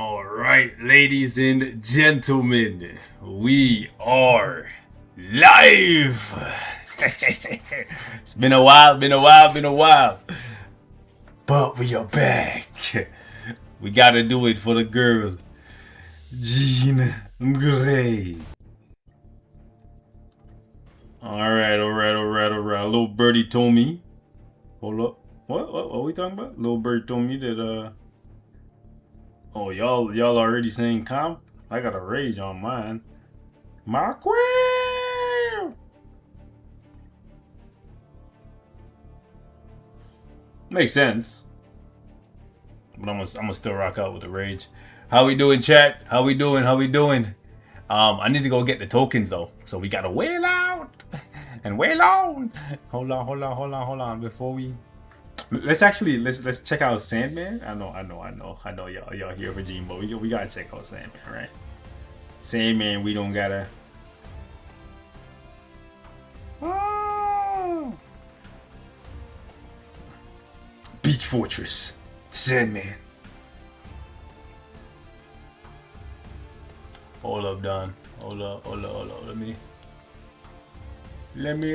All right, ladies and gentlemen, we are live. It's been a while, but we are back. We gotta do it for the girl, Jean Grey. All right. Little birdie told me. Hold up. What are we talking about? Little birdie told me that Oh, y'all already saying comp? I got a rage on mine. My queen! Makes sense. But I'm gonna still rock out with the rage. How we doing, chat? How we doing? I need to go get the tokens though. So we gotta wail out and wail on. Hold on. Before we let's check out Sandman. I know y'all here for Gene, but we gotta check out Sandman, right? Sandman, we don't gotta. Oh. Beach Fortress, Sandman. Hold up, Don. Hold up. Let me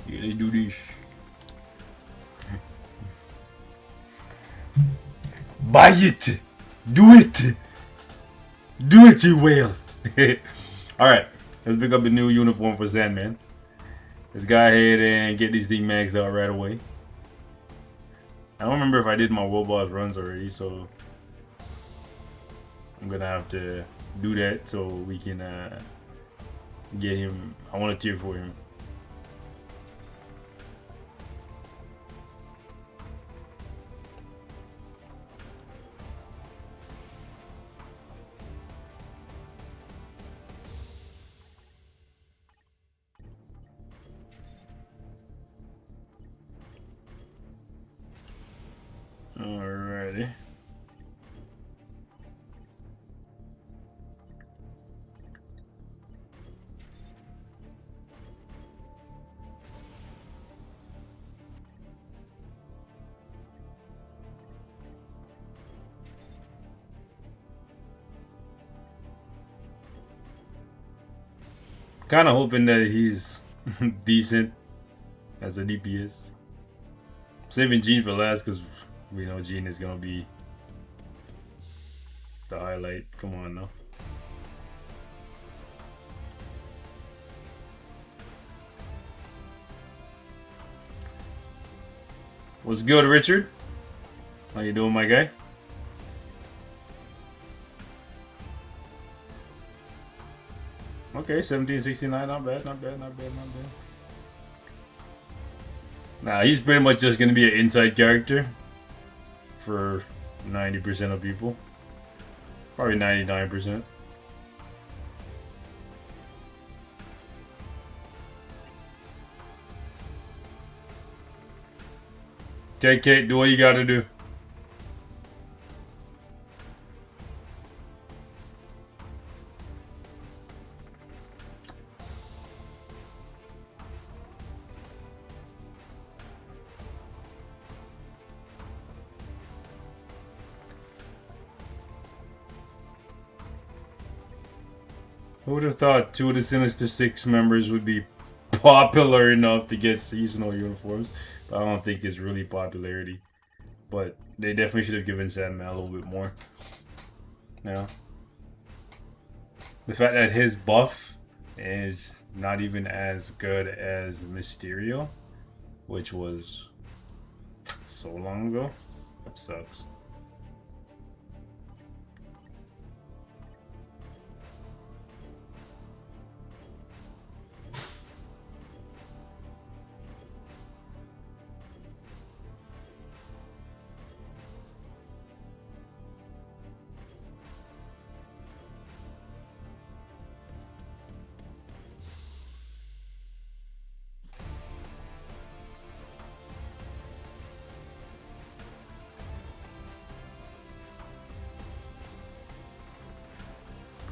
yeah, let's do this. Buy it. Do it, you whale. Alright, let's pick up the new uniform for Sandman. Let's go ahead and get these things maxed out right away. I don't remember if I did my World Boss runs already, so I'm gonna have to do that so we can get him. I want a tier for him. Alrighty. Kind of hoping that he's decent as a DPS. Saving Gene for last because we know Gene is gonna be the highlight. Come on now. What's good, Richard? How you doing, my guy? Okay, 1769, not bad. Nah, he's pretty much just gonna be an inside character for 90% of people. Probably 99%. Okay, Kate, do what you gotta do. Who would have thought two of the Sinister Six members would be popular enough to get seasonal uniforms? But I don't think it's really popularity. But they definitely should have given Sandman a little bit more. Yeah. The fact that his buff is not even as good as Mysterio, which was so long ago, that sucks.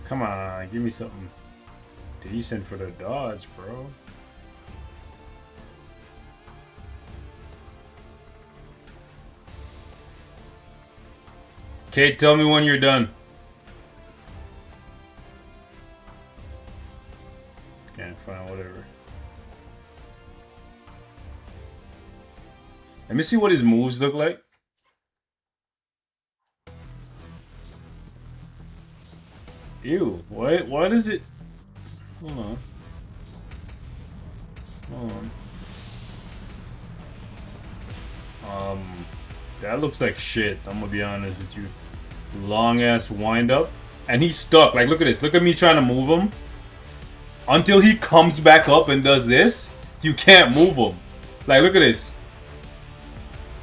Come on, give me something decent for the dodge, bro. Kate, tell me when you're done. Okay, fine, whatever. Let me see what his moves look like. Ew, what is it? Hold on. Hold on. That looks like shit, I'm gonna be honest with you. Long ass wind up. And he's stuck. Like, look at this. Look at me trying to move him. Until he comes back up and does this, you can't move him. Like, look at this.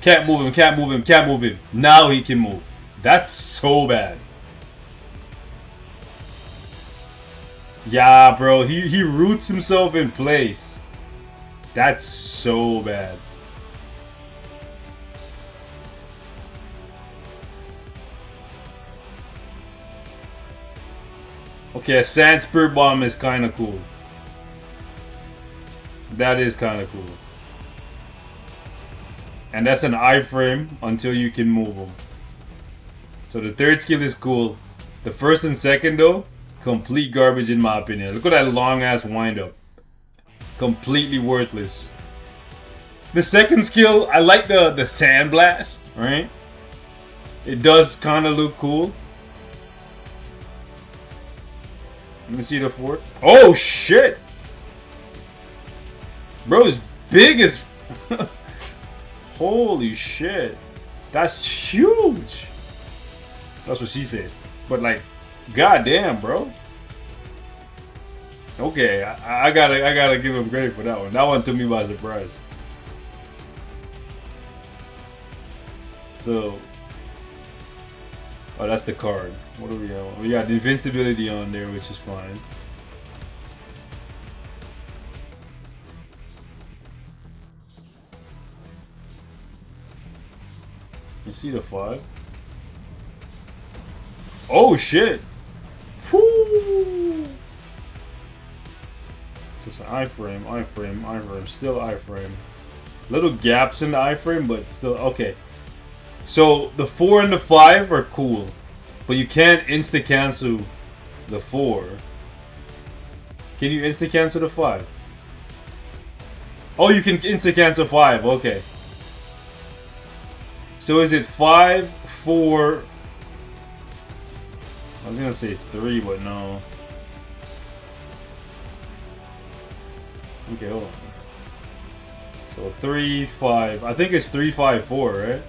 Can't move him, can't move him, can't move him. Now he can move. That's so bad. Yeah, bro. He roots himself in place. That's so bad. Okay, a Sand Spirit Bomb is kind of cool. That is kind of cool. And that's an iframe until you can move them. So the third skill is cool. The first and second, though, complete garbage in my opinion. Look at that long ass wind up. Completely worthless. The second skill, I like the Sand Blast, right? It does kind of look cool. Let me see the fourth. Oh shit! Bro is big as... Holy shit. That's huge. That's what she said. But like, goddamn, bro. Okay, I gotta give him credit for that one. That one took me by surprise. So, oh, that's the card. What do we have? We got the invincibility on there, which is fine. You see the 5? Oh shit! Whoo! So it's an iframe, iframe, iframe, still iframe. Little gaps in the iframe, but still okay. So the 4 and the 5 are cool, but you can't insta cancel the 4. Can you insta cancel the 5? Oh, you can insta cancel 5. Okay. So is it 5, 4? I was gonna say 3, but no. Okay, hold on. So 3, 5. I think it's 3, 5, 4, right?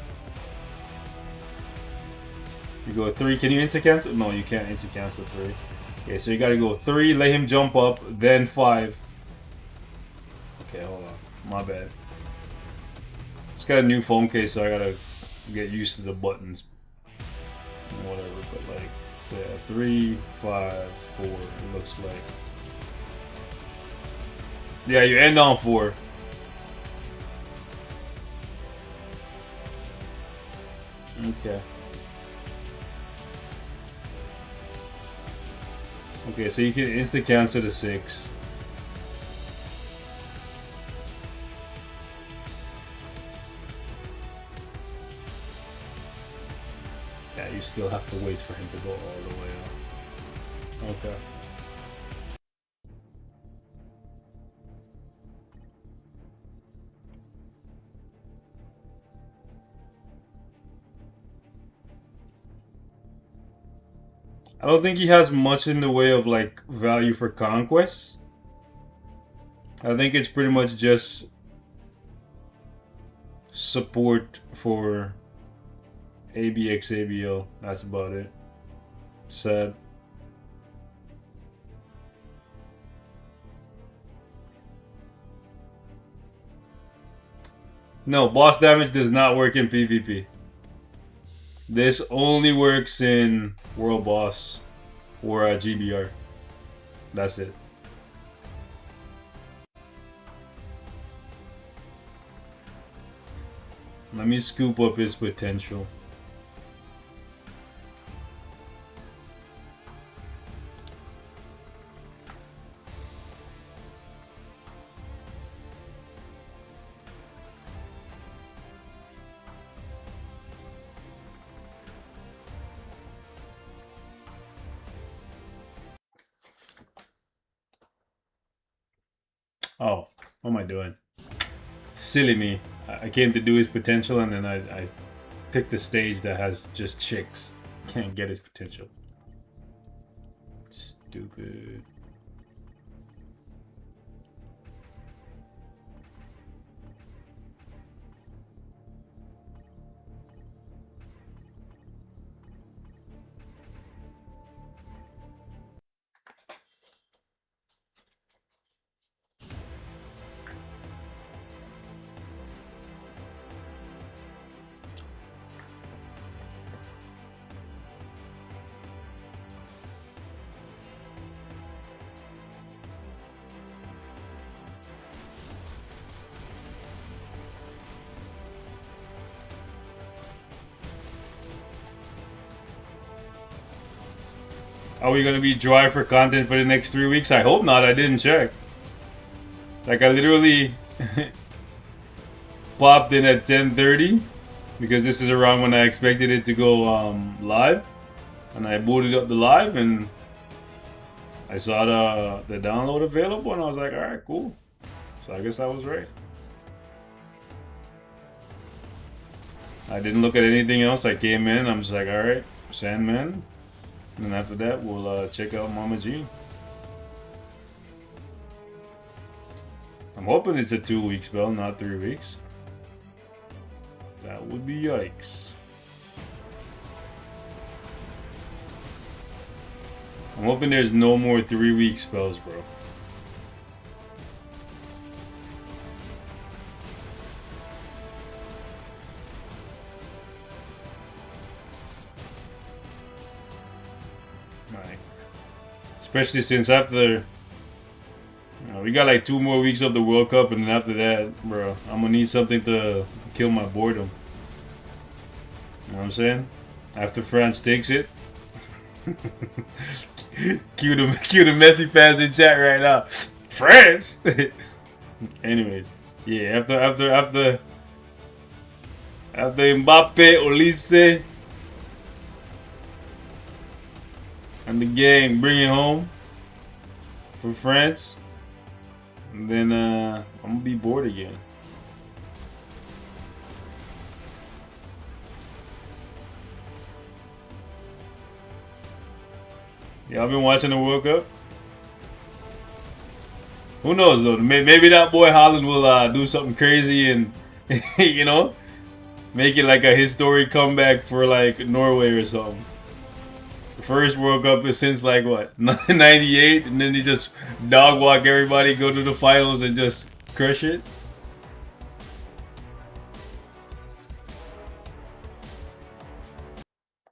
You go 3. Can you instant cancel? No, you can't instant cancel 3. Okay, so you gotta go 3, let him jump up, then 5. Okay, hold on. My bad. It's got a new phone case, so I gotta get used to the buttons. Whatever, but like, so yeah, 3, 5, 4, it looks like. Yeah, you end on 4. Okay. Okay, so you can instant cancel the 6. Yeah, you still have to wait for him to go all the way up. Okay. I don't think he has much in the way of like value for conquest. I think it's pretty much just support for ABX ABL. That's about it. Sad. No, boss damage does not work in PvP. This only works in World Boss or GBR. That's it. Let me scoop up his potential. Oh, what am I doing? Silly me. I came to do his potential and then I picked a stage that has just chicks. Can't get his potential. Stupid. Are we gonna be dry for content for the next 3 weeks? I hope not. I didn't check. Like I literally popped in at 10:30 because this is around when I expected it to go live, and I booted up the live and I saw the download available and I was like, all right, cool. So I guess I was right. I didn't look at anything else. I came in. I'm just like, all right, Sandman. And then after that, we'll check out Mama G. I'm hoping it's a 2-week spell, not 3 weeks. That would be yikes. I'm hoping there's no more 3-week spells, bro. Especially since after we got like 2 more weeks of the World Cup, and then after that, bro, I'm gonna need something to kill my boredom. You know what I'm saying? After France takes it, cue the Messi fans in chat right now. France. Anyways, yeah. After Mbappe, Olise, and the gang bring it home for France, and then I'm gonna be bored again. Yeah, I've been watching the World Cup. Who knows though? Maybe that boy Haaland will do something crazy and you know, make it like a historic comeback for like Norway or something. First World Cup is since like what, 98, and then he just dog walk everybody, go to the finals and just crush it.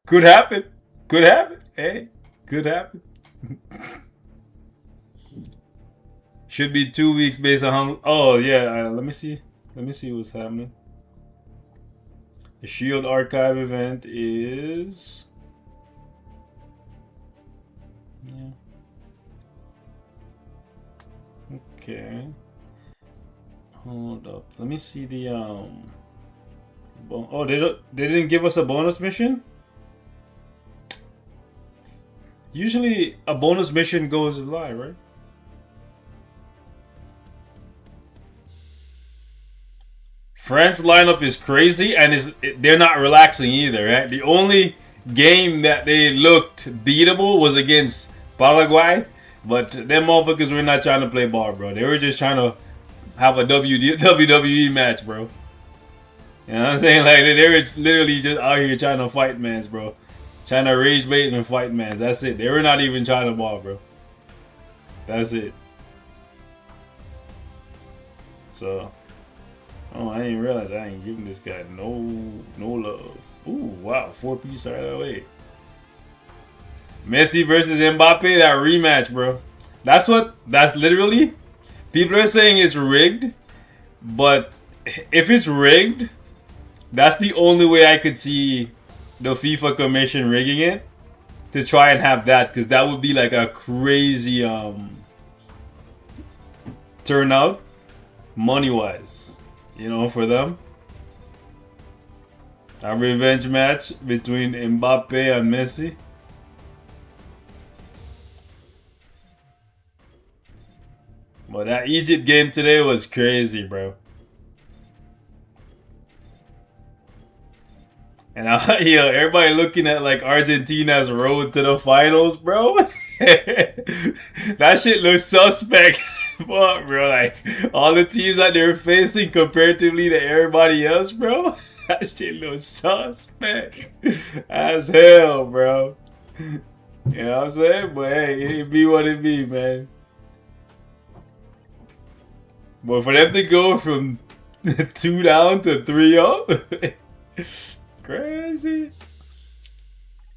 Could happen. Could happen. Hey, could happen. Should be 2 weeks based on how. Oh yeah, let me see. Let me see what's happening. The Shield Archive event is. Yeah. Okay. Hold up. Let me see the Oh, they didn't give us a bonus mission? Usually a bonus mission goes live, right? France lineup is crazy, and they're not relaxing either, right? The only game that they looked beatable was against Paraguay, but them motherfuckers were not trying to play ball, bro. They were just trying to have a WWE match, bro. You know what I'm saying? Like, they were literally just out here trying to fight mans, bro. Trying to rage bait and fight mans. That's it. They were not even trying to ball, bro. That's it. So, oh, I didn't realize I ain't giving this guy no love. Ooh, wow, 4-piece right away. Messi versus Mbappe, that rematch, bro. That's literally, people are saying it's rigged, but if it's rigged, that's the only way I could see the FIFA Commission rigging it, to try and have that, because that would be like a crazy turnout, money-wise, you know, for them. A revenge match between Mbappe and Messi. But that Egypt game today was crazy, bro. And yo, everybody looking at like Argentina's road to the finals, bro. That shit looks suspect. Fuck, bro. Like all the teams that they're facing comparatively to everybody else, bro. That shit looks suspect as hell, bro. You know what I'm saying? But hey, it be what it be, man. But for them to go from 2 down to 3 up, crazy.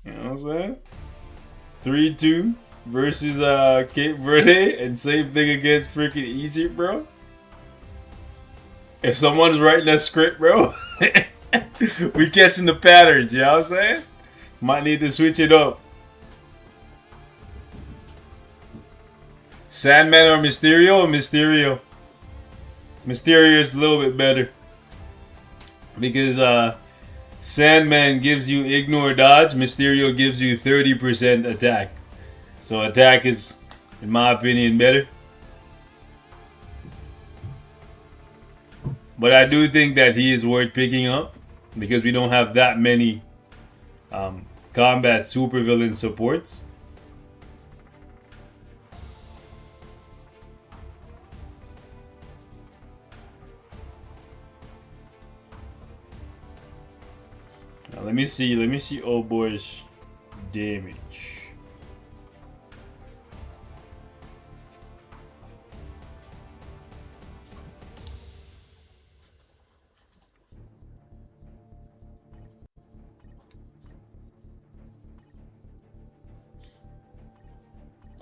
You know what I'm saying? 3-2 versus Cape Verde, and same thing against freaking Egypt, bro. If someone's writing a script, bro, we catching the patterns, you know what I'm saying? Might need to switch it up. Sandman or Mysterio? Mysterio. Mysterio is a little bit better. Because Sandman gives you ignore dodge, Mysterio gives you 30% attack. So attack is, in my opinion, better. But I do think that he is worth picking up because we don't have that many combat supervillain supports. Now let me see old boy's damage.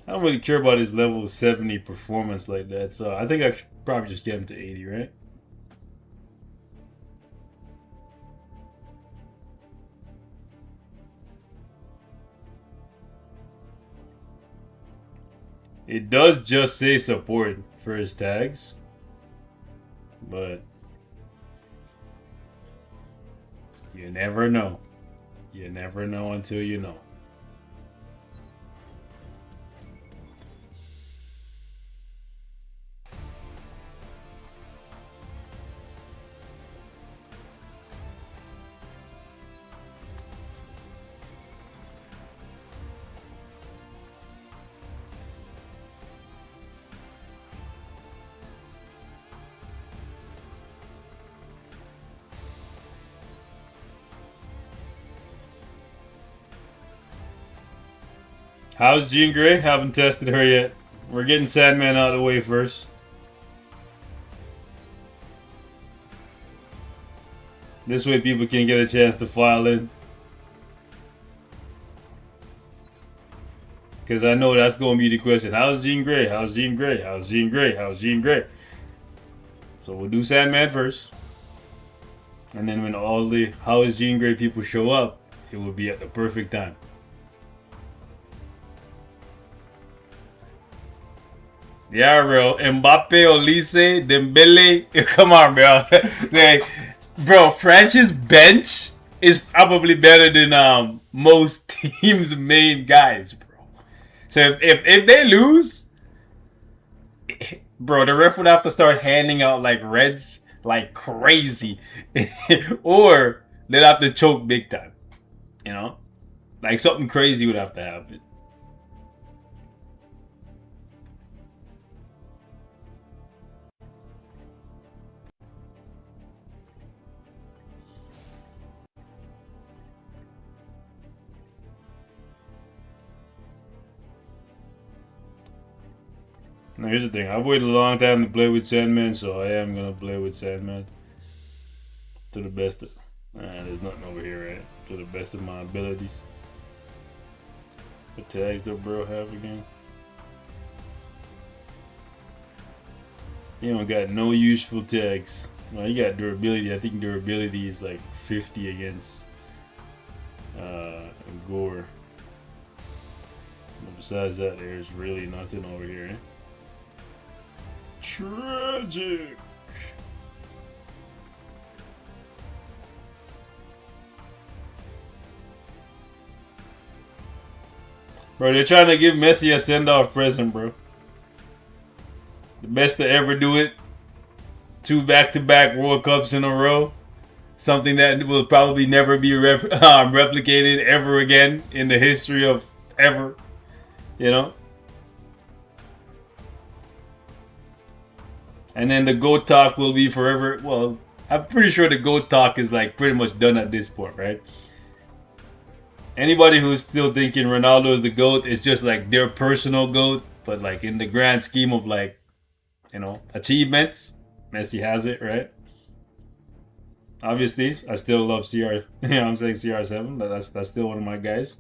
I don't really care about his level 70 performance like that, so I think I should probably just get him to 80, right? It does just say support for his tags, but you never know. You never know until you know. How's Jean Grey? Haven't tested her yet. We're getting Sandman out of the way first. This way people can get a chance to file in. Because I know that's going to be the question. How's Jean Grey? How's Jean Grey? How's Jean Grey? How's Jean Grey? So we'll do Sandman first. And then when all the How is Jean Grey people show up, it will be at the perfect time. Yeah, bro. Mbappe, Olise, Dembele. Come on, bro. Like, bro, France's bench is probably better than most teams' main guys, bro. So if they lose, bro, the ref would have to start handing out like reds like crazy, or they'd have to choke big time. You know, like something crazy would have to happen. Now here's the thing, I've waited a long time to play with Sandman, so I am gonna play with Sandman. To the best of... there's nothing over here, right? To the best of my abilities. What tags does bro have again? He don't got no useful tags. No, he got durability. I think durability is like 50 against Gore. But besides that, there's really nothing over here, eh? Tragic. Bro, they're trying to give Messi a send-off present, bro. The best to ever do it. 2 back-to-back World Cups in a row. Something that will probably never be replicated ever again in the history of ever. You know? And then the GOAT talk will be forever. Well, I'm pretty sure the GOAT talk is like pretty much done at this point, right? Anybody who's still thinking Ronaldo is the GOAT is just like their personal GOAT. But like in the grand scheme of like, you know, achievements, Messi has it, right? Obviously, I still love CR. You know, I'm saying CR7. That's still one of my guys.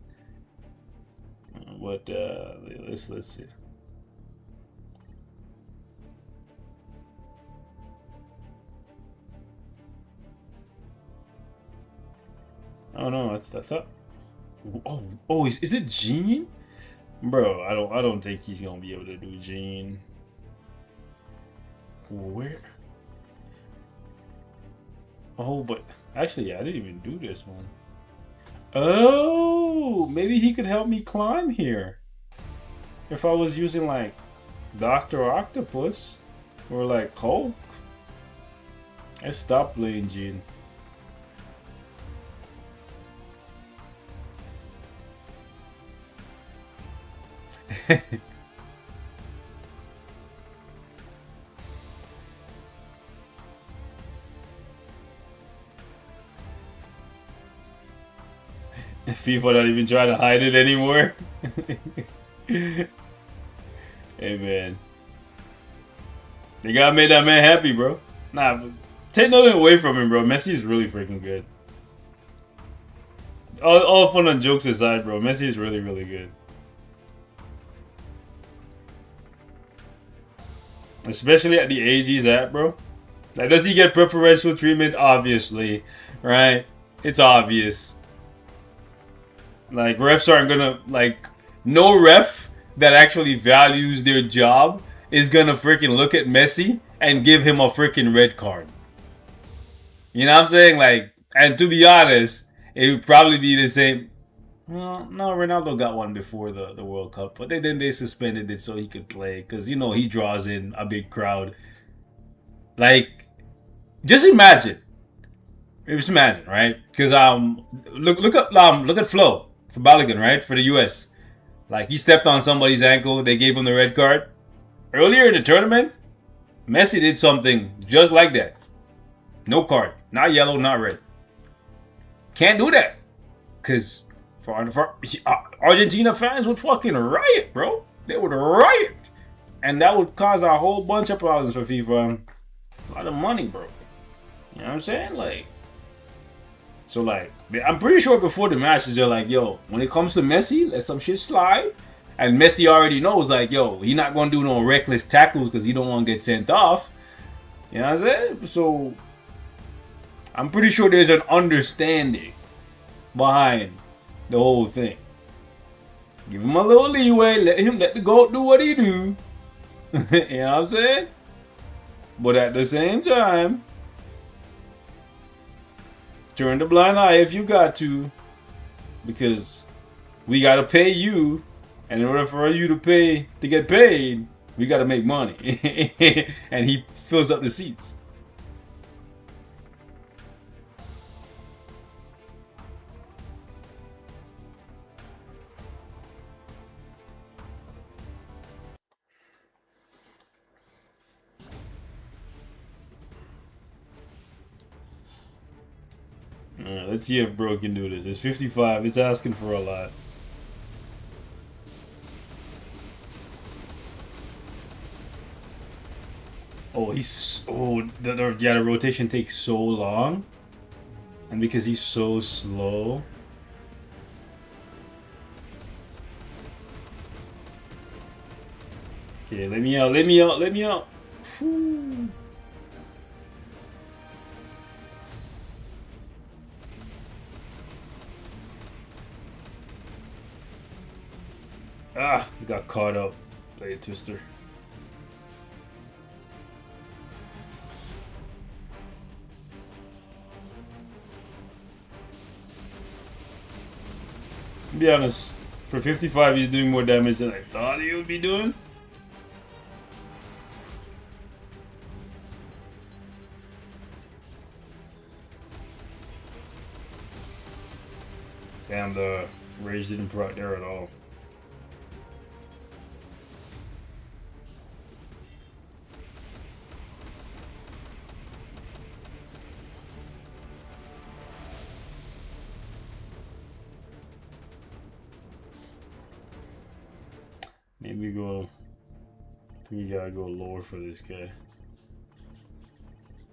But let's see. I don't know. I thought. Oh, is it Gene? Bro, I don't think he's gonna be able to do Gene. Where? Oh, but actually, yeah, I didn't even do this one. Oh, maybe he could help me climb here. If I was using like Dr. Octopus or like Hulk. I stopped playing Gene. FIFA not even trying to hide it anymore. Hey man, they gotta make that man happy, bro. Nah, take nothing away from him, bro. Messi is really freaking good. All fun and jokes aside, bro. Messi is really, really good. Especially at the age he's at, bro. Like, does he get preferential treatment? Obviously, right? It's obvious. Like, refs aren't gonna, like, no ref that actually values their job is gonna freaking look at Messi and give him a freaking red card. You know what I'm saying? Like, and to be honest, it would probably be the same. Well, no, Ronaldo got one before the World Cup, but then they suspended it so he could play because, you know, he draws in a big crowd. Like, just imagine. Just imagine, right? Because look at Flo for Balogun, right? For the US. Like, he stepped on somebody's ankle, they gave him the red card. Earlier in the tournament, Messi did something just like that. No card. Not yellow, not red. Can't do that. Because for Argentina fans would fucking riot, bro. They would riot. And that would cause a whole bunch of problems for FIFA. A lot of money, bro. You know what I'm saying? Like, so like, I'm pretty sure before the matches, they're like, yo, when it comes to Messi, let some shit slide. And Messi already knows, like, yo, he not going to do no reckless tackles because he don't want to get sent off. You know what I'm saying? So, I'm pretty sure there's an understanding behind the whole thing. Give him a little leeway. Let the GOAT do what he do. You know what I'm saying? But at the same time, turn the blind eye if you got to. Because we got to pay you. And in order for you to get paid, we got to make money. And he fills up the seats. Alright, let's see if bro can do this. It's 55. It's asking for a lot. Oh, the rotation takes so long. And because he's so slow. Okay, let me out. Whew. Ah, he got caught up. Play a twister. To be honest, for 55 he's doing more damage than I thought he would be doing. Damn, the rage didn't proc there at all. Maybe we gotta go lower for this guy.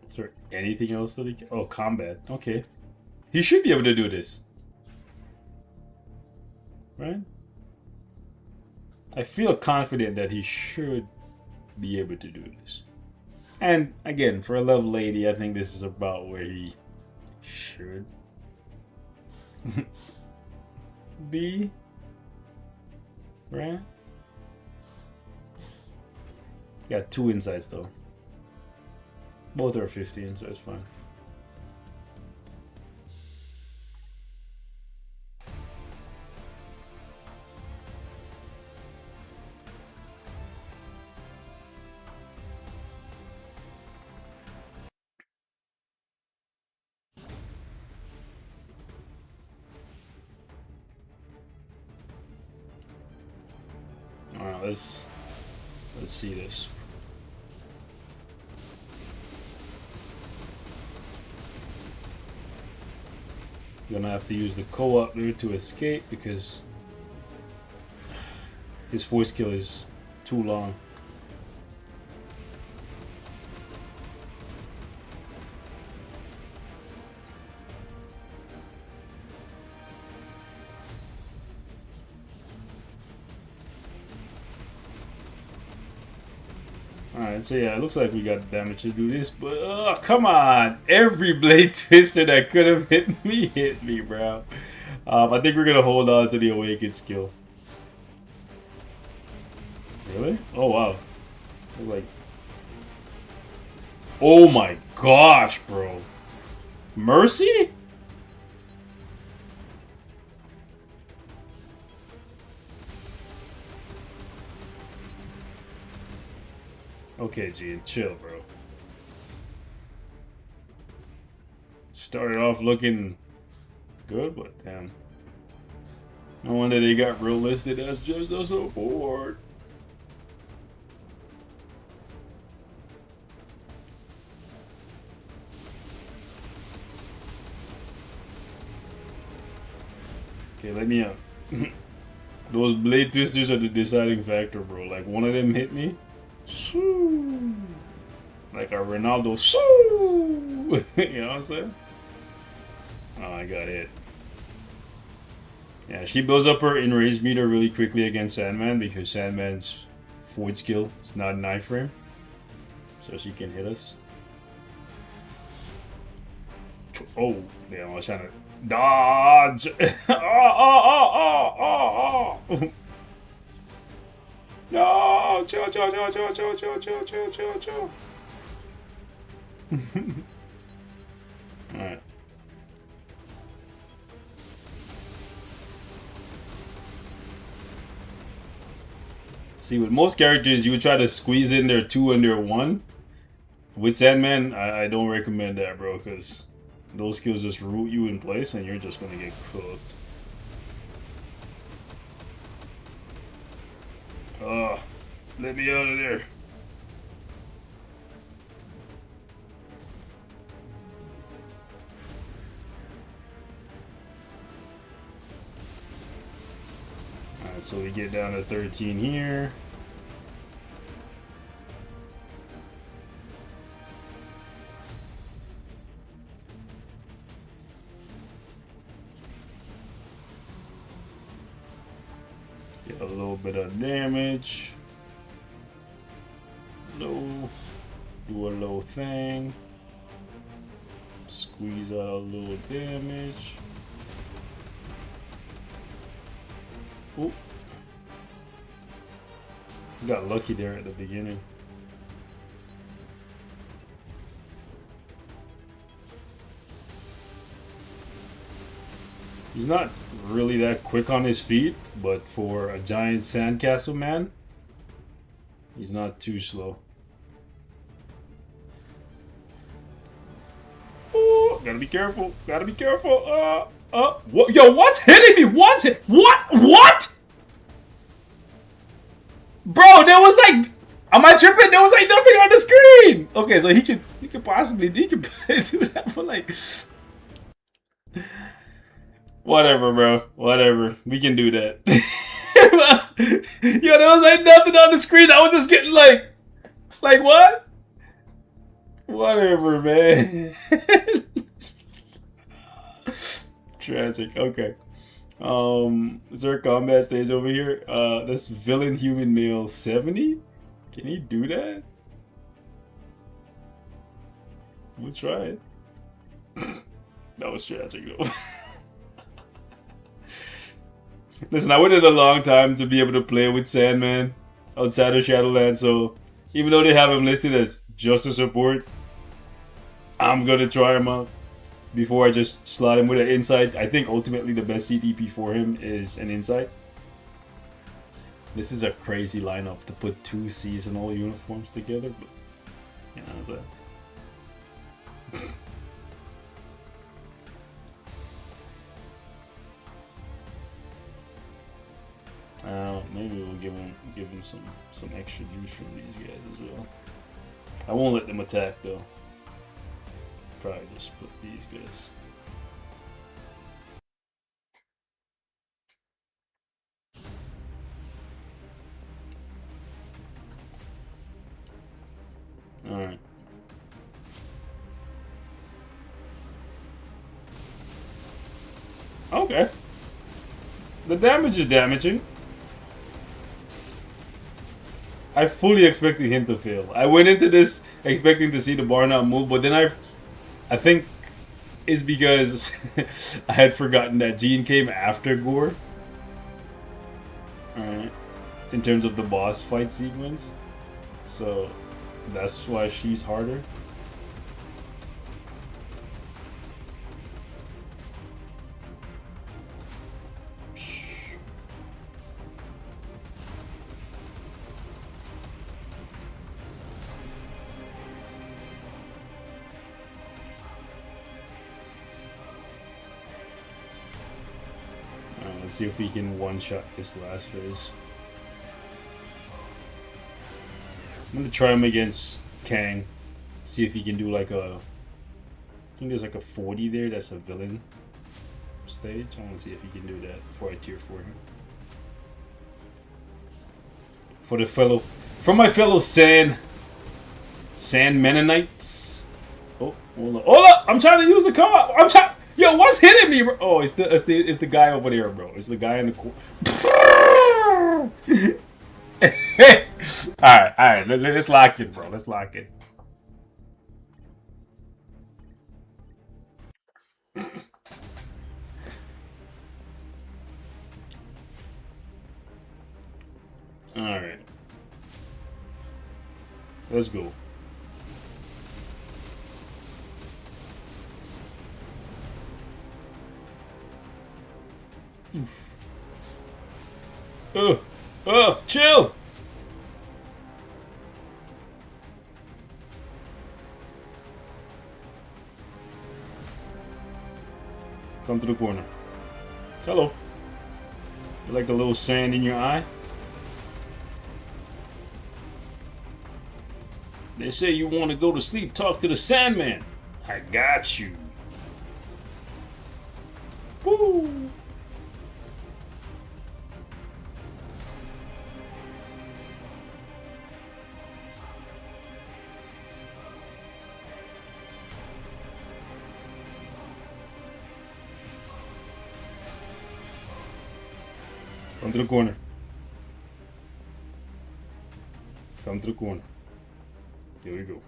Is there anything else that he can? Oh, combat. Okay. He should be able to do this. Right? I feel confident that he should be able to do this. And again, for a level 80, I think this is about where he should be. Right? Got 2 insights though. Both are 15, so it's fine. Alright, let's see this. Gonna have to use the co-op there to escape because his voice kill is too long. Alright, so yeah, it looks like we got damage to do this, but come on! Every blade twister that could have hit me, bro. I think we're gonna hold on to the awakened skill. Really? Oh wow. I was like, oh my gosh, bro. Mercy? Okay, Gene, chill, bro. Started off looking good, but damn. No wonder they got real listed as just a support. Okay, let me out. Those blade twisters are the deciding factor, bro. Like, one of them hit me. Shoo! Like a Ronaldo. Shoo! You know what I'm saying? Oh, I got hit. Yeah, she builds up her enraged meter really quickly against Sandman because Sandman's void skill is not an iframe. So she can hit us. Oh, damn, I was trying to dodge. Oh. No, chill. Alright. See, with most characters, you would try to squeeze in their 2 and their 1. With Sandman, I don't recommend that, bro, because those skills just root you in place and you're just gonna get cooked. Let me out of there. Alright, so we get down to 13 here. Get a little bit of damage. Low. Do a low thing. Squeeze out a little damage. Oop. Got lucky there at the beginning. He's not really that quick on his feet, but for a giant sandcastle man, he's not too slow. Oh, gotta be careful. Gotta be careful. What? Yo, what's hitting me? What's it? What? Bro, there was like, am I tripping? There was like nothing on the screen. Okay, so he could possibly do that for like, whatever, bro. Whatever, we can do that. Yo, there was like nothing on the screen. I was just getting like what? Whatever, man. Tragic. Okay. Is there a combat stage over here? That's villain human male 70? Can he do that? We'll try it. That was tragic though. Listen, I waited a long time to be able to play with Sandman outside of Shadowlands, so even though they have him listed as just a support, I'm gonna try him out before I just slot him with an insight. I think ultimately the best CTP for him is an insight. This is a crazy lineup to put 2 seasonal uniforms together, but you know, so. Maybe we'll give him some extra juice from these guys as well. I won't let them attack though. Probably just put these guys. Alright. Okay. The damage is damaging. I fully expected him to fail. I went into this expecting to see the bar not move, but then I think it's because I had forgotten that Jean came after Gore. Alright. In terms of the boss fight sequence. So that's why she's harder. Let's see if we can one-shot this last phase. I'm gonna try him against Kang. See if he can do like a... I think there's like a 40 there. That's a villain stage. I want to see if he can do that before I tier for him. For my fellow Sand Mennonites. Oh, hold on. Hold up! I'm trying to use the car. I'm trying. Yo, what's hitting me, bro? Oh, it's the guy over there, bro. It's the guy in the corner. all right. Let's lock it, bro. Let's lock it. All right. Let's go. Chill. Come to the corner. Hello. You like the little sand in your eye? They say you want to go to sleep, talk to the Sandman. I got you. Woo! Come to the corner. Come to the corner. Here we go.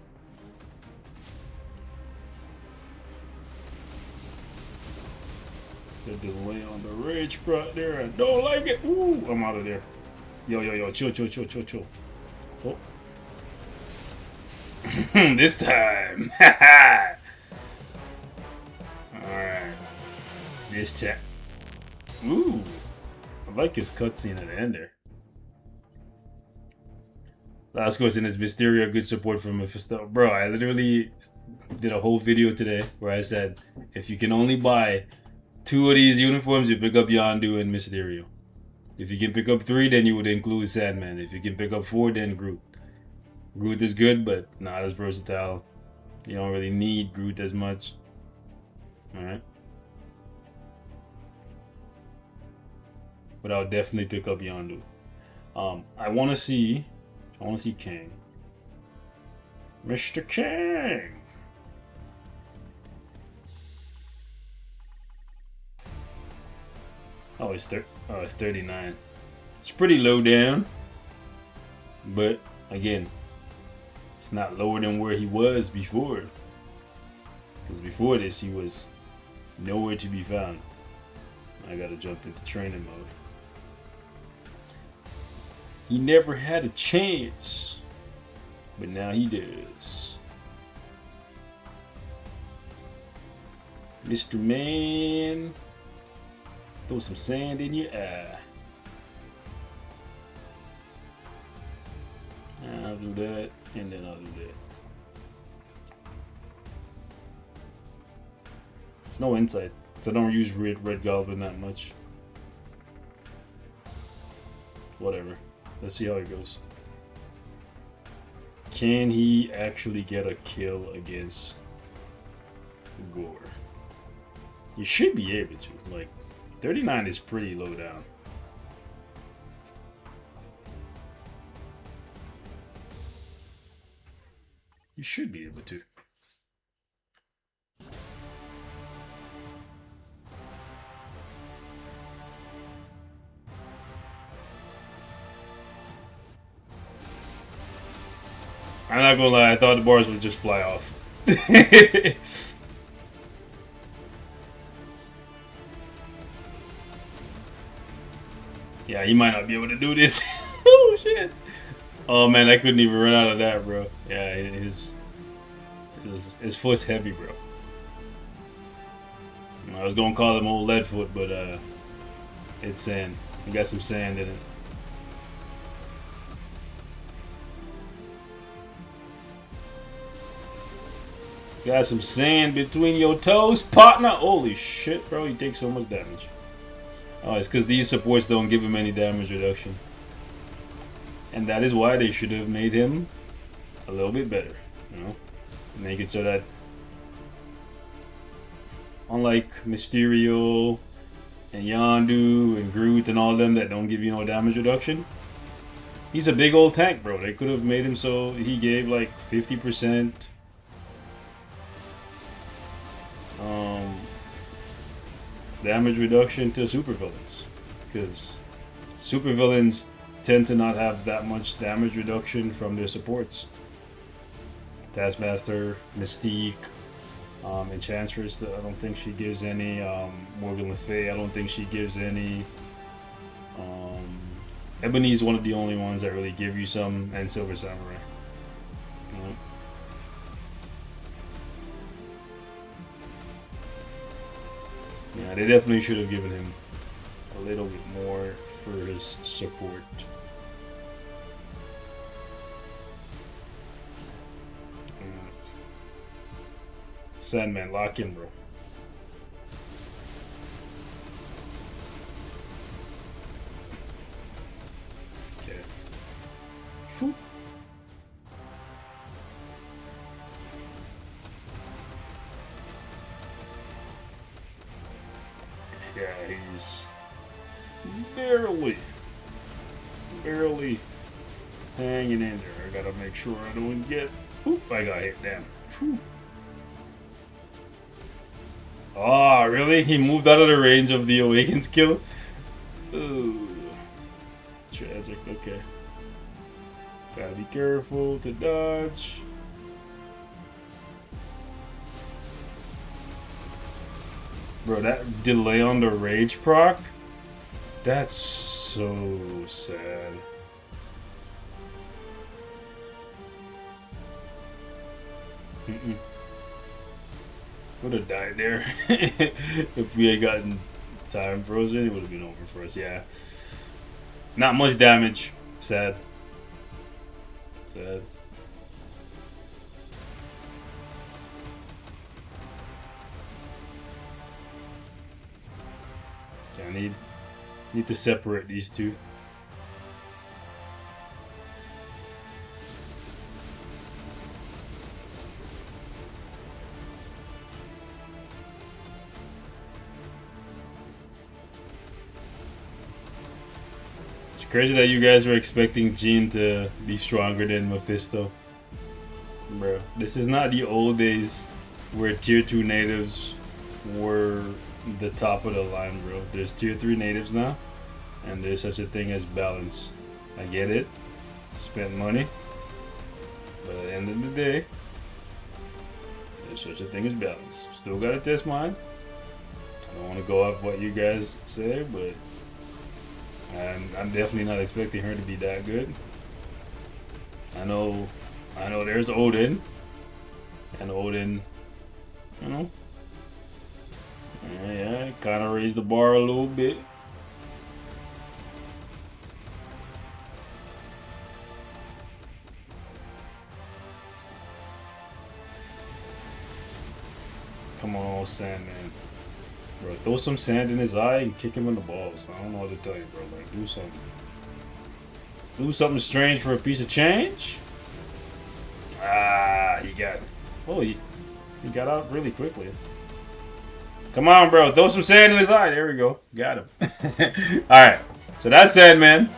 The delay on the rage brought there. I don't like it. Ooh, I'm out of there. Yo. Chill. Oh. This time. Alright. This time. Ooh. I like his cutscene at the end there. Last question is Mysterio good support from Mephisto? Bro, I literally did a whole video today where I said if you can only buy 2 of these uniforms, you pick up Yondu and Mysterio. If you can pick up 3, then you would include Sandman. If you can pick up 4, then Groot. Groot is good, but not as versatile. You don't really need Groot as much. Alright. But I'll definitely pick up Yondu. I wanna see Kang. Mr. Kang! Oh, it's 39. It's pretty low down. But again, it's not lower than where he was before. Because before this, he was nowhere to be found. I gotta jump into training mode. He never had a chance. But now he does. Mr. Man. Throw some sand in your eye. I'll do that, and then I'll do that. There's no insight, so I don't use Red Goblin that much. Whatever. Let's see how it goes. Can he actually get a kill against Gore? You should be able to. Like, 39 is pretty low down. You should be able to. I'm not gonna lie, I thought the bars would just fly off. Yeah, he might not be able to do this. Oh shit. Oh man, I couldn't even run out of that, bro. Yeah, his foot's heavy, bro. I was gonna call him old Leadfoot, but it's sand. He got some sand in it. Got some sand between your toes, partner. Holy shit, bro. He takes so much damage. Oh, it's because these supports don't give him any damage reduction. And that is why they should have made him a little bit better. You know? Make it so that, unlike Mysterio and Yondu and Groot and all them that don't give you no damage reduction, he's a big old tank, bro. They could have made him so he gave like 50% damage reduction to supervillains, because supervillains tend to not have that much damage reduction from their supports. Taskmaster, Mystique, Enchantress, I don't think she gives any. Morgan Le Fay, I don't think she gives any. Ebony's one of the only ones that really give you some, and Silver Samurai. Yeah, they definitely should have given him a little bit more for his support. Sandman, lock in, bro. Okay. Shoot. Yeah, he's barely hanging in there. I gotta make sure I don't get. Oop! I got hit. Damn. Whew. Oh, really? He moved out of the range of the Awakens kill? Ooh. Tragic. Okay. Gotta be careful to dodge. Bro, that delay on the rage proc? That's so sad. Would have died there. If we had gotten time frozen, it would have been over for us, yeah. Not much damage. Sad. Sad. I need to separate these two. It's crazy that you guys were expecting Jean to be stronger than Mephisto. Bro, this is not the old days where tier 2 natives were the top of the line, bro. There's tier 3 natives now, and there's such a thing as balance. I get it. Spent money. But at the end of the day, there's such a thing as balance. Still gotta test mine. I don't want to go off what you guys say, but I'm definitely not expecting her to be that good. I know there's Odin. And Odin, you know, yeah, kind of raised the bar a little bit. Come on, Sandman. Bro, throw some sand in his eye and kick him in the balls. I don't know what to tell you, bro. Like, do something. Do something strange for a piece of change? Ah, he got... Oh, he got out really quickly. Come on, bro. Throw some sand in his eye. There we go. Got him. Alright. So that's Sandman.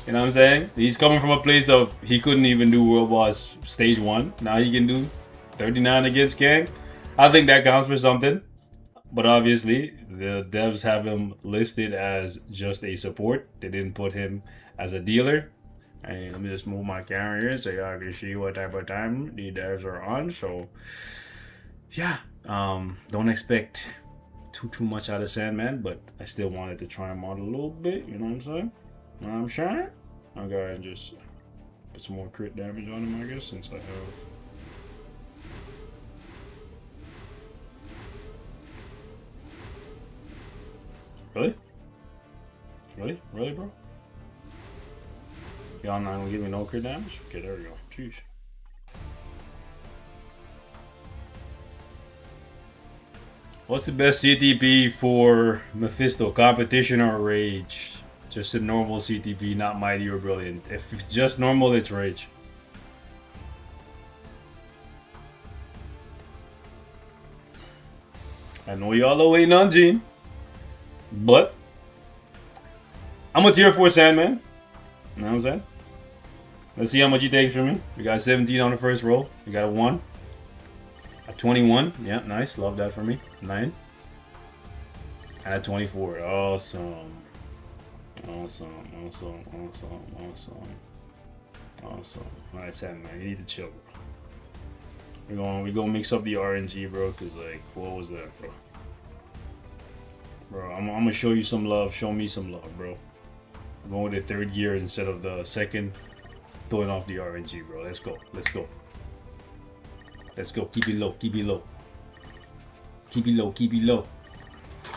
You know what I'm saying? He's coming from a place of he couldn't even do World Boss Stage 1. Now he can do 39 against Kang. I think that counts for something. But obviously, the devs have him listed as just a support. They didn't put him as a dealer. And let me just move my camera here so y'all can see what type of time the devs are on. So, yeah. Don't expect too much out of Sandman, but I still wanted to try him out a little bit. You know what I'm saying? Know what I'm saying? I'll go ahead and just put some more crit damage on him, I guess, since I have... Really? Really, bro? Y'all not gonna give me no crit damage? Okay, there we go. Jeez. What's the best CTP for Mephisto? Competition or Rage? Just a normal CTP, not Mighty or Brilliant. If it's just normal, it's Rage. I know y'all are waiting on Jean, but I'm a tier 4 Sandman. You know what I'm saying? Let's see how much he takes from me. We got 17 on the first roll. We got a 1. A 21. Yeah, nice. Love that for me. 9. And a 24. Awesome. Awesome. Alright, Sandman, you need to chill, bro. We're gonna mix up the RNG, bro, cause like, what was that, bro? Bro, I'm gonna show you some love. Show me some love, bro. I'm going with the 3rd gear instead of the 2nd. Throwing off the RNG, bro. Let's go. Let's go. Let's go. Keep it low. Keep it low. Keep it low. Keep it low.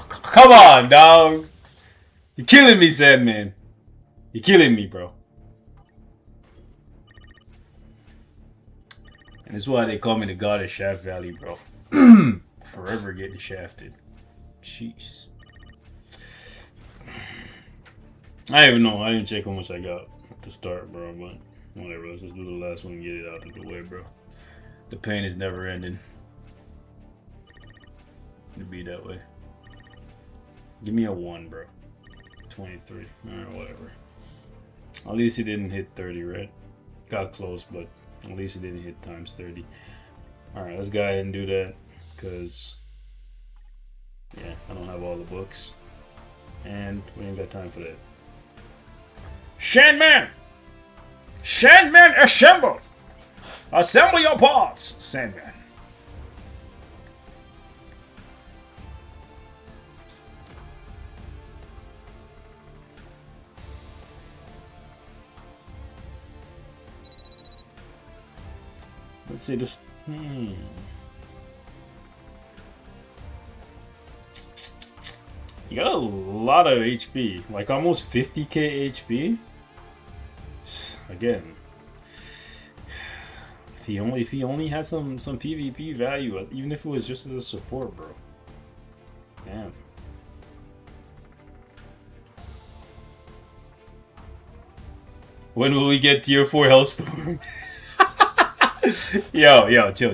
Come on, dog. You're killing me, Sandman. You're killing me, bro. And that's why they call me the god of Shaft Valley, bro. Forever getting shafted. Jeez. I don't even know. I didn't check how much I got to start, bro. But whatever. Let's just do the last one and get it out of the way, bro. The pain is never ending. It'd be that way. Give me a 1, bro. 23. Alright, whatever. At least he didn't hit 30, right? Got close, but at least he didn't hit times 30. Alright, let's go ahead and do that. Because, yeah, I don't have all the books. And we ain't got time for that. Sandman! Sandman, assemble! Assemble your parts, Sandman. Let's see this. Yo, a lot of HP, like almost 50k HP. Again, if he only had some PvP value, even if it was just as a support, bro. Damn, When will we get tier 4 Hellstorm? Yo, chill.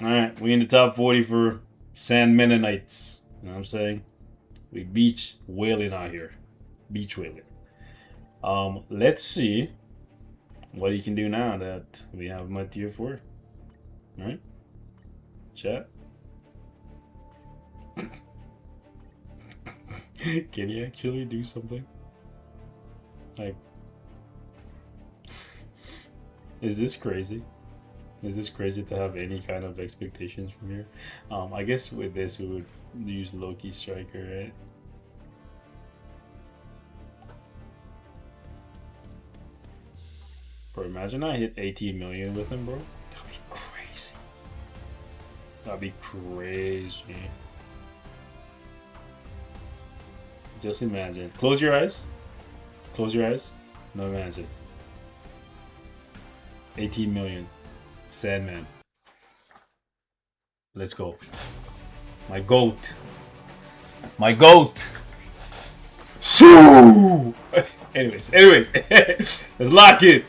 Alright, we in the top 40 for Sand Mennonites. You know what I'm saying? We beach whaling out here. Beach whaling. Let's see what he can do now that we have my tier 4. Alright? Chat. Can he actually do something? Like, is this crazy? Is this crazy to have any kind of expectations from here? I guess with this we would use Loki Striker, right? Bro, imagine I hit 18 million with him, bro. That'd be crazy. That'd be crazy. Just imagine. Close your eyes. Close your eyes. No, imagine. 18 million. Sandman. Let's go. My goat. My goat. Shoo! anyways. Let's lock it.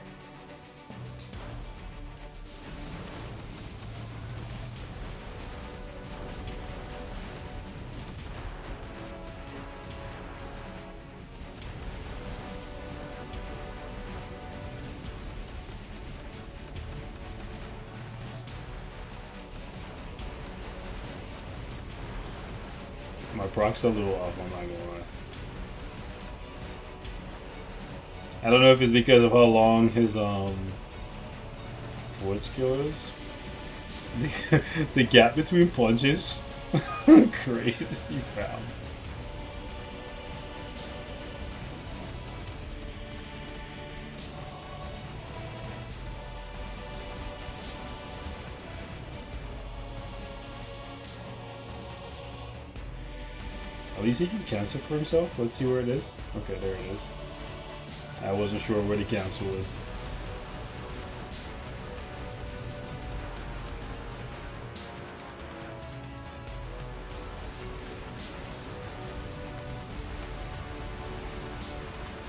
My proc's a little off, I'm not gonna lie. I don't know if it's because of how long his forward skill is. The gap between punches. Crazy found. At least he can cancel for himself. Let's see where it is. Okay, there it is. I wasn't sure where the cancel was.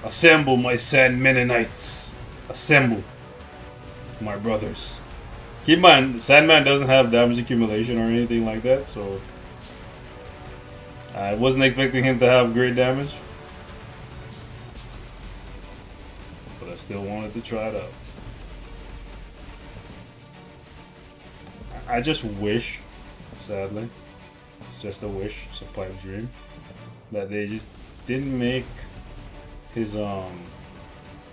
Assemble, my Sand Mennonites. Assemble, my brothers. Keep in mind, Sandman doesn't have damage accumulation or anything like that, so I wasn't expecting him to have great damage, but I still wanted to try it out. I just wish, sadly, it's just a wish, it's a pipe dream, that they just didn't make his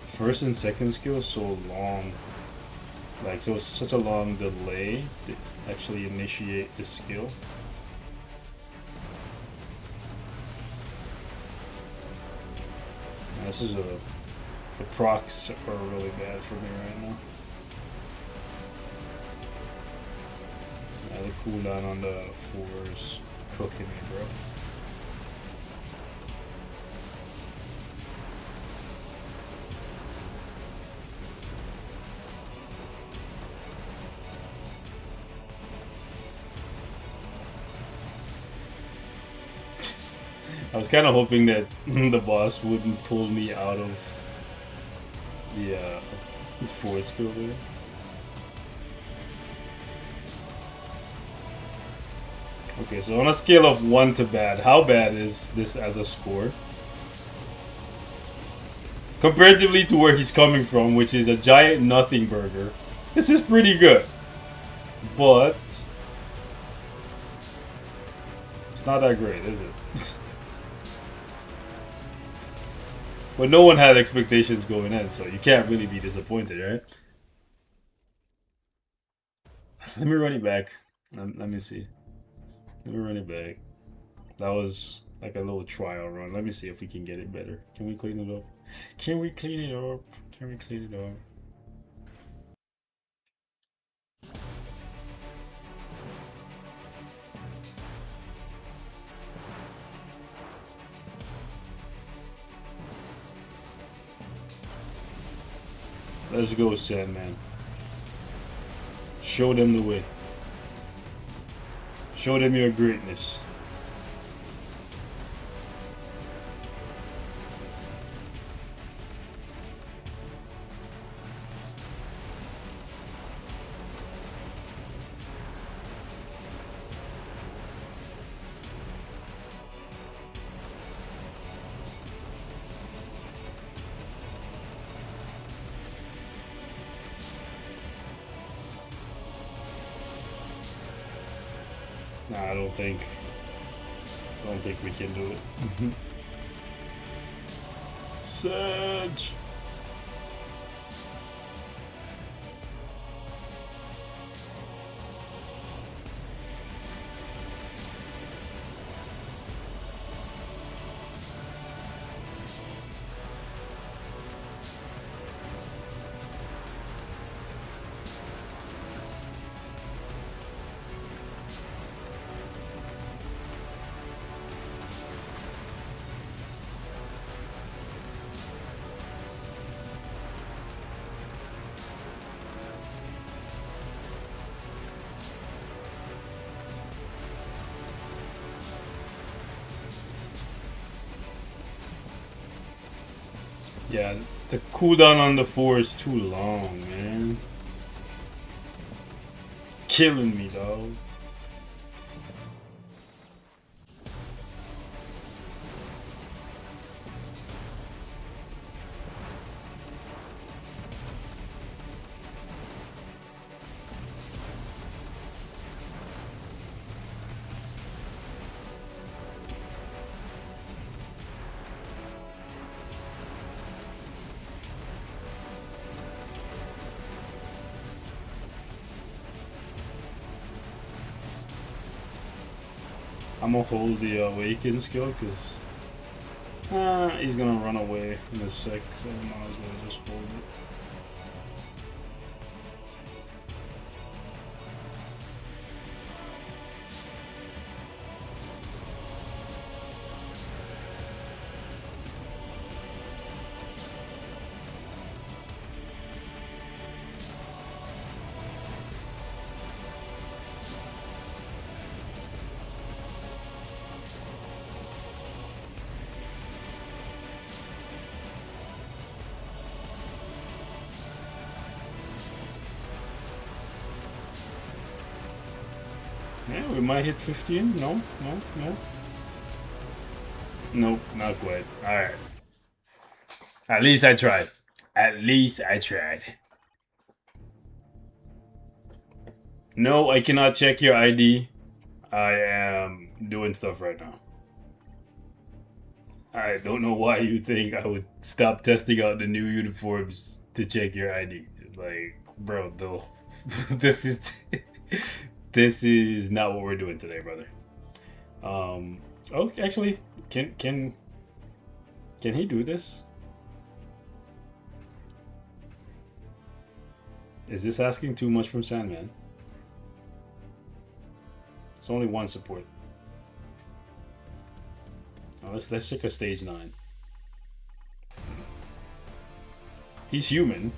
first and second skill so long. Like, so it's such a long delay to actually initiate the skill. This is the procs are really bad for me right now. The cooldown on the 4 is cooking me, bro. I was kind of hoping that the boss wouldn't pull me out of the forward skill there. Okay, so on a scale of 1 to bad, how bad is this as a score? Comparatively to where he's coming from, which is a giant nothing burger, this is pretty good. But it's not that great, is it? But no one had expectations going in, so you can't really be disappointed, right? Let me run it back. Let me see. Let me run it back. That was like a little trial run. Let me see if we can get it better. Can we clean it up? Can we clean it up? Can we clean it up? Let's go, Sandman. Show them the way. Show them your greatness. Nah, I don't think we can do it. Surge. Yeah, the cooldown on the 4 is too long, man. Killing me, dog. I'm gonna hold the Awaken skill because he's gonna run away in a sec, so I might as well just hold it. Yeah, we might hit 15. No. Nope, not quite. Alright. At least I tried. No, I cannot check your ID. I am doing stuff right now. I don't know why you think I would stop testing out the new uniforms to check your ID. Like, bro, though, this is not what we're doing today, brother. Oh, actually, can he do this? Is this asking too much from Sandman? It's only one support. Now let's check a stage 9. He's human.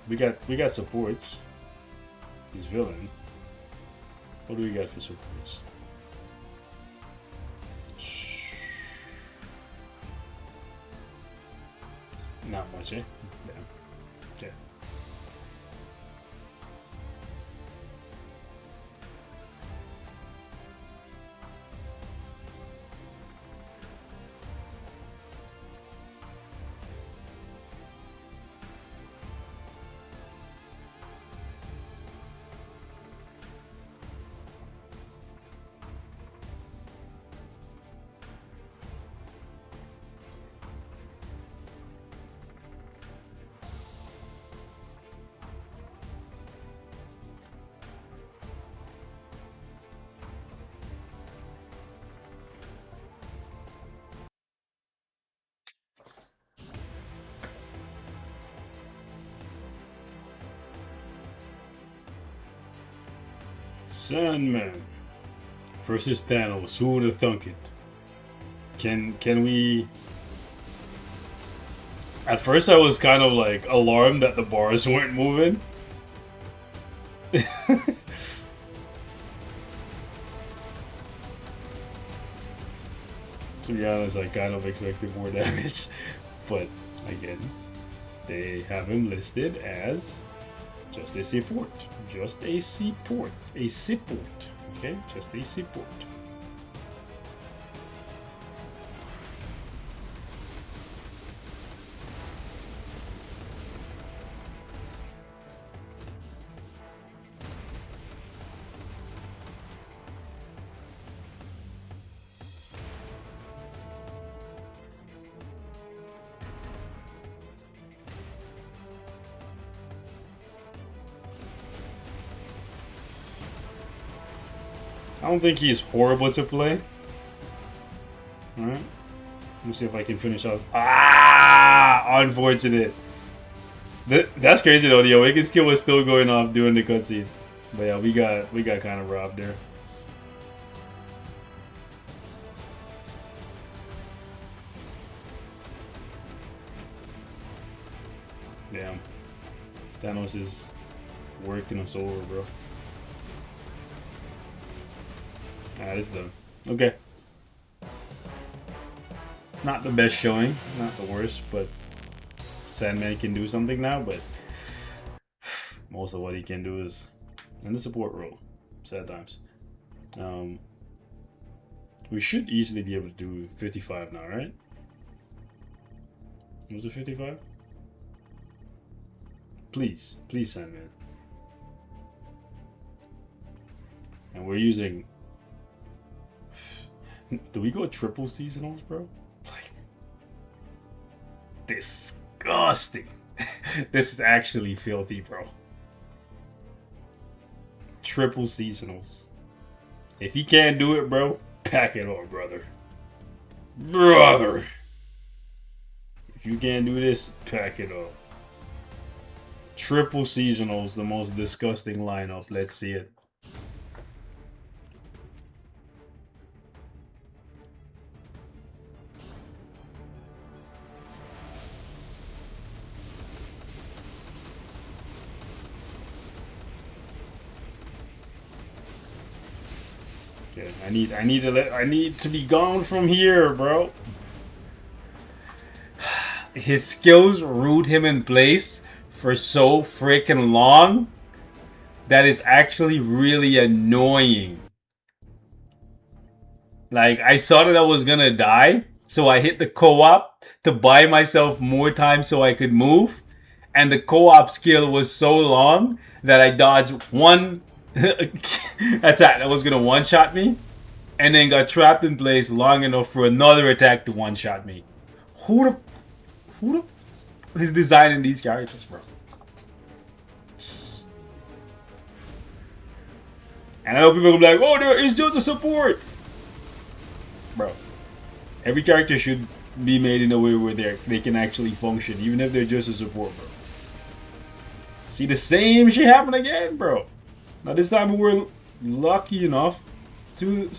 We got supports. He's villain. What do we got for supports? Not much, eh? Yeah. Okay. Sandman versus Thanos. Who would have thunk it? Can we? At first, I was kind of like alarmed that the bars weren't moving, To be honest, I kind of expected more damage, but again, they have him listed as just a support. Just a support. A support. Okay? Just a support. I don't think he's horrible to play. Alright. Let me see if I can finish off. Ah! Unfortunate. That's crazy though. The awakened skill was still going off during the cutscene. But yeah, we got kind of robbed there. Damn. Thanos is working us over, bro. Alright, it's done. Okay. Not the best showing, not the worst, but Sandman can do something now, but most of what he can do is in the support role. Sad times. We should easily be able to do 55 now, right? Was it 55? Please, please, Sandman. And we're using... Do we go triple seasonals, bro? Like, disgusting. This is actually filthy, bro. Triple seasonals. If he can't do it, bro, pack it on, brother. Brother. If you can't do this, pack it up. Triple seasonals, the most disgusting lineup. Let's see it. Okay, I need to be gone from here, bro. His skills root him in place for so freaking long that is actually really annoying. Like, I saw that I was gonna die, so I hit the co-op to buy myself more time so I could move, and the co-op skill was so long that I dodged one attack that was gonna one-shot me, and then got trapped in place long enough for another attack to one-shot me. Who the is designing these characters, bro? And I know people will be like, oh, there is just a support. Bro, every character should be made in a way where they can actually function, even if they're just a support, bro. See, the same shit happen again, bro. Now this time we were lucky enough to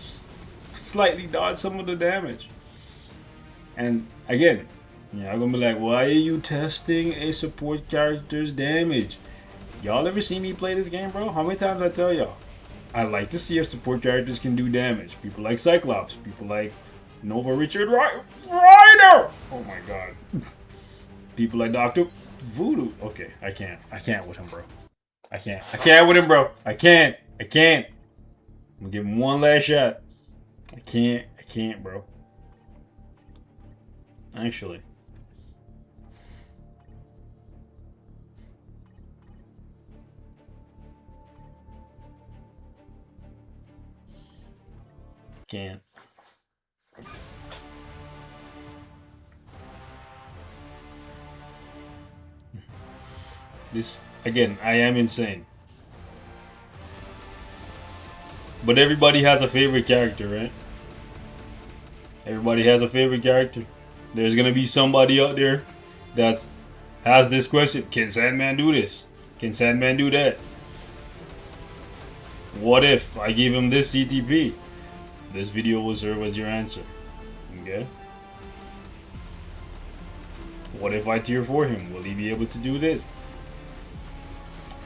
slightly dodge some of the damage. And again, yeah, I'm gonna be like, why are you testing a support character's damage? Y'all ever see me play this game, bro? How many times I tell y'all? I like to see if support characters can do damage. People like Cyclops. People like Nova Richard Ryder. Oh my god. People like Dr. Voodoo. Okay, I can't with him, bro. I can't with him, bro. I can't. I'm gonna give him one last shot. I can't, bro. Actually. Can't. This, again, I am insane. But everybody has a favorite character, right? Everybody has a favorite character. There's gonna be somebody out there that has this question. Can Sandman do this? Can Sandman do that? What if I give him this CTP? This video will serve as your answer. Okay? What if I tier 4 him? Will he be able to do this?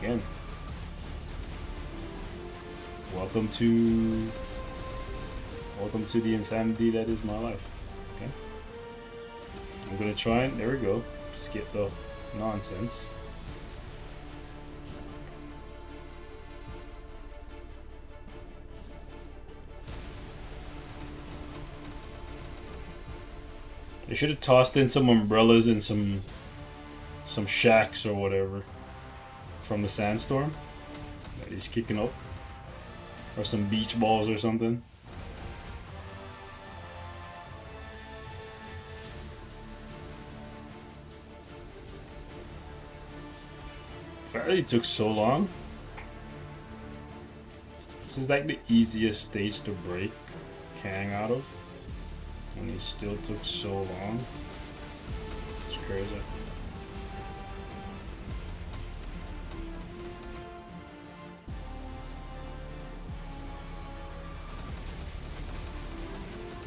Again. welcome to the insanity that is my life. Okay. I'm gonna try and there we go. Skip the nonsense. They should have tossed in some umbrellas and some shacks or whatever from the sandstorm that he's kicking up, or some beach balls or something. It took so long. This is like the easiest stage to break Kang out of, and he still took so long. It's crazy.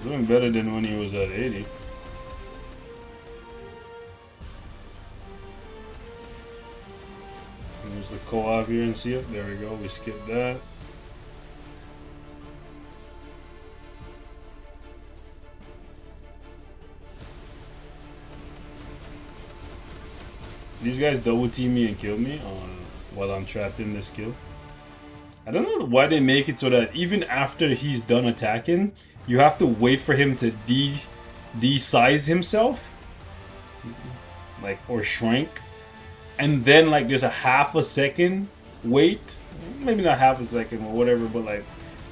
Doing better than when he was at 80. There's the co-op here and see it. There we go. We skipped that. These guys double team me and kill me while I'm trapped in this kill. I don't know why they make it so that even after he's done attacking, you have to wait for him to de-size himself, like, or shrink, and then like there's a half a second wait, maybe not half a second or whatever, but like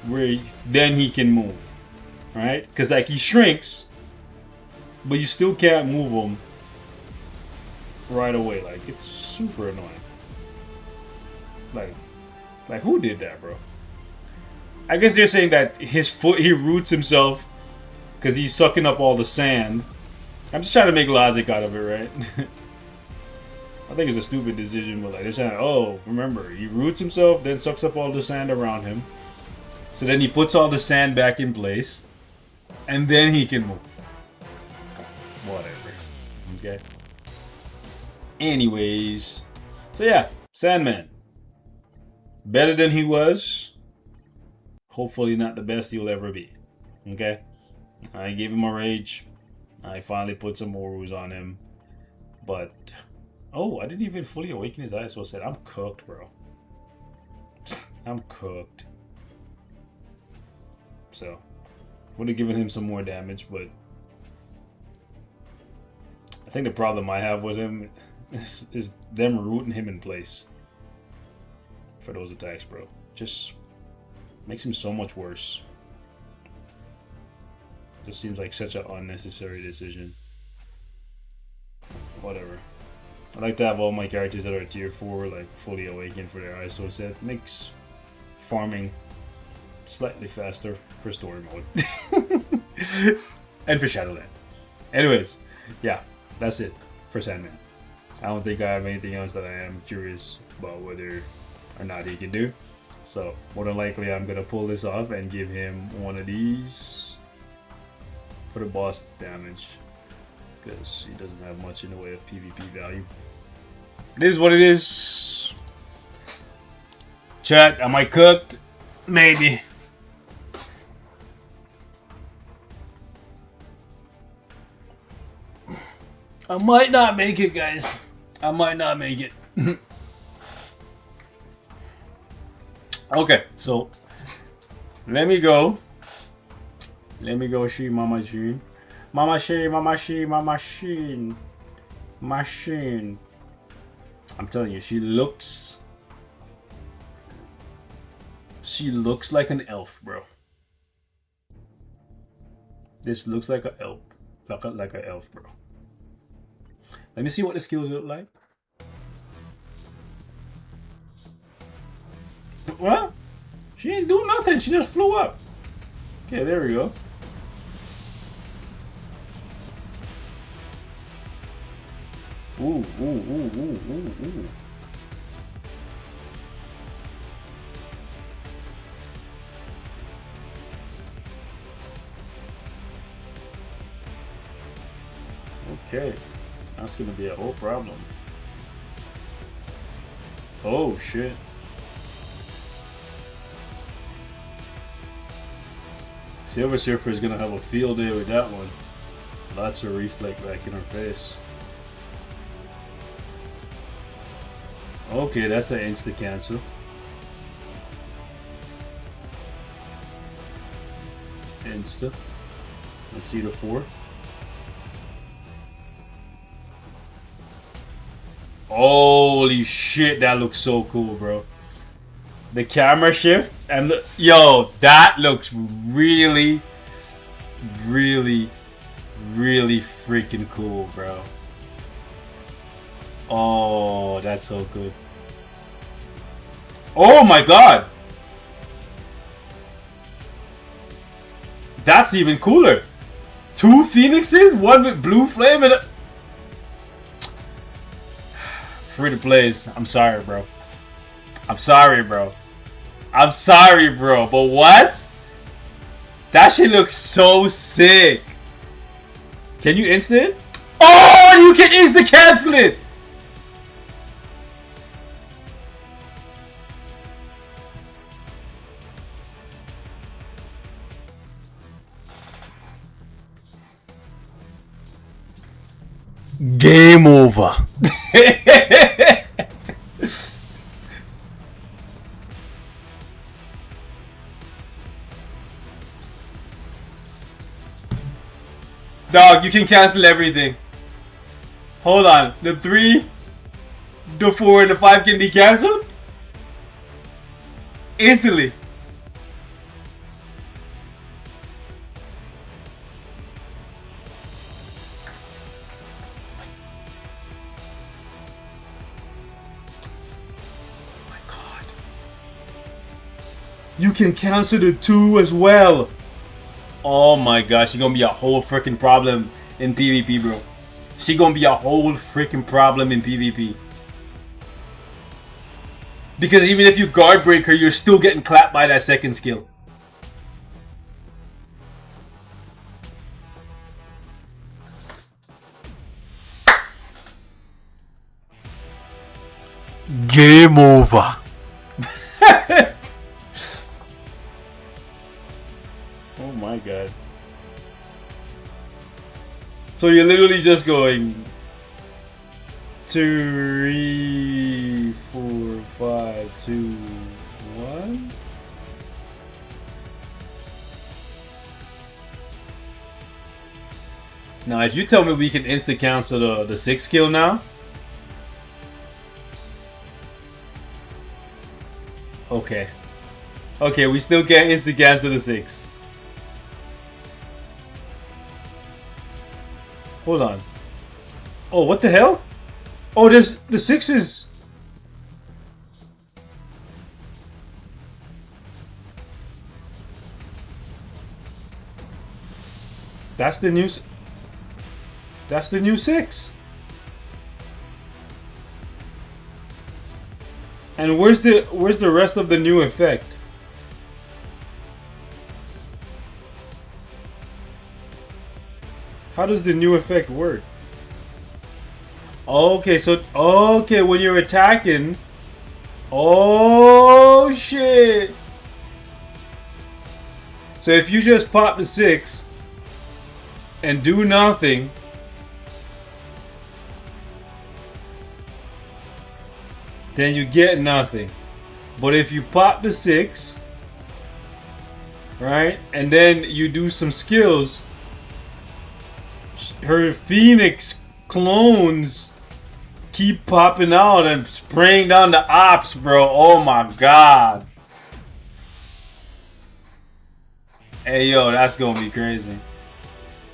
where then he can move, right? Because like he shrinks, but you still can't move him right away. Like it's super annoying. Like who did that, bro? I guess they're saying that his foot, he roots himself because he's sucking up all the sand. I'm just trying to make logic out of it, right? I think it's a stupid decision, but like they're saying, oh, remember, he roots himself, then sucks up all the sand around him. So then he puts all the sand back in place, and then he can move. Whatever. Okay. Anyways, so yeah, Sandman. Better than he was. Hopefully not the best he'll ever be. Okay? I gave him a rage. I finally put some Orus on him. But, oh, I didn't even fully awaken his eyes, so I said, I'm cooked, bro. I'm cooked. So, would have given him some more damage, but I think the problem I have with him is them rooting him in place for those attacks, bro. Just makes him so much worse. Just seems like such an unnecessary decision. Whatever. I like to have all my characters that are tier 4 like fully awakened for their ISO set. Makes farming slightly faster for story mode. And for Shadowland. Anyways, yeah, that's it for Sandman. I don't think I have anything else that I am curious about whether or not he can do. So more than likely I'm gonna pull this off and give him one of these for the boss damage, because he doesn't have much in the way of PvP value. It is what it is. Chat, am I cooked? Maybe. I might not make it, guys. I might not make it. Okay, so let me go. Let me go see Mama Jean. Mama Sheen, Mama Sheen, Mama Sheen. Machine. I'm telling you, she looks like an elf, bro. This looks like an elf. Like an elf, bro. Let me see what the skills look like. What? She didn't do nothing. She just flew up. Okay, there we go. Ooh, ooh, ooh, ooh, ooh, ooh. Okay, that's gonna be a whole problem. Oh shit. Silver Surfer is gonna have a field day with that one. Lots of reflect back in her face. Okay, that's an insta cancel. Insta. Let's see the 4. Holy shit, that looks so cool, bro. The camera shift and yo, that looks really, really, really freaking cool, bro. Oh, that's so good. Oh my god! That's even cooler. 2 phoenixes, one with blue flame and a... Free to plays. I'm sorry, bro. I'm sorry, bro. I'm sorry, bro. But what? That shit looks so sick. Can you instant? Oh, you can instant cancel it. Game over. Dog, you can cancel everything. Hold on. The 3, the 4, and the 5 can be cancelled? Instantly. Oh my god. You can cancel the 2 as well. Oh my gosh, she's gonna be a whole freaking problem in PvP, bro. She gonna be a whole freaking problem in PvP. Because even if you guard break her, you're still getting clapped by that second skill. Game over. Oh my god. So you're literally just going 3, 4, 5, 2, 1. Now if you tell me we can insta cancel the 6 skill now. Okay. Okay, we still can't insta cancel the 6. Hold on. Oh, what the hell? Oh, there's the 6s. That's the new. That's the new 6. And where's the rest of the new effect? How does the new effect work? Okay, so okay, when you're attacking. Oh shit. So if you just pop the 6 and do nothing, then you get nothing. But if you pop the 6, right, and then you do some skills, her Phoenix clones keep popping out and spraying down the ops, bro. Oh my god. Hey yo, that's gonna be crazy.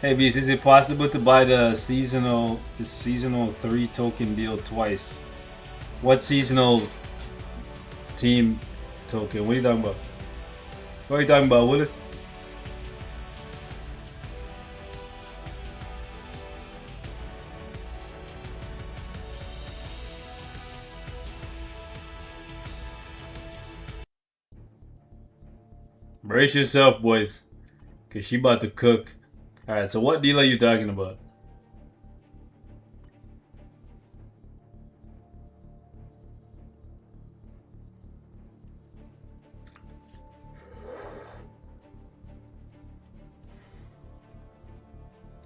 Hey Beast, is it possible to buy the seasonal 3 token deal twice? What seasonal team token? What are you talking about? What are you talking about, Willis? Brace yourself, boys, cause she about to cook. All right, so what deal are you talking about?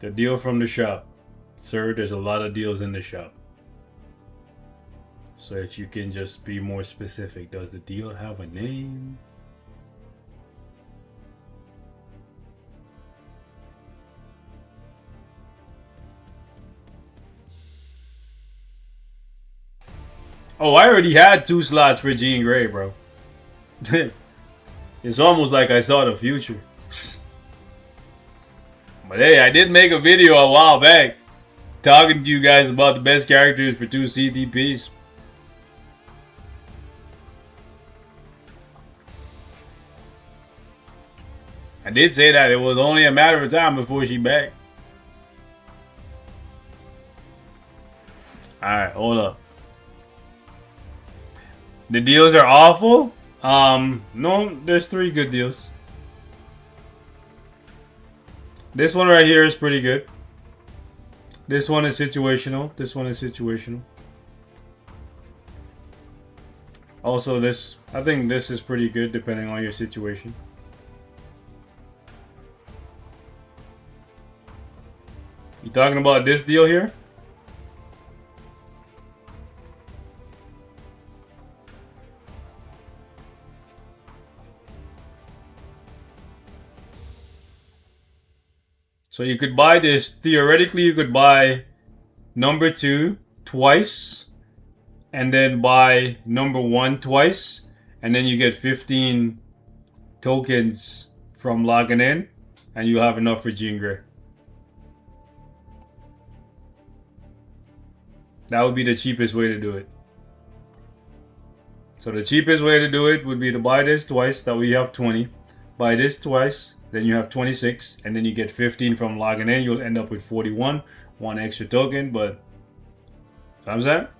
The deal from the shop. Sir, there's a lot of deals in the shop. So if you can just be more specific, does the deal have a name? Oh, I already had 2 slots for Jean Grey, bro. It's almost like I saw the future. But hey, I did make a video a while back talking to you guys about the best characters for 2 CTPs. I did say that it was only a matter of time before she back. Alright, hold up. The deals are awful? No, there's 3 good deals. This one right here is pretty good. This one is situational. This one is situational. Also this, I think this is pretty good depending on your situation. You talking about this deal here? So you could buy this, theoretically you could buy number 2 twice, and then buy number 1 twice, and then you get 15 tokens from logging in, and you have enough for Jean Grey. That would be the cheapest way to do it. So the cheapest way to do it would be to buy this twice, that way you have 20. Buy this twice, then you have 26, and then you get 15 from logging in. You'll end up with 41, 1 extra token, but how's that?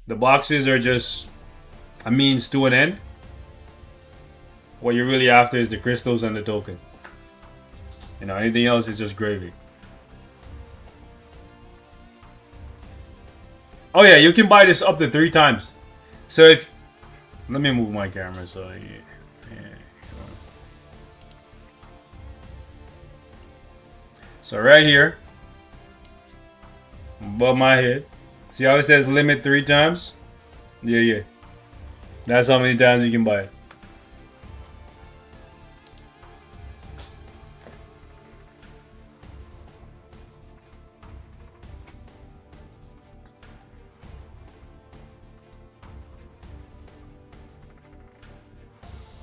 The boxes are just a means to an end. What you're really after is the crystals and the token. You know, anything else is just gravy. Oh yeah, you can buy this up to 3 times. So if, let me move my camera so yeah. So right here, above my head, see how it says limit 3 times? Yeah. That's how many times you can buy it.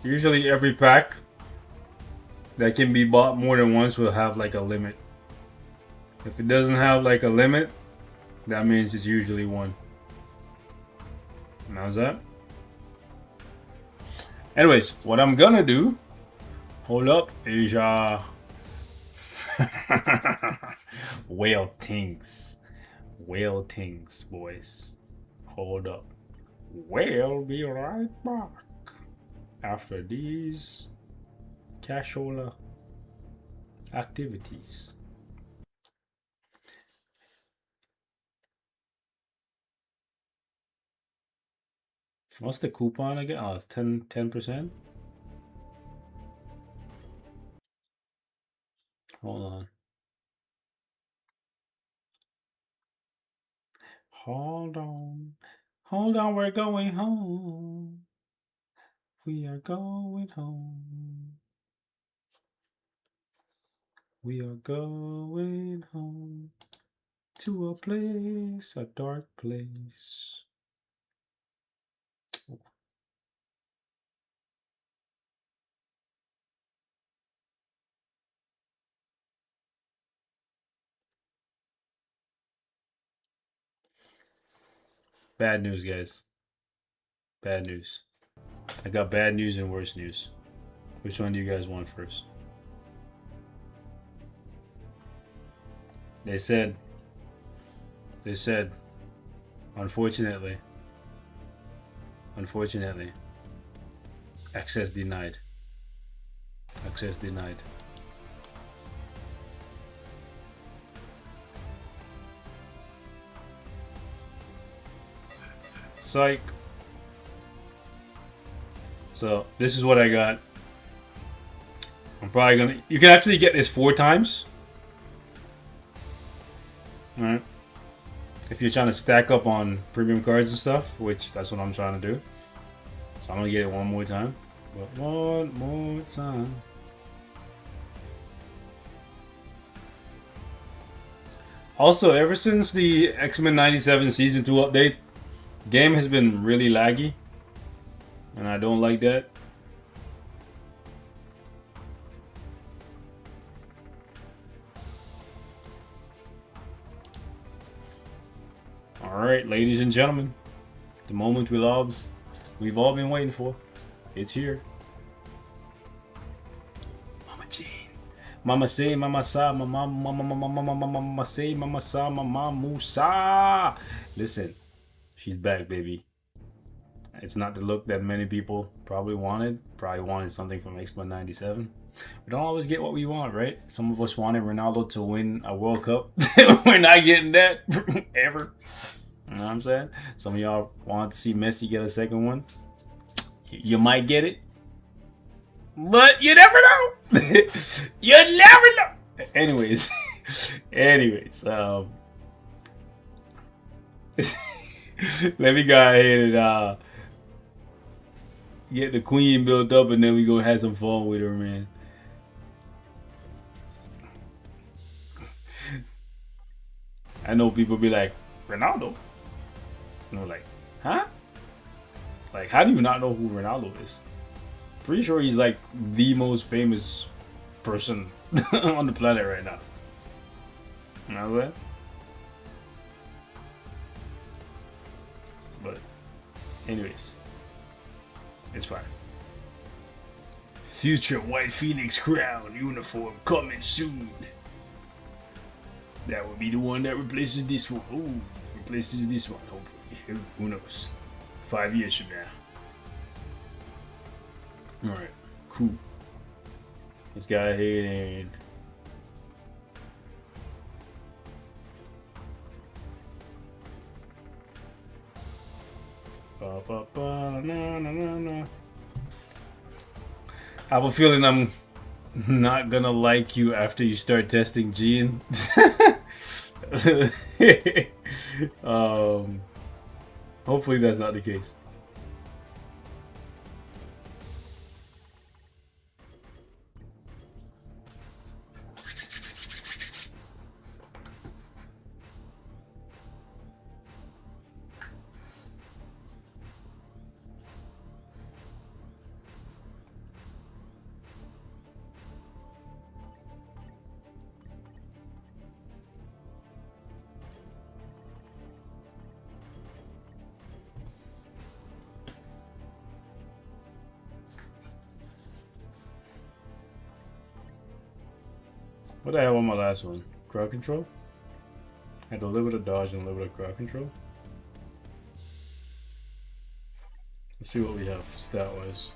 Usually every pack that can be bought more than once will have like a limit. If it doesn't have like a limit, that means it's usually 1. How's that? Anyways, what I'm gonna do, hold up, is whale things, boys. Hold up. We'll be right back after these cashola activities. What's the coupon again? Oh, it's 10%. Hold on. Hold on, we're going home. We are going home. We are going home to a place, a dark place. Bad news, guys. Bad news. I got bad news and worse news. Which one do you guys want first? They said, unfortunately, access denied. Access denied. Psych. So this is what I got. I'm probably gonna. You can actually get this 4 times. All right. If you're trying to stack up on premium cards and stuff, which that's what I'm trying to do. So I'm gonna get it one more time. But one more time. Also, ever since the X-Men 97 Season 2 update, game has been really laggy. And I don't like that. Alright, ladies and gentlemen. The moment we've all been waiting for. It's here. Mama Jean. Mama say, mama sa, mama say, mama sa, mama musa. Listen, she's back, baby. It's not the look that many people probably wanted. Probably wanted something from X-Men 97. We don't always get what we want, right? Some of us wanted Ronaldo to win a World Cup. We're not getting that ever. You know what I'm saying? Some of y'all want to see Messi get a second one. You might get it. But you never know. You never know. Anyways. Let me go ahead and get the queen built up, and then we go have some fun with her, man. I know people be like, Ronaldo? And we're like, huh? Like, how do you not know who Ronaldo is? Pretty sure he's like the most famous person on the planet right now. You know what? But anyways, it's fine. Future White Phoenix crown uniform coming soon. That will be the one that replaces this one. Ooh, replaces this one, hopefully. Who knows? 5 years from now. Alright, cool. Let's go ahead and I have a feeling I'm not gonna like you after you start testing Jean. Hopefully that's not the case. What the hell on my last one? Crowd control? I had a little bit of dodge and a little bit of crowd control. Let's see what we have stat wise.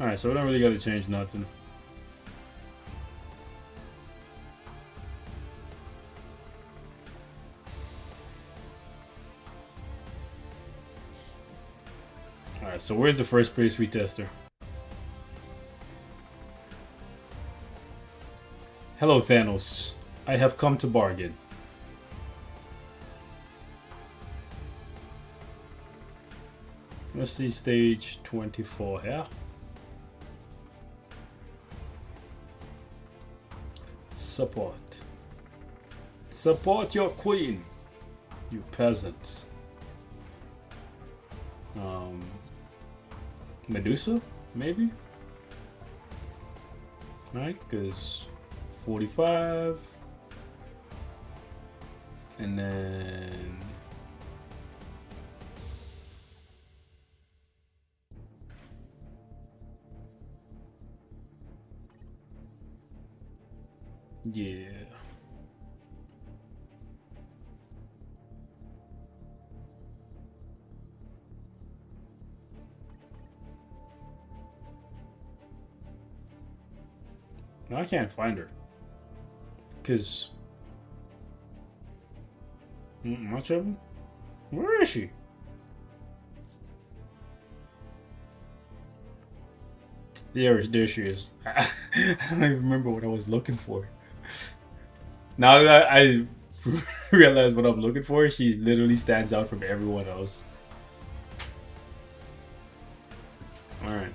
Alright, so we don't really gotta change nothing. Alright, so where's the first place retester? Hello, Thanos. I have come to bargain. Let's see stage 24 here. Support. Support your queen, you peasants. Medusa, maybe? Right, because 45. And then yeah. No, I can't find her. Because Much of it? Where is she? There she is. I don't even remember what I was looking for. Now that I realize what I'm looking for, she literally stands out from everyone else. Alright.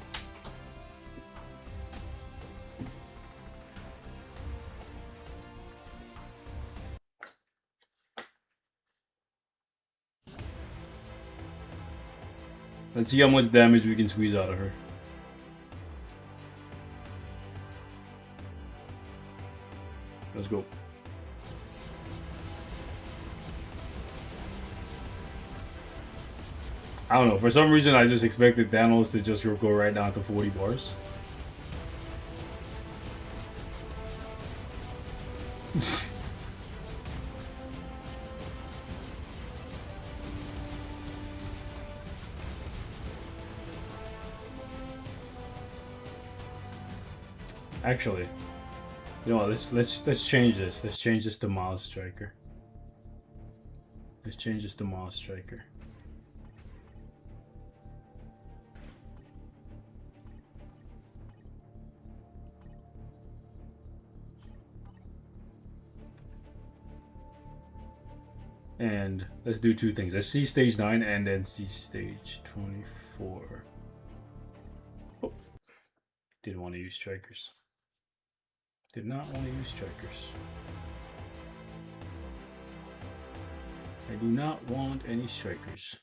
Let's see how much damage we can squeeze out of her. Let's go. I don't know. For some reason, I just expected Thanos to just go right down to 40 bars. Actually, you know what, let's change this. Let's change this to Miles Striker. Let's change this to Miles Striker. And let's do two things. Let's see stage 9 and then see stage 24. Oh, didn't want to use strikers. Did not want to use strikers. I do not want any strikers.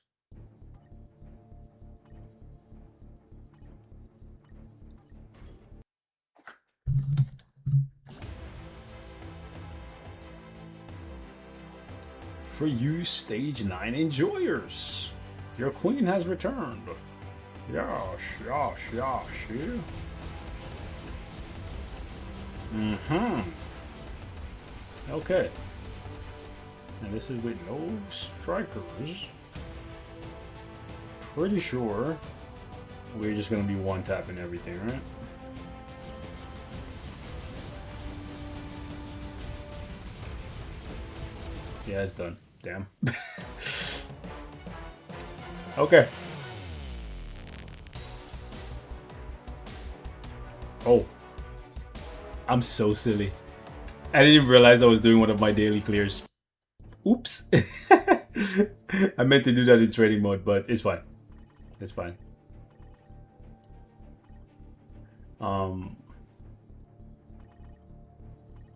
For you stage 9 enjoyers, your queen has returned. Yosh, yosh, yosh, yeah. Okay. And this is with no strikers. Pretty sure we're just gonna be one tapping everything, right? Yeah, it's done. Damn. Okay. Oh. I'm so silly. I didn't realize I was doing one of my daily clears. Oops. I meant to do that in training mode, but it's fine. It's fine.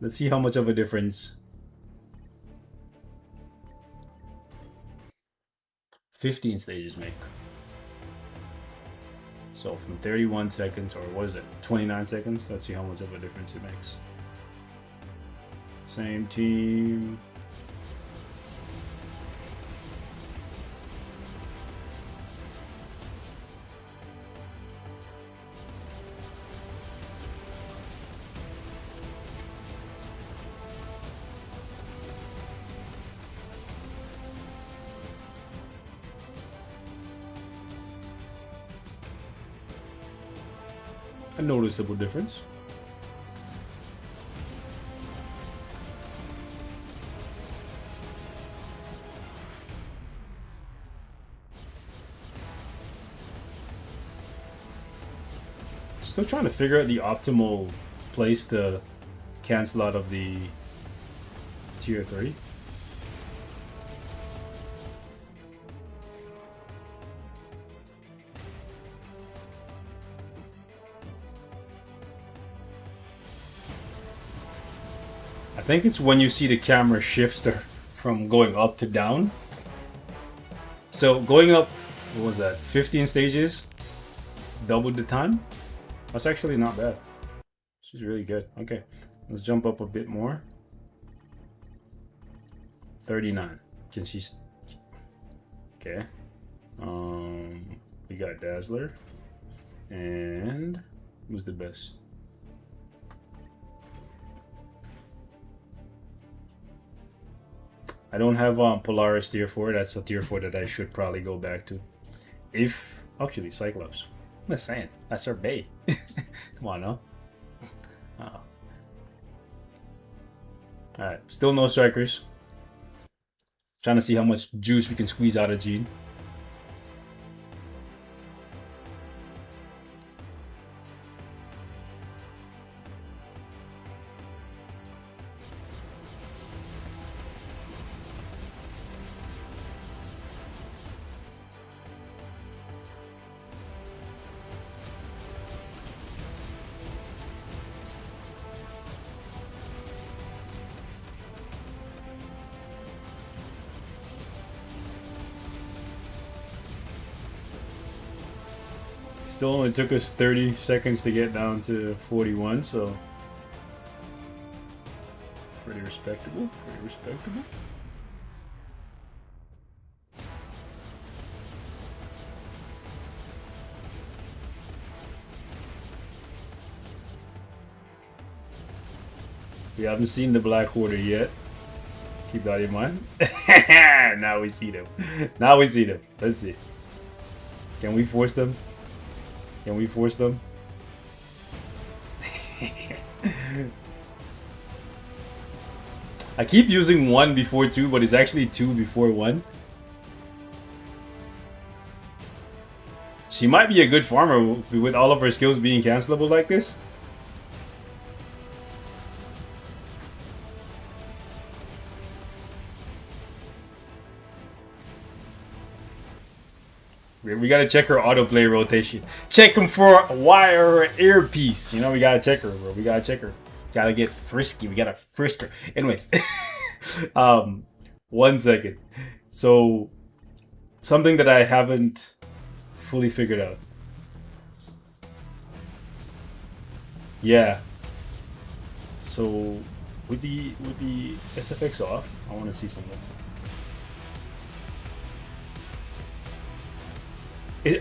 Let's see how much of a difference 15 stages make. So from 31 seconds, or what is it, 29 seconds? Let's see how much of a difference it makes. Same team. A noticeable difference. Still trying to figure out the optimal place to cancel out of the tier 3. I think it's when you see the camera shifts from going up to down. So going up, what was that, 15 stages? Doubled the time? That's actually not bad. This is really good. Okay, let's jump up a bit more. 39. Can she... Okay. We got Dazzler. And who's the best? I don't have Polaris tier 4. That's a tier 4 that I should probably go back to. If... Actually, Cyclops. I'm just saying. That's our bae. Come on, no? Oh. Alright. Still no strikers. Trying to see how much juice we can squeeze out of Jean. Still only took us 30 seconds to get down to 41, so pretty respectable, pretty respectable. We haven't seen the Black Order yet. Keep that in mind. Now we see them. Now we see them. Let's see. Can we force them? Can we force them? I keep using 1 before 2, but it's actually 2 before 1. She might be a good farmer with all of her skills being cancelable like this. We gotta check her autoplay rotation. Check him for a wire or earpiece. You know, we gotta check her, bro. We gotta check her. Gotta get frisky. We gotta frisk her. Anyways, 1 second. So, something that I haven't fully figured out. Yeah. So, with the SFX off, I want to see something.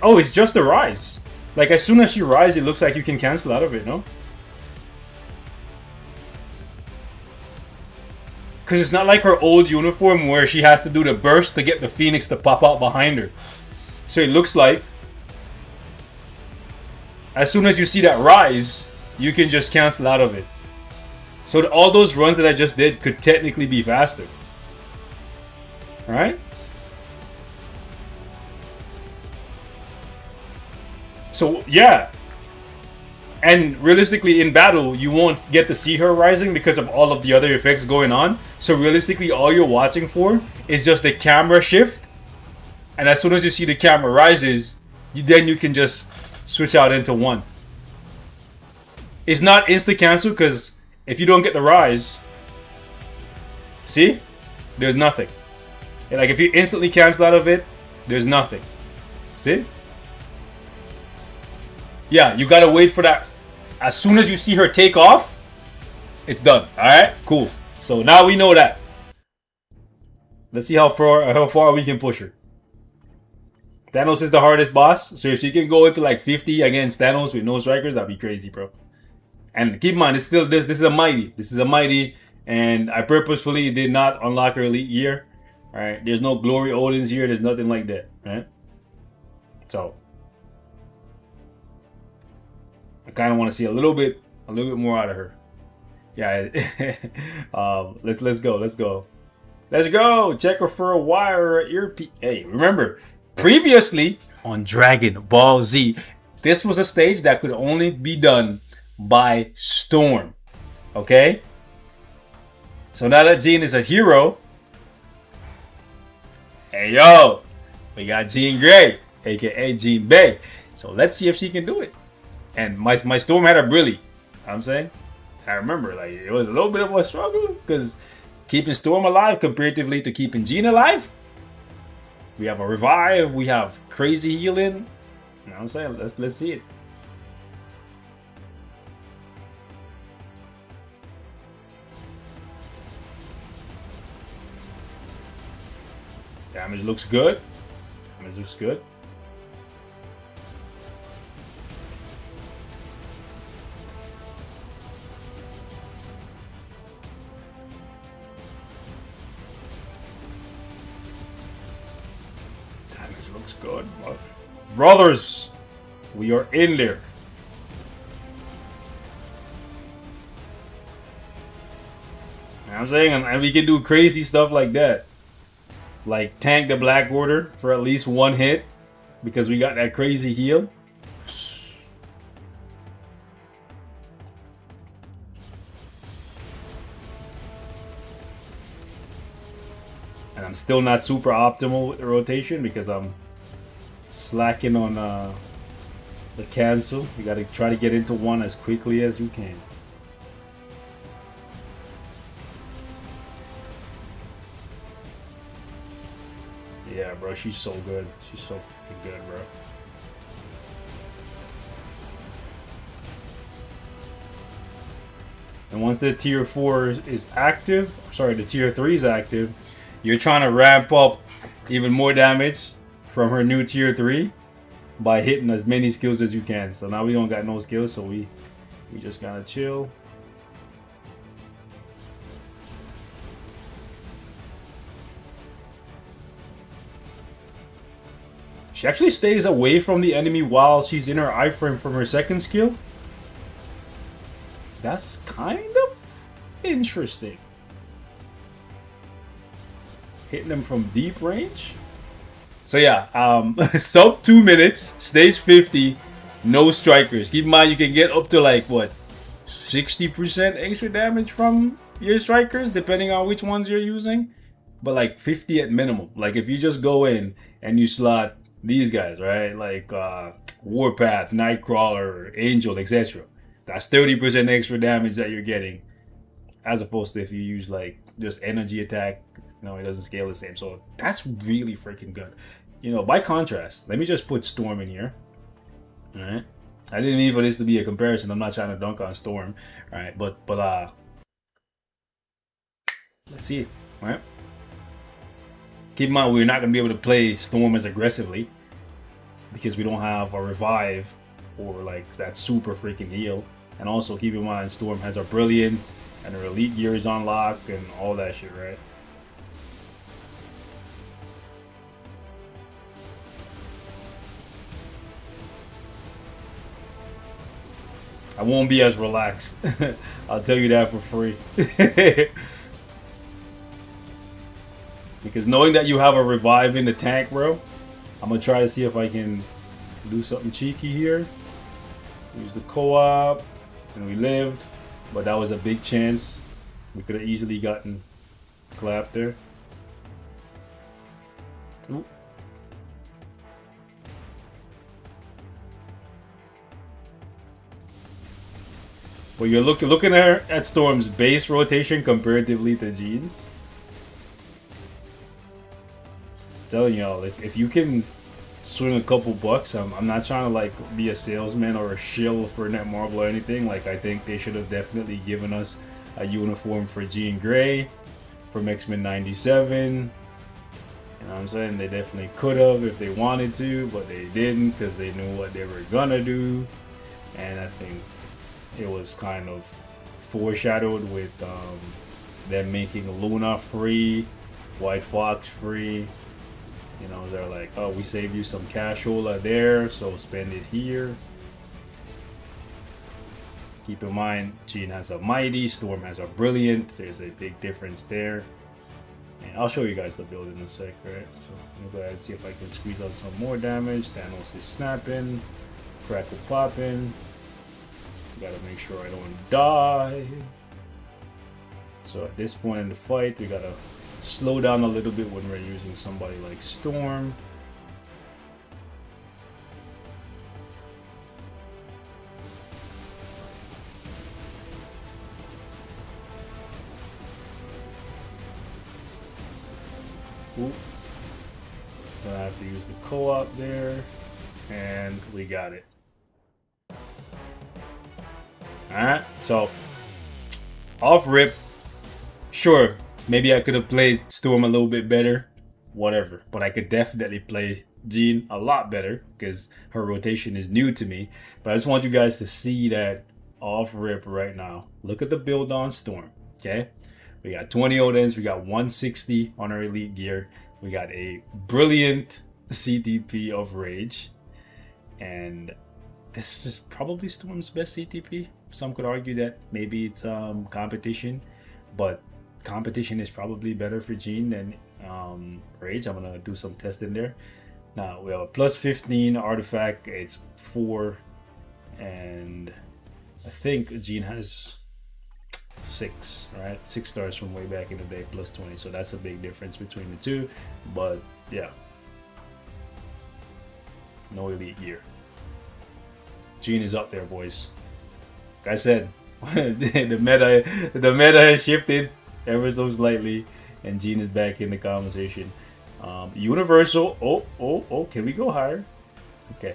Oh, it's just the rise. Like, as soon as you rise, it looks like you can cancel out of it, no? Because it's not like her old uniform where she has to do the burst to get the Phoenix to pop out behind her. So it looks like as soon as you see that rise, you can just cancel out of it. So all those runs that I just did could technically be faster. Alright? So, yeah. And realistically, in battle, you won't get to see her rising because of all of the other effects going on. So realistically, all you're watching for is just the camera shift. And as soon as you see the camera rises, then you can just switch out into 1. It's not insta cancel because if you don't get the rise, see? There's nothing. Like if you instantly cancel out of it, there's nothing. See? Yeah, you gotta wait for that. As soon as you see her take off, it's done. Alright? Cool. So now we know that. Let's see how far we can push her. Thanos is the hardest boss. So if she can go into like 50 against Thanos with no strikers, that'd be crazy, bro. And keep in mind, it's still this is a mighty. This is a mighty. And I purposefully did not unlock her elite year. Alright? There's no glory Odins here. There's nothing like that. Right? So I kind of want to see a little bit more out of her. Yeah. Let's go. Check her for a wire or earpiece. Hey, remember, previously on Dragon Ball Z, this was a stage that could only be done by Storm. Okay? So now that Jean is a hero, hey yo, we got Jean Grey, aka Jean Bay. So let's see if she can do it. And my Storm had a Brilly. You know what I'm saying? I remember, like, it was a little bit of a struggle because keeping Storm alive comparatively to keeping Jean alive. We have a revive, we have crazy healing. You know what I'm saying? Let's see it. Damage looks good. Damage looks good. Looks good, brothers. We are in there. You know what I'm saying, and we can do crazy stuff like that. like tank the Black Order for at least one hit because we got that crazy heal. And I'm still not super optimal with the rotation because I'm slacking on the cancel. You gotta try to get into one as quickly as you can. Yeah, bro, she's so good. She's so freaking good, bro. And once the tier 4 is active, sorry, the tier 3 is active, you're trying to ramp up even more damage from her new tier 3 by hitting as many skills as you can. So now we don't got no skills, so we just gotta chill. She actually stays away from the enemy while she's in her iframe from her second skill. That's kind of interesting. Hitting them from deep range. So yeah, sub 2 minutes, stage 50, no strikers. Keep in mind you can get up to like what, 60% extra damage from your strikers depending on which ones you're using. But like 50 at minimum. Like if you just go in and you slot these guys, right? Like Warpath, Nightcrawler, Angel, etc. That's 30% extra damage that you're getting. As opposed to if you use like just energy attack, no, it doesn't scale the same. So that's really freaking good. You know, by contrast, let me just put Storm in here. Alright. I didn't mean for this to be a comparison. I'm not trying to dunk on Storm. Alright, but let's see. Alright. Keep in mind we're not gonna be able to play Storm as aggressively because we don't have a revive or like that super freaking heal. And also keep in mind Storm has a Brilliant and her elite gear is unlocked and all that shit, right? I won't be as relaxed. I'll tell you that for free. Because knowing that you have a revive in the tank, bro, I'm gonna try to see if I can do something cheeky here. Use the co-op, and we lived, but that was a big chance. We could have easily gotten clapped there. Ooh. But you're looking at Storm's base rotation comparatively to Jean's. Telling y'all, if you can swing a couple bucks, I'm not trying to like be a salesman or a shill for Netmarble or anything. Like I think they should have definitely given us a uniform for Jean Grey from X-Men 97. You know what I'm saying? They definitely could have if they wanted to, but they didn't because they knew what they were gonna do. And I think it was kind of foreshadowed with them making Luna free, White Fox free. You know, they're like, oh, we saved you some cashola there, so spend it here. Keep in mind, Jean has a Mighty, Storm has a Brilliant. There's a big difference there. And I'll show you guys the build in a sec, right? So I'm gonna go ahead and see if I can squeeze out some more damage. Thanos is snapping, Crackle popping. Gotta make sure I don't die. So at this point in the fight, we gotta slow down a little bit when we're using somebody like Storm. Ooh. Gonna have to use the co-op there. And we got it. Alright, so off rip, sure, maybe I could have played Storm a little bit better, whatever, but I could definitely play Jean a lot better because her rotation is new to me. But I just want you guys to see that off rip right now. Look at the build on Storm, okay? We got 20 Odins, we got 160 on our elite gear, we got a brilliant CTP of Rage, and this is probably Storm's best CTP. Some could argue that maybe it's competition, but competition is probably better for Jean than Rage. I'm gonna do some testing there. Now we have a plus 15 artifact. It's 4, and I think Jean has 6, right? 6 stars from way back in the day, plus 20. So that's a big difference between the two. But yeah, no elite gear. Jean is up there, boys. Like I said, the meta has shifted ever so slightly, and Jean is back in the conversation. Universal. Oh, can we go higher? Okay.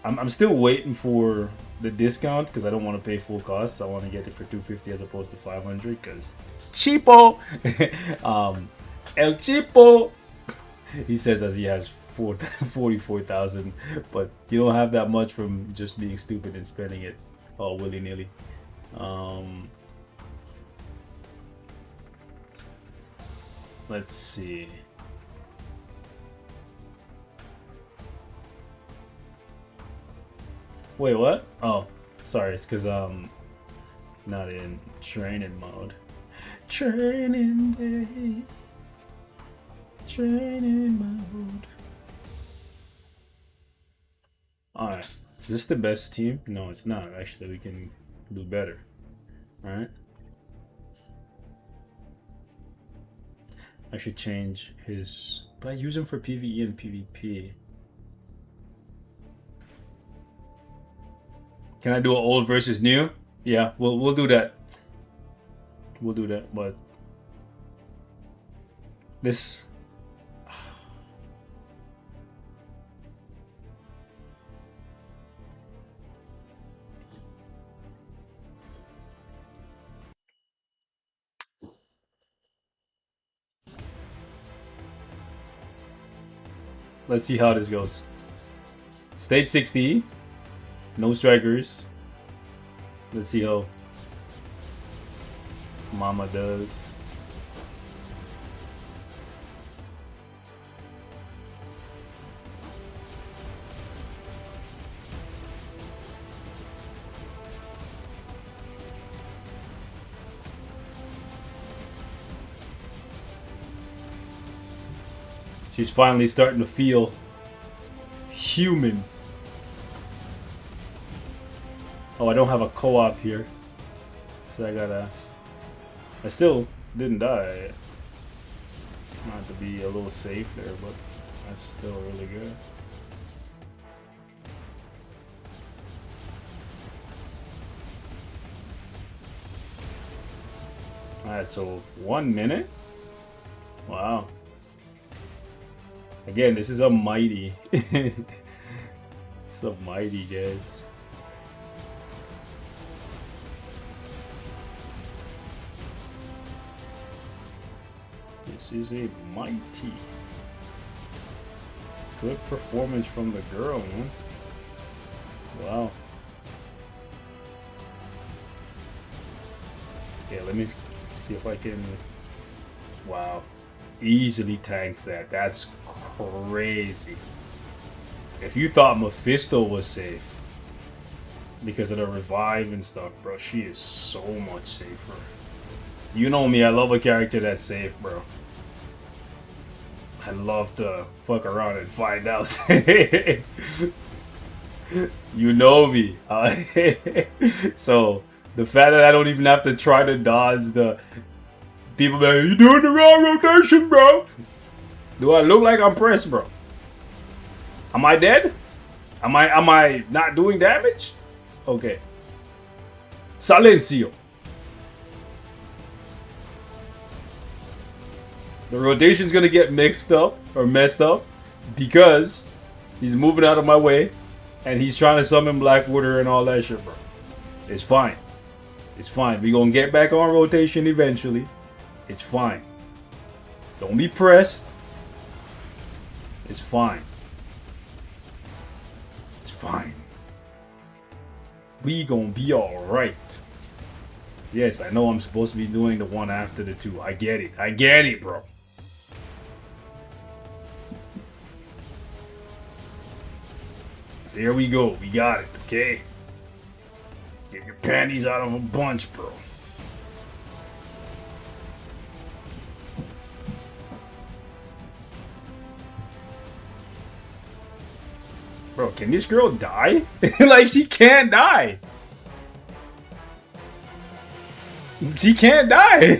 I'm still waiting for the discount because I don't want to pay full cost. I want to get it for 250 as opposed to 500 because cheapo. El cheapo. He says as he has 44,000, but you don't have that much from just being stupid and spending it all willy-nilly. Let's see. Wait, what? Oh, sorry. It's because not in training mode. Training day. Training mode. Alright. Is this the best team? No, it's not. Actually, we can do better. Alright. I should change his... But I use him for PvE and PvP. Can I do an old versus new? Yeah, we'll do that. We'll do that, but... This... Let's see how this goes. State 60. No strikers. Let's see how Mama does. She's finally starting to feel human. Oh, I don't have a co-op here. So I gotta... I still didn't die. Not to be a little safe there, but that's still really good. Alright, so 1 minute? Wow. Again, this is a mighty. It's a mighty, guys. This is a mighty. Good performance from the girl, man. Wow. Okay, let me see if I can... Wow. Easily tanked that. That's crazy. If you thought Mephisto was safe because of the revive and stuff, bro, she is so much safer. You know me, I love a character that's safe, bro. I love to fuck around and find out. You know me. So, the fact that I don't even have to try to dodge the... People be like, you doing the wrong rotation, bro. Do I look like I'm pressed, bro? Am I dead? Am I not doing damage? Okay. Silencio. The rotation's gonna get mixed up or messed up because he's moving out of my way and he's trying to summon Blackwater and all that shit, bro. It's fine. It's fine. We gonna get back on rotation eventually. It's fine. Don't be pressed. It's fine. It's fine. We gonna be alright. Yes, I know I'm supposed to be doing the one after the two. I get it. I get it, bro. There we go. We got it, okay? Get your panties out of a bunch, bro. Bro, can this girl die? Like, she can't die. She can't die.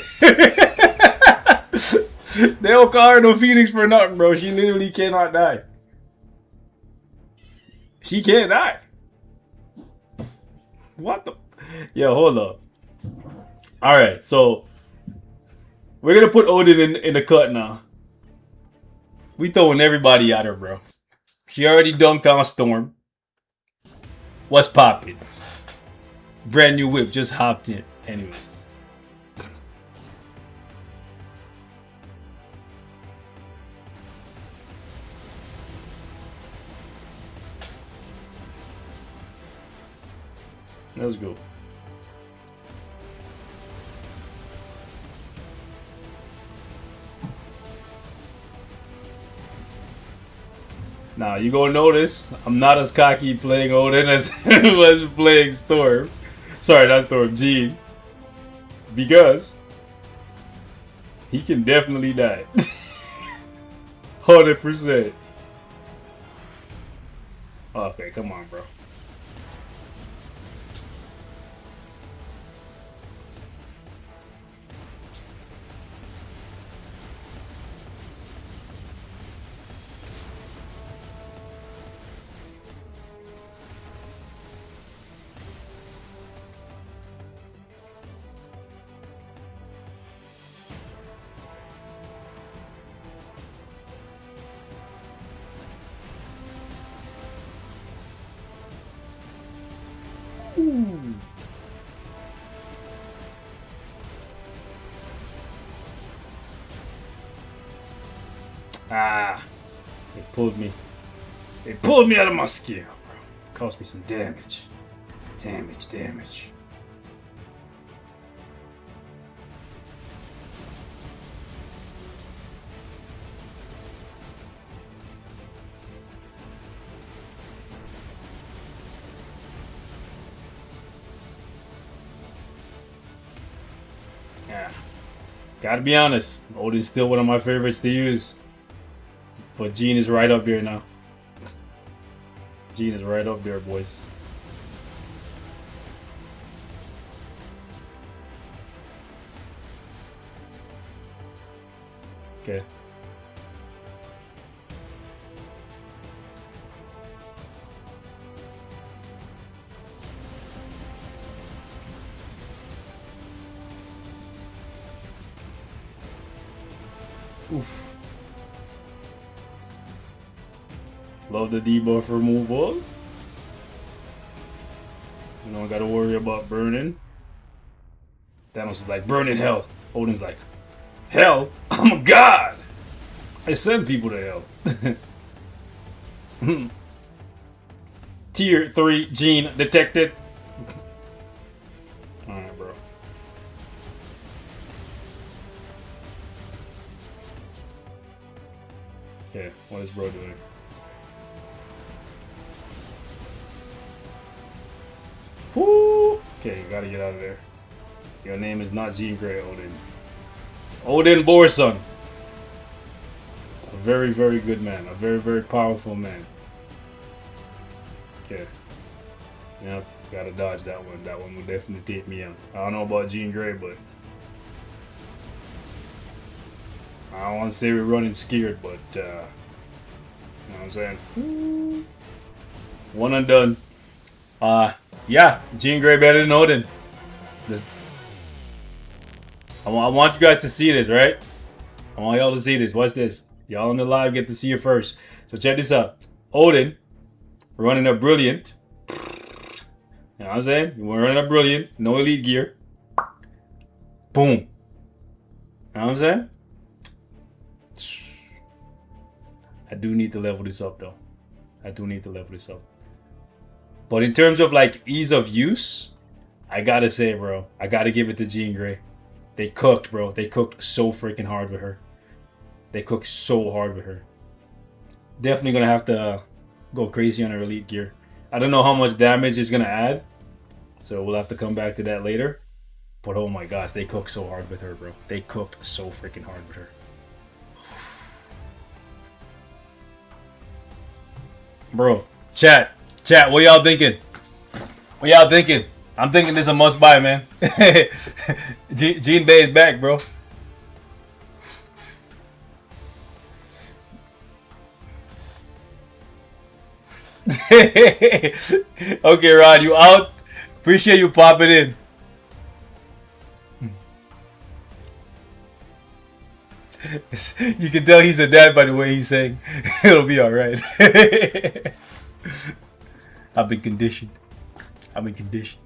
They don't call her no Phoenix for nothing, bro. She literally cannot die. She can't die. What the? Yo, hold up. Alright, so we're gonna put Odin in the cut now. We throwing everybody at her, bro. She already dunked on Storm. What's poppin'? Brand new whip, just hopped in. Anyways. Let's go. Now, you gonna notice I'm not as cocky playing Odin as I was playing Storm. Sorry, not Storm, Gene. Because he can definitely die. 100%. Okay, come on, bro. Ooh. Ah, they pulled me. They pulled me out of my skill, bro. Cost me some damage. Damage. Yeah. Gotta be honest, Odin's still one of my favorites to use. But Gene is right up there now. Gene is right up there, boys. Okay. Oof. Love the debuff removal. You don't gotta worry about burning. Thanos is like, burn in hell. Odin's like, hell? I'm a god! I send people to hell. Tier 3 Gene detected. Alright, bro. Okay, what is bro doing? Whoo! Okay, you gotta get out of there. Your name is not Jean Grey, Odin. Odin Borson. A very, very good man. A very, very powerful man. Okay. Yep, gotta dodge that one. That one will definitely take me out. I don't know about Jean Grey, but I don't want to say we're running scared, but you know what I'm saying? Whoo. One and done. Yeah, Jean Grey better than Odin. I want you guys to see this, right? I want y'all to see this. Watch this. Y'all on the live get to see it first. So check this out. Odin running a brilliant. You know what I'm saying? We're running a brilliant. No elite gear. Boom. You know what I'm saying? I do need to level this up, though. I do need to level this up. But in terms of like ease of use, I gotta say, bro, I gotta give it to Jean Grey. They cooked, bro. They cooked so freaking hard with her. They cooked so hard with her. Definitely gonna have to go crazy on her elite gear. I don't know how much damage it's gonna add, so we'll have to come back to that later. But oh my gosh, they cooked so hard with her, bro. They cooked so freaking hard with her. Bro, Chat, chat. What y'all thinking? What y'all thinking? I'm thinking this is a must buy, man. Gene Bay is back, bro. Okay, Rod, you out? Appreciate you popping in. You can tell he's a dad by the way he's saying. It'll be alright. I've been conditioned. I've been conditioned.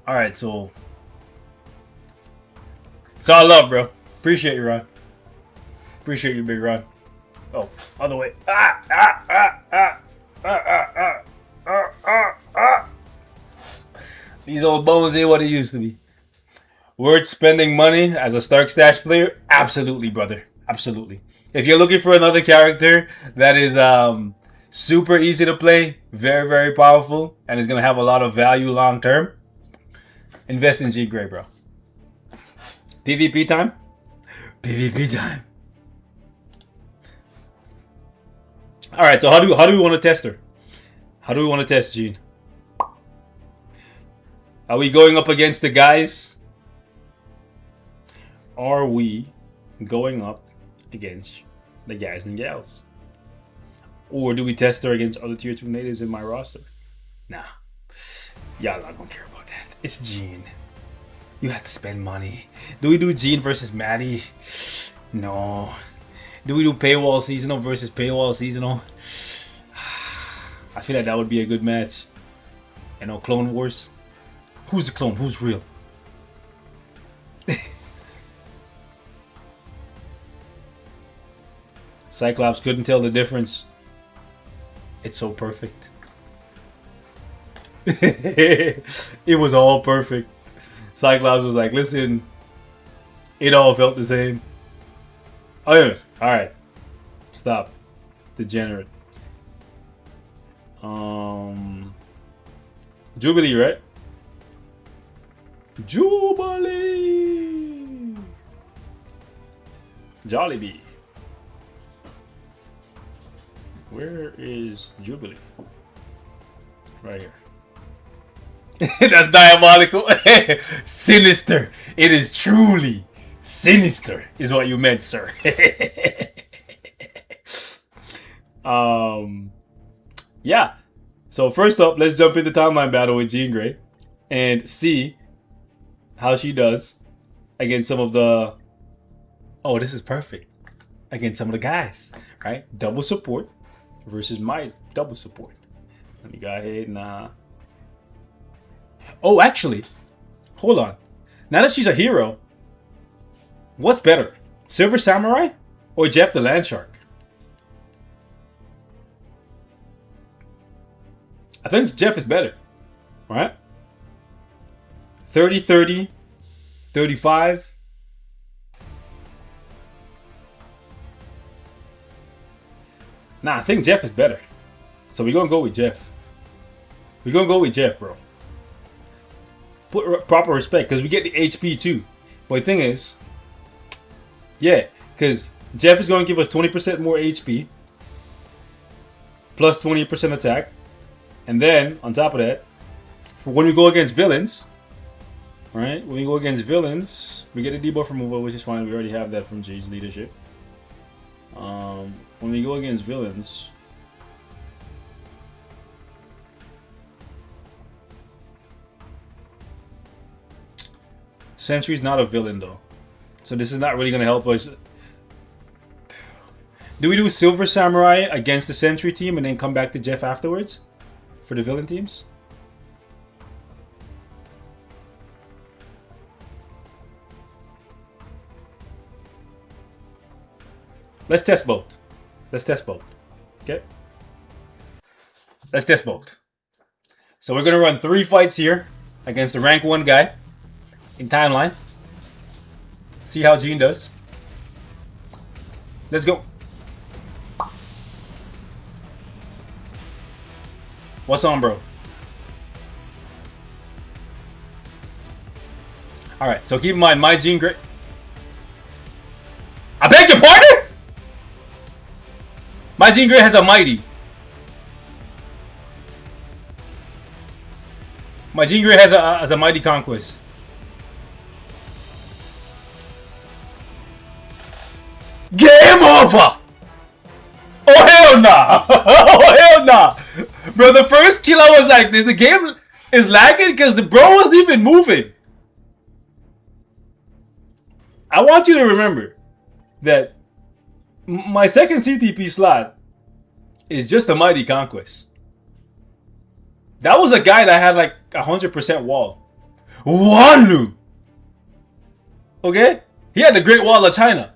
Alright, so it's all love, bro. Appreciate you, Ron. Appreciate you, big Ron. Oh, other way. These old bones ain't what it used to be. Worth spending money as a Stark Stash player? Absolutely, brother. Absolutely. If you're looking for another character that is super easy to play, very, very powerful, and is going to have a lot of value long term, invest in Jean Grey, bro. PvP time? PvP time. Alright, so how do we want to test her? How do we want to test Jean? Are we going up against the guys? Are we going up against the guys and gals? Or do we test her against other tier 2 natives in my roster? Nah. Y'all not gonna care about that. It's Jean. You have to spend money. Do we do Jean versus Maddie? No. Do we do paywall seasonal versus paywall seasonal? I feel like that would be a good match. You know, Clone Wars. Who's the clone? Who's real? Cyclops couldn't tell the difference. It's so perfect. It was all perfect. Cyclops was like, listen, it all felt the same. Oh, yes. Alright. Stop. Degenerate. Jubilee, right? Jubilee! Jollibee. Where is Jubilee? Right here. That's diabolical. Sinister. It is truly sinister, is what you meant, sir. Yeah. So first up, let's jump into timeline battle with Jean Grey and see how she does against some of the. Oh, this is perfect. Against some of the guys, right? Double support versus my double support. Let me go ahead and. Oh, actually, hold on. Now that she's a hero, what's better, Silver Samurai or Jeff the Landshark? I think Jeff is better, right? 30, 30, 35. Nah, I think Jeff is better. So we're going to go with Jeff. We're going to go with Jeff, bro. Put proper respect, because we get the HP too. But the thing is, yeah, because Jeff is going to give us 20% more HP. Plus 20% attack. And then, on top of that, for when we go against villains, right? When we go against villains, we get a debuff removal, which is fine. We already have that from Jay's leadership. When we go against villains, Sentry's not a villain though, so this is not really gonna help us. Do we do Silver Samurai against the Sentry team and then come back to Jeff afterwards for the villain teams? Let's test both. Let's test both. Okay? Let's test both. So we're gonna run 3 fights here against the rank 1 guy in timeline. See how Jean does. Let's go. What's on, bro? All right, so keep in mind, my Jean Grey. I beg your pardon? My Jean Grey has a mighty. My Jean Grey has a mighty conquest. Game over! Oh hell nah! Oh hell nah! Bro, the first kill I was like, the game is lagging because the bro wasn't even moving. I want you to remember that my second CTP slot is just a mighty conquest. That was a guy that had like 100% wall. Wanu! Okay? He had the Great Wall of China.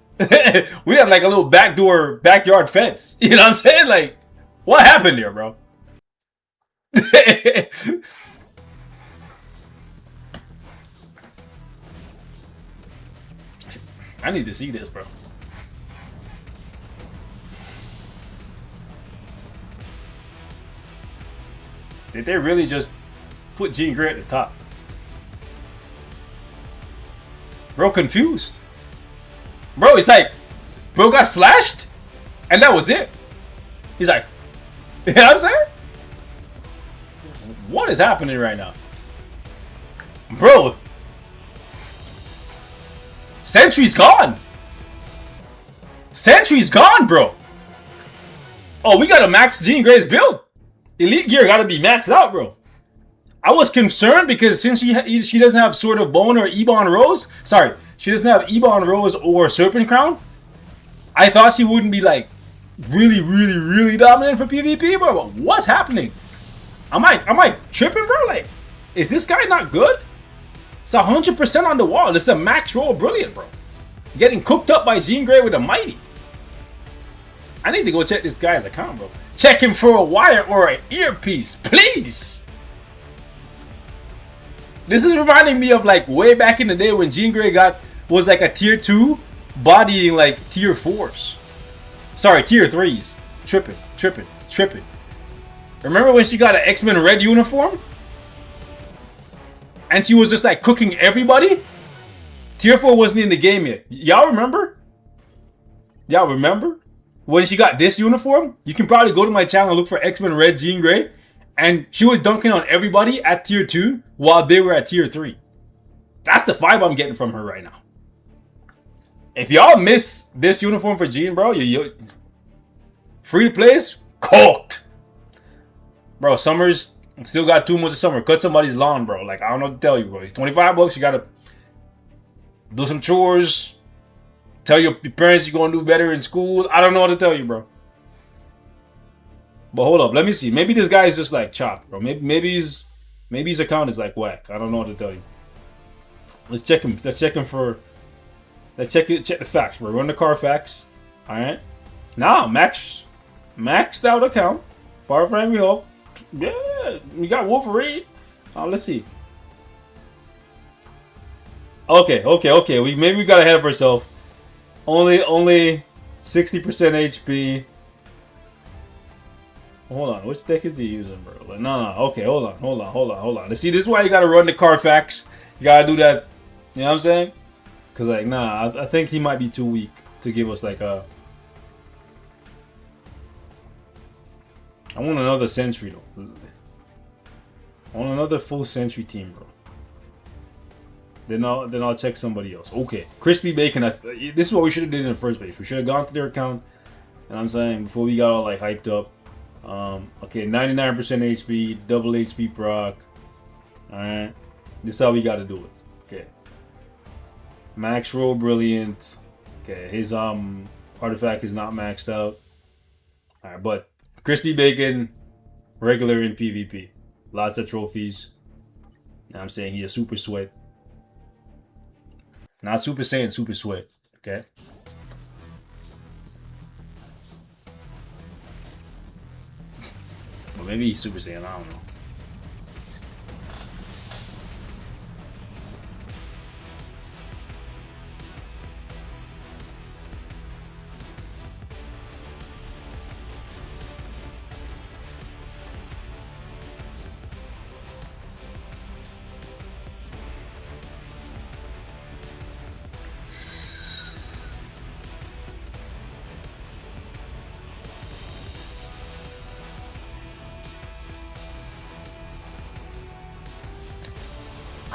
We had like a little backdoor backyard fence. You know what I'm saying? Like, what happened there, bro? I need to see this, bro. Did they really just put Jean Grey at the top? Bro, confused. Bro, it's like, bro got flashed, and that was it. He's like, you know what I'm saying? What is happening right now? Bro, Sentry's gone. Sentry's gone, bro. Oh, we got a max Jean Grey's build. Elite gear gotta be maxed out, bro. I was concerned because since she doesn't have Sword of Bone or Ebon Rose, sorry, she doesn't have Ebon Rose or Serpent Crown, I thought she wouldn't be like really dominant for PvP, bro. But what's happening? Am I tripping, bro? Like, is this guy not good? It's 100% on the wall. This is a max roll brilliant, bro. Getting cooked up by Jean Grey with a mighty. I need to go check this guy's account, bro. Check him for a wire or an earpiece, please. This is reminding me of like way back in the day when Jean Grey was like a tier 2 bodying like tier 4s. Sorry, tier 3s. Tripping. Remember when she got an X-Men red uniform? And she was just like cooking everybody? Tier 4 wasn't in the game yet. Y'all remember? Y'all remember? When she got this uniform? You can probably go to my channel and look for X-Men red Jean Grey. And she was dunking on everybody at tier 2 while they were at tier 3. That's the vibe I'm getting from her right now. If y'all miss this uniform for Jean, bro, you free to plays, cooked. Bro, Summers still got 2 months of summer. Cut somebody's lawn, bro. Like, I don't know what to tell you, bro. It's 25 bucks. You gotta do some chores. Tell your parents you're gonna do better in school. I don't know what to tell you, bro. But hold up, let me see. Maybe this guy is just like chopped, bro. Maybe his account is like whack. I don't know what to tell you. Let's check him. Let's check the facts, bro. Run the Carfax. Alright. Now, maxed out account. Power of Angry Hulk. Yeah, we got Wolverine. Let's see. Okay. Maybe we got ahead of ourselves. Only 60% HP. Hold on, which deck is he using, bro? Like, no. Okay, hold on. Let's see, this is why you gotta run the Carfax. You gotta do that. You know what I'm saying? Cause like, nah, I think he might be too weak to give us like a. I want another Sentry though. I want another full Sentry team, bro. Then I'll check somebody else. Okay, Crispy Bacon. This is what we should have did in the first place. We should have gone to their account. And I'm saying before we got all like hyped up. Okay, 99% HP, double HP proc. Alright. This is how we gotta do it. Okay. Max roll brilliant. Okay, his artifact is not maxed out. Alright, but Crispy Bacon, regular in PvP. Lots of trophies. Now I'm saying he a super sweat. Not Super Saiyan, super sweat. Okay. Well, maybe he's Super Saiyan, I don't know.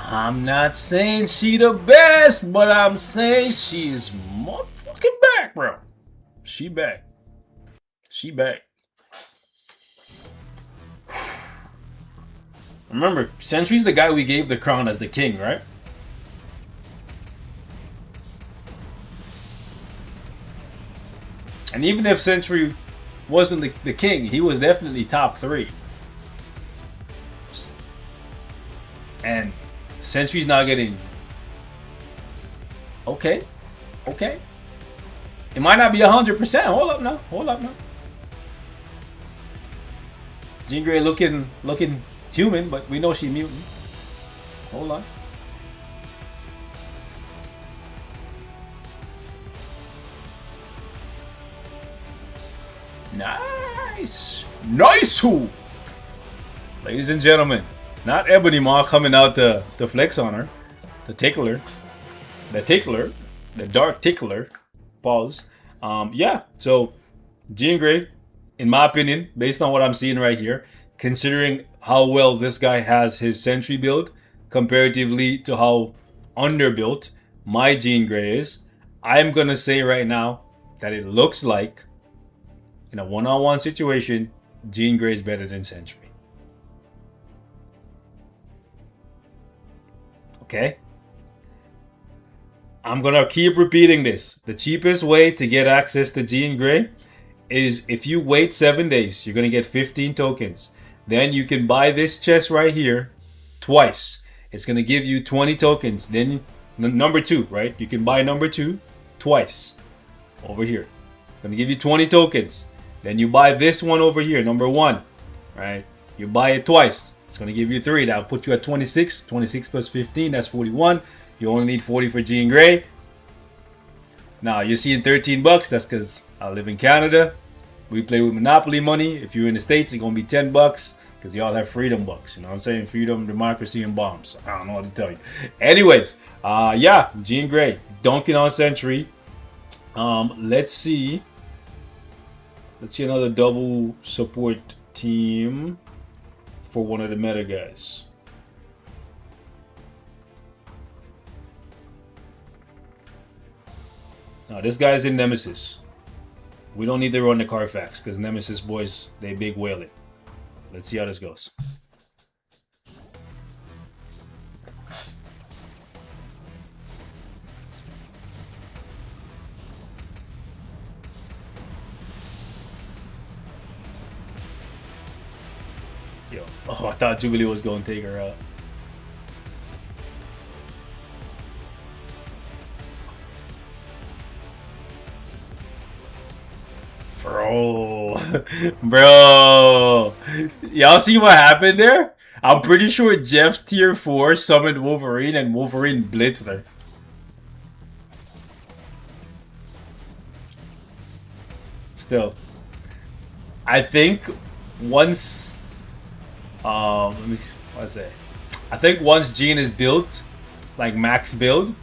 I'm not saying she the best, but I'm saying she's motherfucking back, bro. She back. She back. Remember, Sentry's the guy we gave the crown as the king, right? And even if Sentry wasn't the king, he was definitely top 3. And Sentry's not getting... Okay. Okay. It might not be 100%. Hold up now. Hold up now. Jean Grey looking human, but we know she's mutant. Hold on. Nice. Nice. Ladies and gentlemen, not Ebony Maw coming out to flex on her. The tickler. The tickler. The dark tickler. Pause. Yeah, so Jean Grey, in my opinion, based on what I'm seeing right here, considering how well this guy has his Sentry build comparatively to how underbuilt my Jean Grey is, I'm going to say right now that it looks like in a one-on-one situation, Jean Grey is better than Sentry. Okay? I'm going to keep repeating this. The cheapest way to get access to Jean Grey is if you wait 7 days, you're going to get 15 tokens. Then you can buy this chest right here twice. It's going to give you 20 tokens. Then number 2, right? You can buy number 2 twice over here. Going to give you 20 tokens. Then you buy this one over here, number 1, right? You buy it twice. It's going to give you 3. That'll put you at 26. 26 plus 15, that's 41. You only need 40 for Jean Grey. Now, you're seeing 13 bucks. That's because I live in Canada. We play with Monopoly money. If you're in the States, it's going to be 10 bucks because y'all have freedom bucks. You know what I'm saying? Freedom, democracy, and bombs. I don't know what to tell you. Anyways, yeah, Jean Grey. Dunking on Sentry. Let's see. Let's see another double support team for one of the meta guys. Now, this guy's in Nemesis. We don't need to run the Carfax because Nemesis boys, they big whaling. Let's see how this goes. Yo, oh, I thought Jubilee was going to take her out. Bro, y'all see what happened there? I'm pretty sure Jeff's tier 4 summoned Wolverine and Wolverine blitzed her. Still, I think once, let me, what's that? I think once Jean is built, like max build,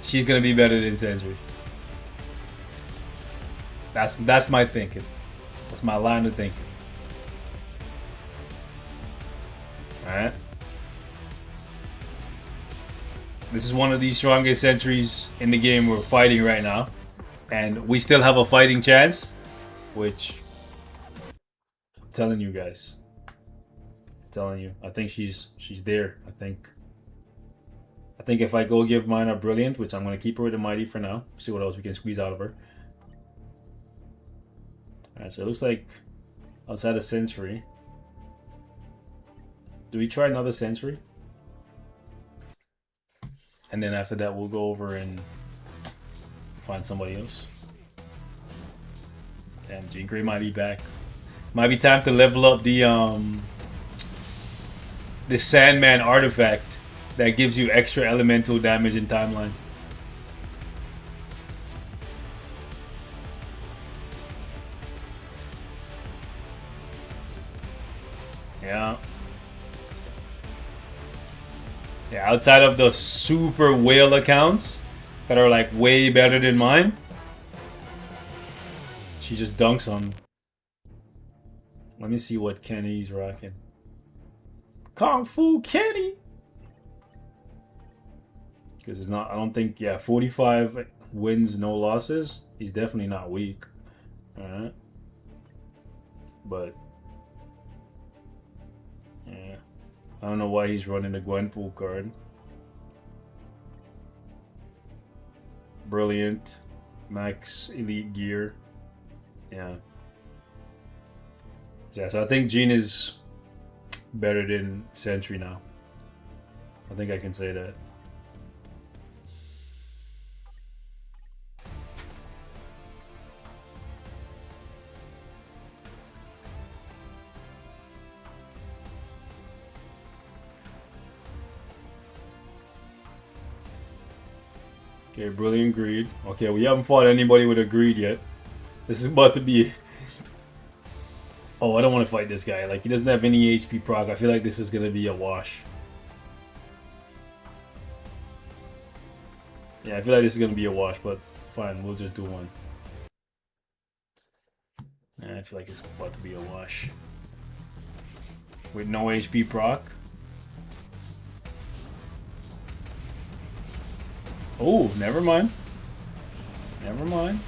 she's gonna be better than Sentry. That's my thinking. That's my line of thinking. Alright. This is one of the strongest Sentries in the game we're fighting right now. And we still have a fighting chance. Which, I'm telling you guys. I'm telling you. I think she's there. I think if I go give mine a Brilliant, which I'm going to keep her with a Mighty for now. See what else we can squeeze out of her. Alright, so it looks like outside of Sentry. Do we try another Sentry? And then after that we'll go over and find somebody else. Damn, Jean Grey might be back. Might be time to level up the Sandman artifact that gives you extra elemental damage in timeline. Yeah. Yeah, outside of the super whale accounts that are like way better than mine, she just dunks on. Let me see what Kenny's rocking. Kung Fu Kenny! Because it's not, I don't think, yeah, 45 wins, no losses. He's definitely not weak. Alright. But, yeah. I don't know why he's running the Gwenpool card. Brilliant. Max Elite Gear. Yeah. Yeah, so I think Gene is better than Sentry now. I think I can say that. Okay, Brilliant Greed. Okay, we haven't fought anybody with a Greed yet. This is about to be... Oh, I don't want to fight this guy. Like, he doesn't have any HP proc. I feel like this is going to be a wash. Yeah, I feel like this is going to be a wash, but fine, we'll just do one. Yeah, I feel like it's about to be a wash. With no HP proc. Oh, never mind. Never mind.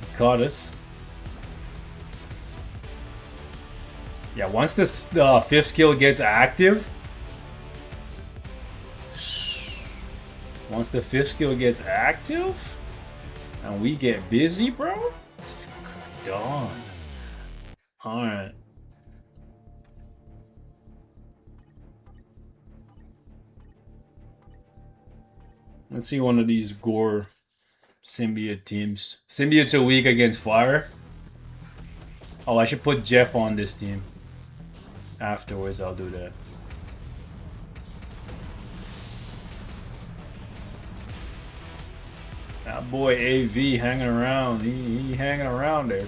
He caught us. Yeah, once this fifth skill gets active, and we get busy, bro, it's done. Alright. Let's see one of these Gore symbiote teams. Symbiotes are weak against fire. Oh, I should put Jeff on this team. Afterwards, I'll do that. That boy AV hanging around. He hanging around there.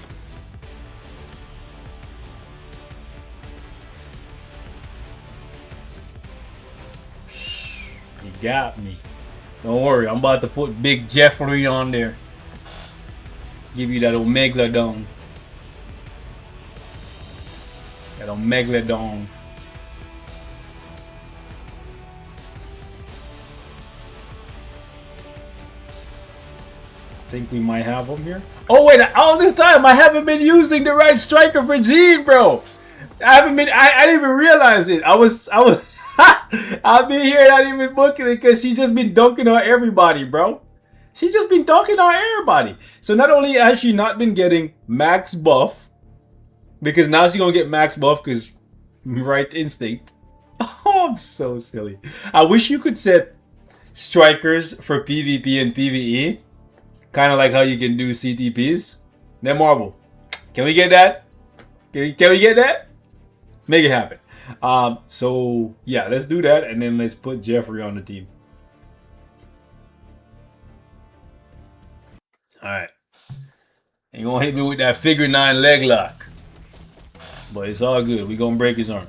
He got me. Don't worry, I'm about to put Big Jeffrey on there. Give you that Omegalodon. That Omegalodon. I think we might have him here. Oh wait, all this time I haven't been using the right striker for Gene, bro. I didn't even realize it. I was I've been here not even booking it because she's just been dunking on everybody, bro. She's just been dunking on everybody. So not only has she not been getting max buff, because now she's gonna get max buff because right instinct. Oh, I'm so silly. I wish you could set strikers for PvP and PvE. Kind of like how you can do CTPs. Then Marble. Can we get that? Can we get that? Make it happen. So yeah, let's do that, and then let's put Jeffrey on the team. All right. Ain't gonna hit me with that figure 9 leg lock, but it's all good. We gonna break his arm.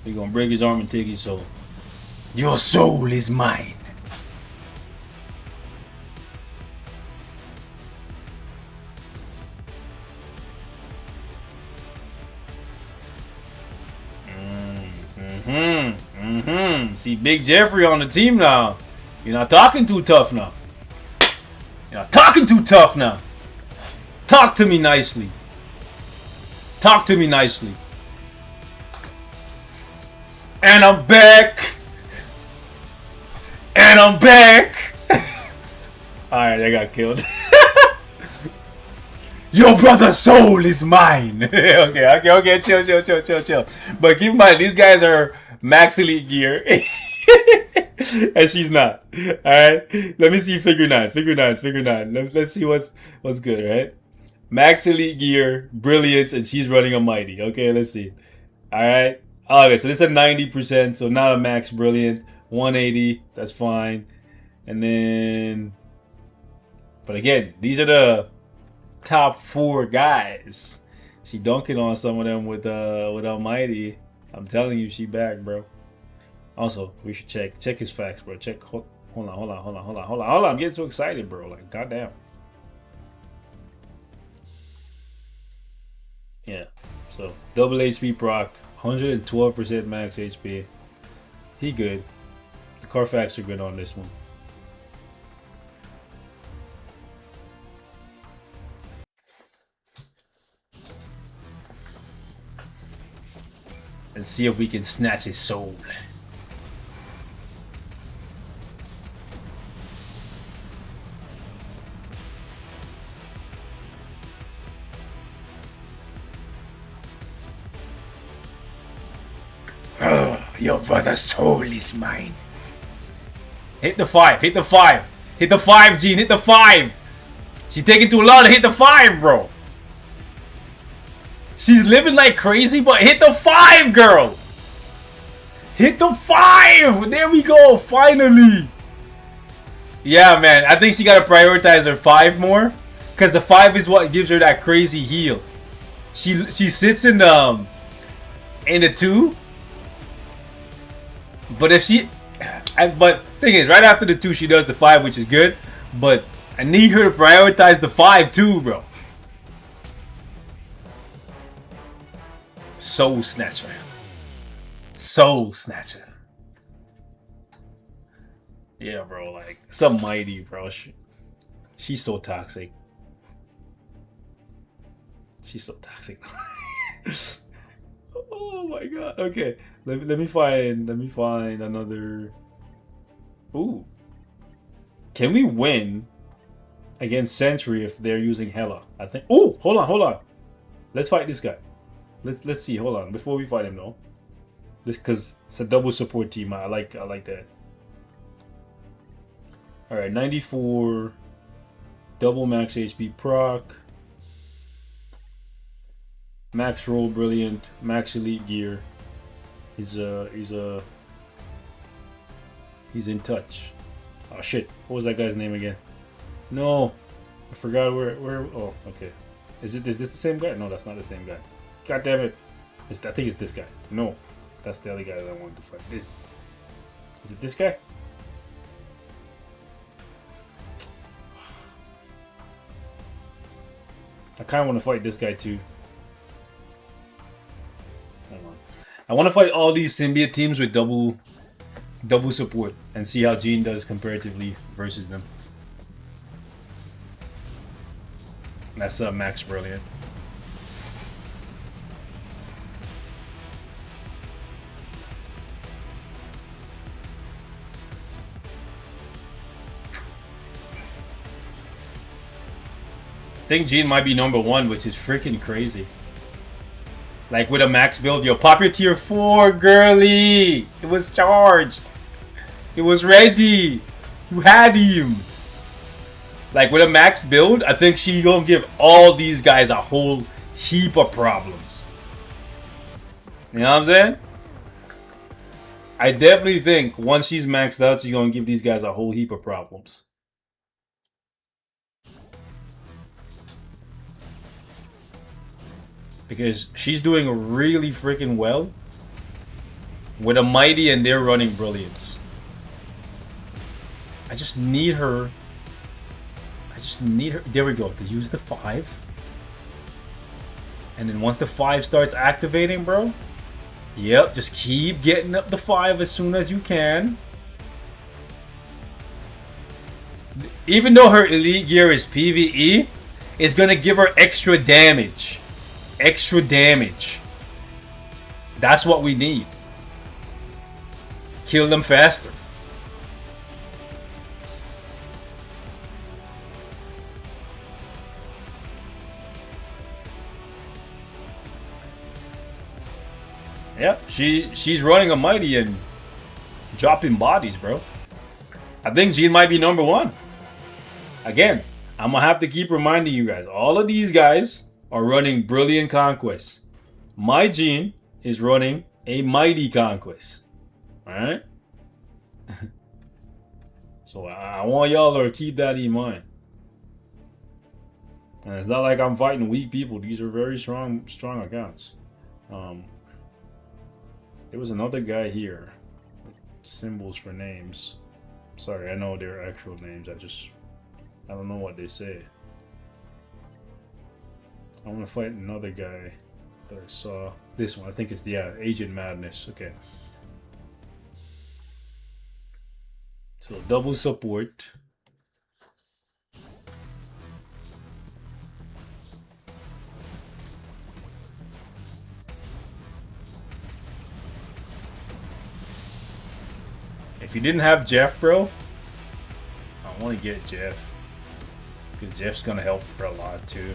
We gonna break his arm and take his soul. Your soul is mine. See Big Jeffrey on the team now. You're not talking too tough now. You're not talking too tough now. Talk to me nicely. Talk to me nicely. And I'm back. And I'm back. Alright, I got killed. Your brother's soul is mine. okay. Chill. But keep in mind, these guys are max elite gear. And she's not. Alright? Let me see figure 9. Let's see what's good, right? Max elite gear, brilliance, and she's running a mighty. Okay, let's see. Alright? Okay, so this is a 90%, so not a max brilliant. 180, that's fine. And then... But again, these are the top 4 guys. She dunking on some of them with Almighty. I'm telling you, she back, bro. Also, we should check his facts, bro. Hold on. I'm getting so excited, bro. Like, goddamn. Yeah. So double HP proc, 112% max HP. He good. The Carfax are good on this one. Let's see if we can snatch his soul. Your brother's soul is mine. Hit the 5. Hit the 5. Hit the 5, Gene. Hit the 5. She's taking too long to hit the 5, bro. She's living like crazy, but hit the 5, girl. Hit the 5. There we go. Finally. Yeah, man. I think she got to prioritize her 5 more. Because the 5 is what gives her that crazy heal. She sits in the 2. But if she... But thing is, right after the 2, she does the 5, which is good. But I need her to prioritize the 5 too, bro. Soul Snatcher. Soul Snatcher. Yeah, bro. Like, some mighty, bro. She's so toxic. She's so toxic. Oh my god. Okay. Let me find another. Ooh. Can we win against Sentry if they're using Hela? I think. Oh, hold on. Let's fight this guy. Let's see. Hold on. Before we fight him, though. This because it's a double support team. I like that. All right, 94, double max HP proc, max roll brilliant, max elite gear. He's in touch. Oh shit! What was that guy's name again? No, I forgot where. Oh, okay. Is this the same guy? No, that's not the same guy. God damn it! I think it's this guy. No, that's the other guy that I wanted to fight. Is it this guy? I kind of want to fight this guy too. Hold on. I want to fight all these symbiote teams with double support and see how Jean does comparatively versus them. That's Max Brilliant. I think Jean might be number 1, which is freaking crazy. Like with a max build, yo, pop your tier 4, girly. It was charged. It was ready. You had him. Like with a max build, I think she gonna give all these guys a whole heap of problems. You know what I'm saying? I definitely think once she's maxed out, she's gonna give these guys a whole heap of problems. Because she's doing really freaking well with a mighty and they're running brilliance. I just need her. There we go. To use the 5. And then once the 5 starts activating, bro. Yep, just keep getting up the 5 as soon as you can. Even though her elite gear is PvE, it's gonna give her extra damage. Extra damage. That's what we need. Kill them faster. Yeah, she's running a mighty and dropping bodies, bro. I think Jean might be number 1. Again, I'm gonna have to keep reminding you guys. All of these guys are running Brilliant Conquest. My Jean is running a Mighty Conquest. Alright? So I want y'all to keep that in mind. And it's not like I'm fighting weak people. These are very strong accounts. There was another guy here with symbols for names. Sorry, I know their actual names. I don't know what they say. I want to fight another guy that I saw. This one, I think it's Agent Madness. Okay. So double support. If you didn't have Jeff, bro, I want to get Jeff. Because Jeff's going to help her a lot, too.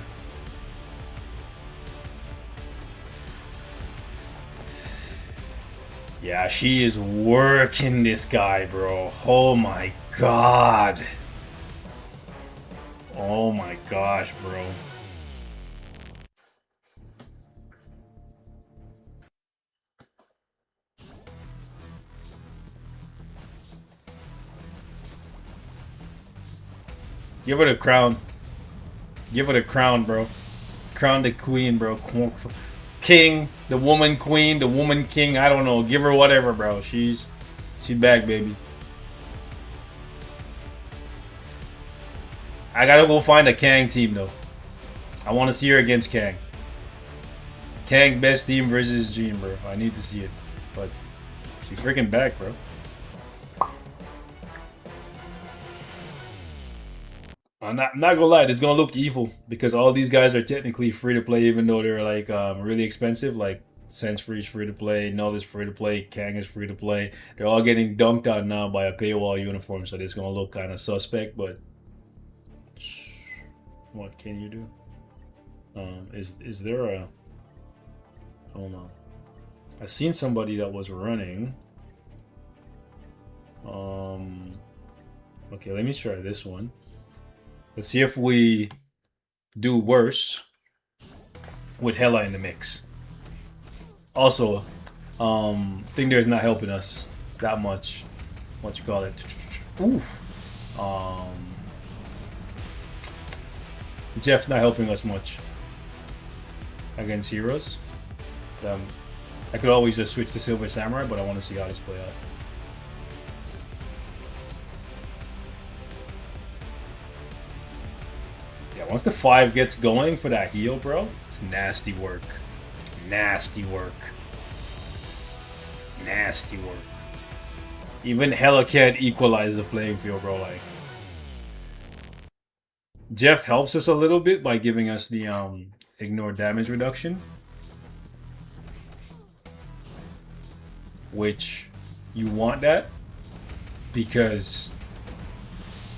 Yeah, she is working this guy, bro. Oh my god. Oh my gosh, bro. Give her the crown. Give her the crown, bro. Crown the queen, bro. King, the woman queen, the woman king. I don't know. Give her whatever, bro. She's back, baby. I gotta go find a Kang team, though. I want to see her against Kang. Kang's best team versus Jean, bro. I need to see it. But she's freaking back, bro. I'm not gonna lie, it's gonna look evil because all these guys are technically free to play, even though they're like really expensive. Like Sentry is free to play, Null is free to play, Kang is free to play. They're all getting dunked on now by a paywall uniform, so it's gonna look kind of suspect. But what can you do? Is there a? Hold on, I seen somebody that was running. Okay, let me try this one. Let's see if we do worse with Hela in the mix. Also, Thingder's not helping us that much. What you call it? Oof. Jeff's not helping us much against heroes. I could always just switch to Silver Samurai, but I want to see how this play out. Once the 5 gets going for that heal, bro, it's nasty work. Nasty work. Nasty work. Even Hela can't equalize the playing field, bro. Like, Jeff helps us a little bit by giving us the ignore damage reduction, which you want that because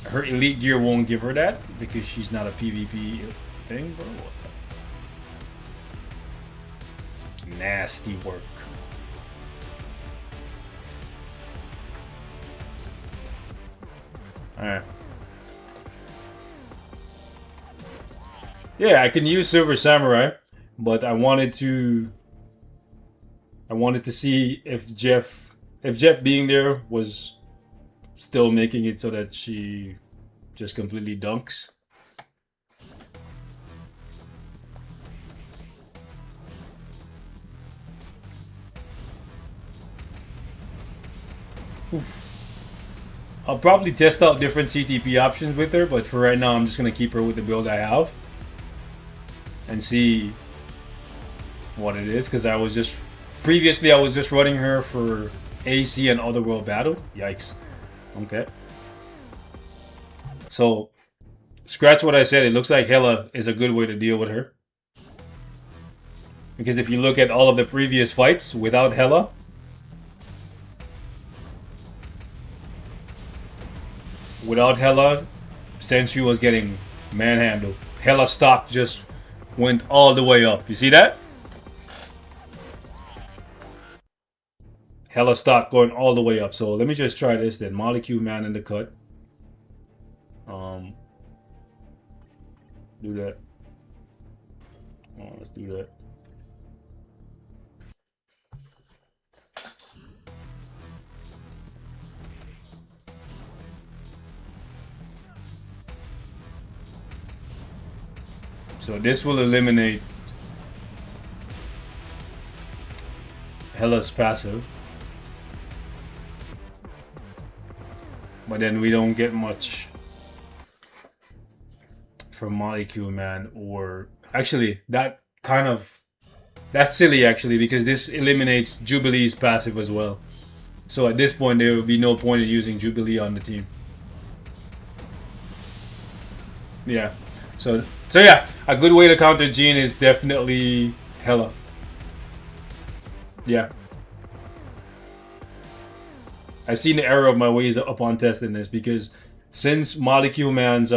her elite gear won't give her that because she's not a PvP thing, bro. Nasty work. Alright. Yeah, I can use Silver Samurai, but I wanted to see if Jeff being there was still making it so that she just completely dunks. Oof. I'll probably test out different CTP options with her, but for right now I'm just going to keep her with the build I have and see what it is, because previously I was just running her for AC and Otherworld Battle. Yikes. Okay. So, scratch what I said. It looks like Hela is a good way to deal with her. Because if you look at all of the previous fights without Hela, Sentry was getting manhandled. Hela stock just went all the way up. You see that? Hela stock going all the way up. So let me just try this then. Molecule Man in the cut. Do that. Oh, let's do that. So this will eliminate Hela's passive. But then we don't get much from Molecule Man, or actually that's silly actually, because this eliminates Jubilee's passive as well. So at this point, there would be no point in using Jubilee on the team. Yeah. So yeah, a good way to counter Jean is definitely Hela. Yeah. I've seen the error of my ways upon testing this because since Molecule Man's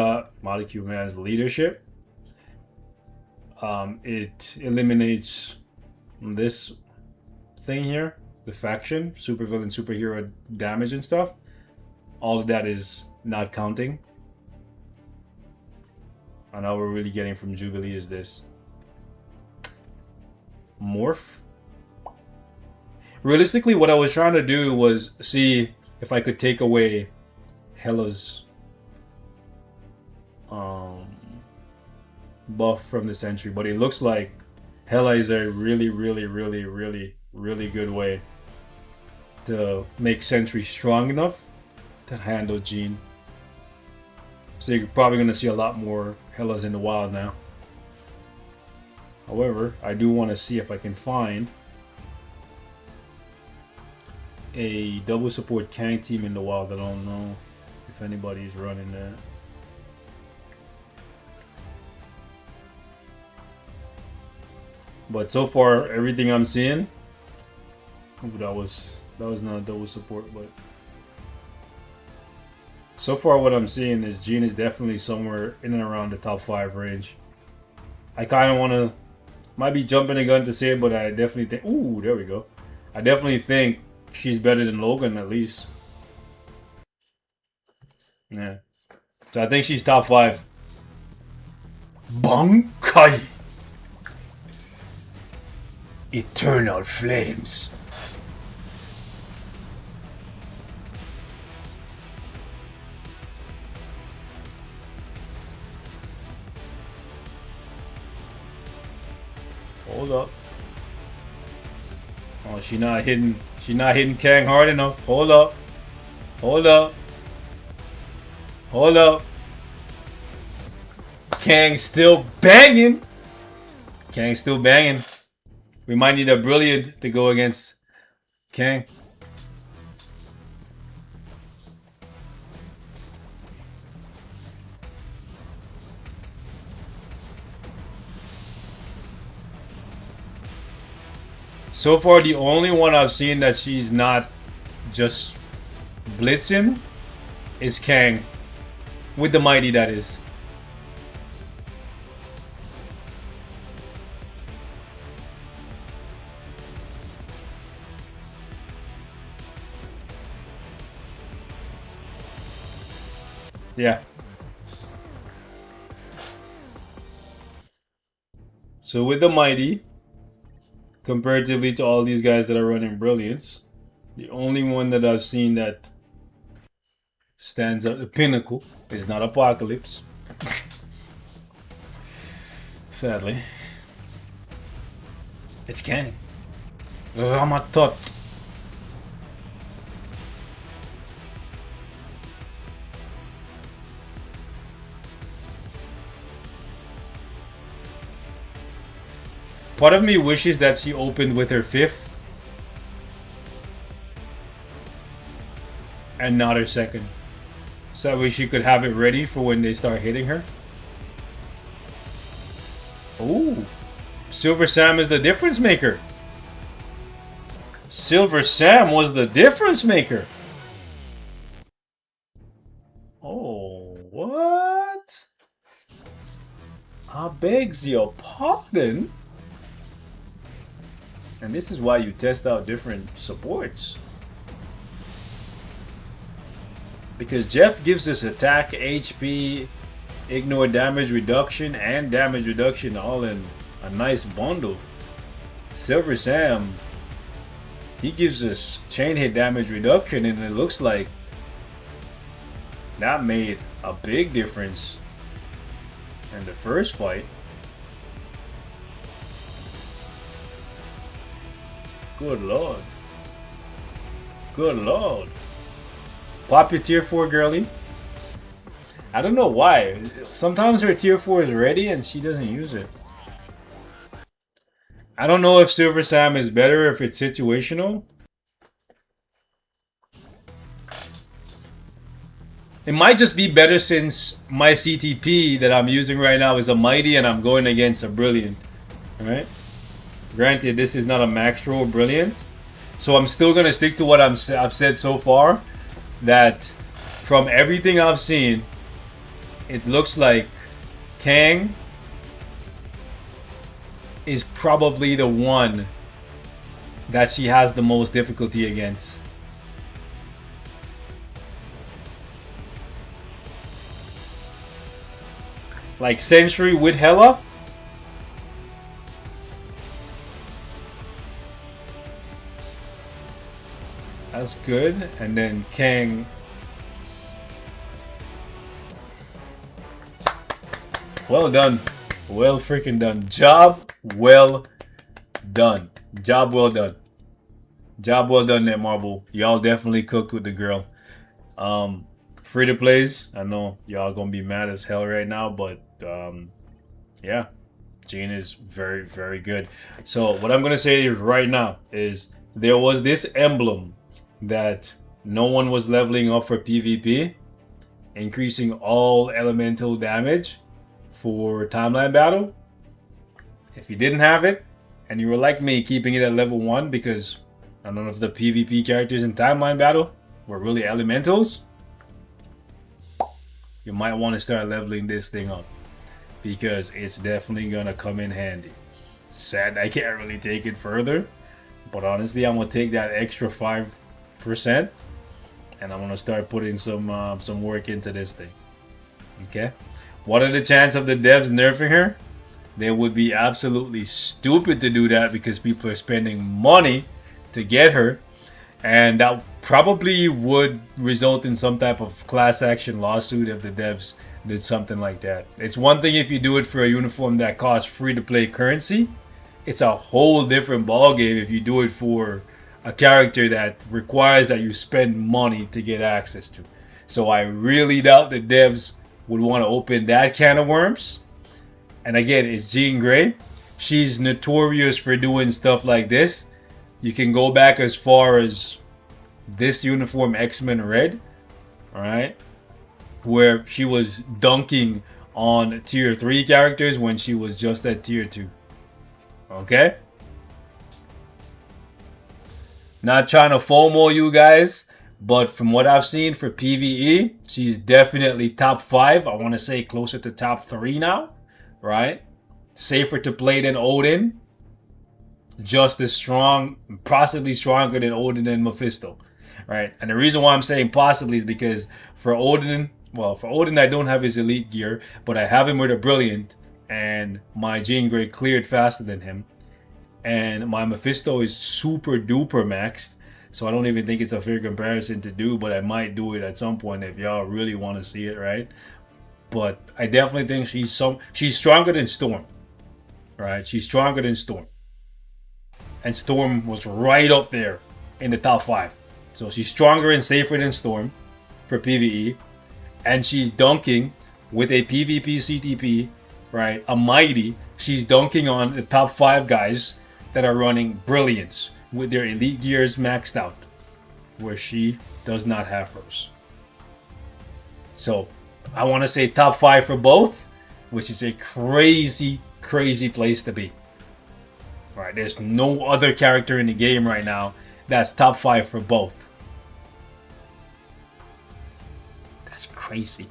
leadership, it eliminates this thing here, the faction, supervillain, superhero damage and stuff. All of that is not counting. And all we're really getting from Jubilee is this. Morph. Realistically, what I was trying to do was see if I could take away Hela's buff from the Sentry, but it looks like Hela is a really good way to make Sentry strong enough to handle Jean. So you're probably going to see a lot more Helas in the wild now. However, I do want to see if I can find a double support Kang team in the wild. I don't know if anybody's running that. But so far, everything I'm seeing, that was not a double support, but so far what I'm seeing is Jean is definitely somewhere in and around the top 5 range. I kind of want to, might be jumping the gun to say it, but I definitely think, ooh, there we go. I definitely think she's better than Logan at least. Yeah. So I think she's top 5. Bankai! Eternal flames. Hold up. Oh, she not hitting Kang hard enough. Hold up. Hold up. Hold up. Kang still banging. Kang still banging. We might need a Brilliant to go against Kang. So far, the only one I've seen that she's not just blitzing is Kang. With the Mighty, that is. Yeah. So with the Mighty, comparatively to all these guys that are running Brilliance, the only one that I've seen that stands at the pinnacle is not Apocalypse. Sadly. It's Kang. Ramatot. Part of me wishes that she opened with her 5th and not her 2nd. So that way she could have it ready for when they start hitting her. Ooh. Silver Sam is the difference maker. Silver Sam was the difference maker. Oh, what? I begs your pardon. And this is why you test out different supports. Because Jeff gives us attack, HP, ignore damage reduction, and damage reduction all in a nice bundle. Silver Sam, he gives us chain hit damage reduction, and it looks like that made a big difference in the first fight. Good lord. Good lord. Pop your tier 4 girly. I don't know why. Sometimes her tier 4 is ready and she doesn't use it. I don't know if Silver Sam is better if it's situational. It might just be better since my CTP that I'm using right now is a Mighty and I'm going against a Brilliant. Alright? Granted, this is not a max roll Brilliant. So I'm still going to stick to what I've said so far. That from everything I've seen, it looks like Kang is probably the one that she has the most difficulty against. Like Sentry with Hela. That's good. And then Kang. Well done. Well freaking done. Job well done. Job well done. Job well done, Netmarble. Y'all definitely cooked with the girl. Free to plays. I know y'all gonna be mad as hell right now, but yeah. Jean is very, very good. So what I'm gonna say is right now is there was this emblem that no one was leveling up for PvP, increasing all elemental damage for timeline battle. If you didn't have it, and you were like me, keeping it at level 1 because I don't know if the PvP characters in timeline battle were really elementals, you might want to start leveling this thing up because it's definitely gonna come in handy. Sad I can't really take it further, but honestly I'm gonna take that extra 5% and I'm gonna start putting some work into this thing. Okay, what are the chances of the devs nerfing her? They would be absolutely stupid to do that because people are spending money to get her, and that probably would result in some type of class action lawsuit if the devs did something like that. It's one thing if you do it for a uniform that costs free to play currency. It's a whole different ballgame if you do it for a character that requires that you spend money to get access to. So I really doubt the devs would want to open that can of worms. And again, it's Jean Grey. She's notorious for doing stuff like this. You can go back as far as this uniform, X-Men Red, alright, where she was dunking on tier 3 characters when she was just at tier 2. Okay? Not trying to FOMO you guys, but from what I've seen for PvE, she's definitely top 5. I want to say closer to top 3 now, right? Safer to play than Odin. Just as strong, possibly stronger than Odin and Mephisto, right? And the reason why I'm saying possibly is because for Odin, I don't have his elite gear, but I have him with a Brilliant, and my Jean Grey cleared faster than him. And my Mephisto is super duper maxed, so I don't even think it's a fair comparison to do, but I might do it at some point if y'all really want to see it, right? But I definitely think she's stronger than Storm, right? She's stronger than Storm. And Storm was right up there in the top 5. So she's stronger and safer than Storm for PvE. And she's dunking with a PvP CTP, right? A Mighty. She's dunking on the top 5 guys that are running Brilliance with their elite gears maxed out, where she does not have hers. So I want to say top 5 for both, which is a crazy, crazy place to be. Right, there's no other character in the game right now that's top 5 for both. That's crazy.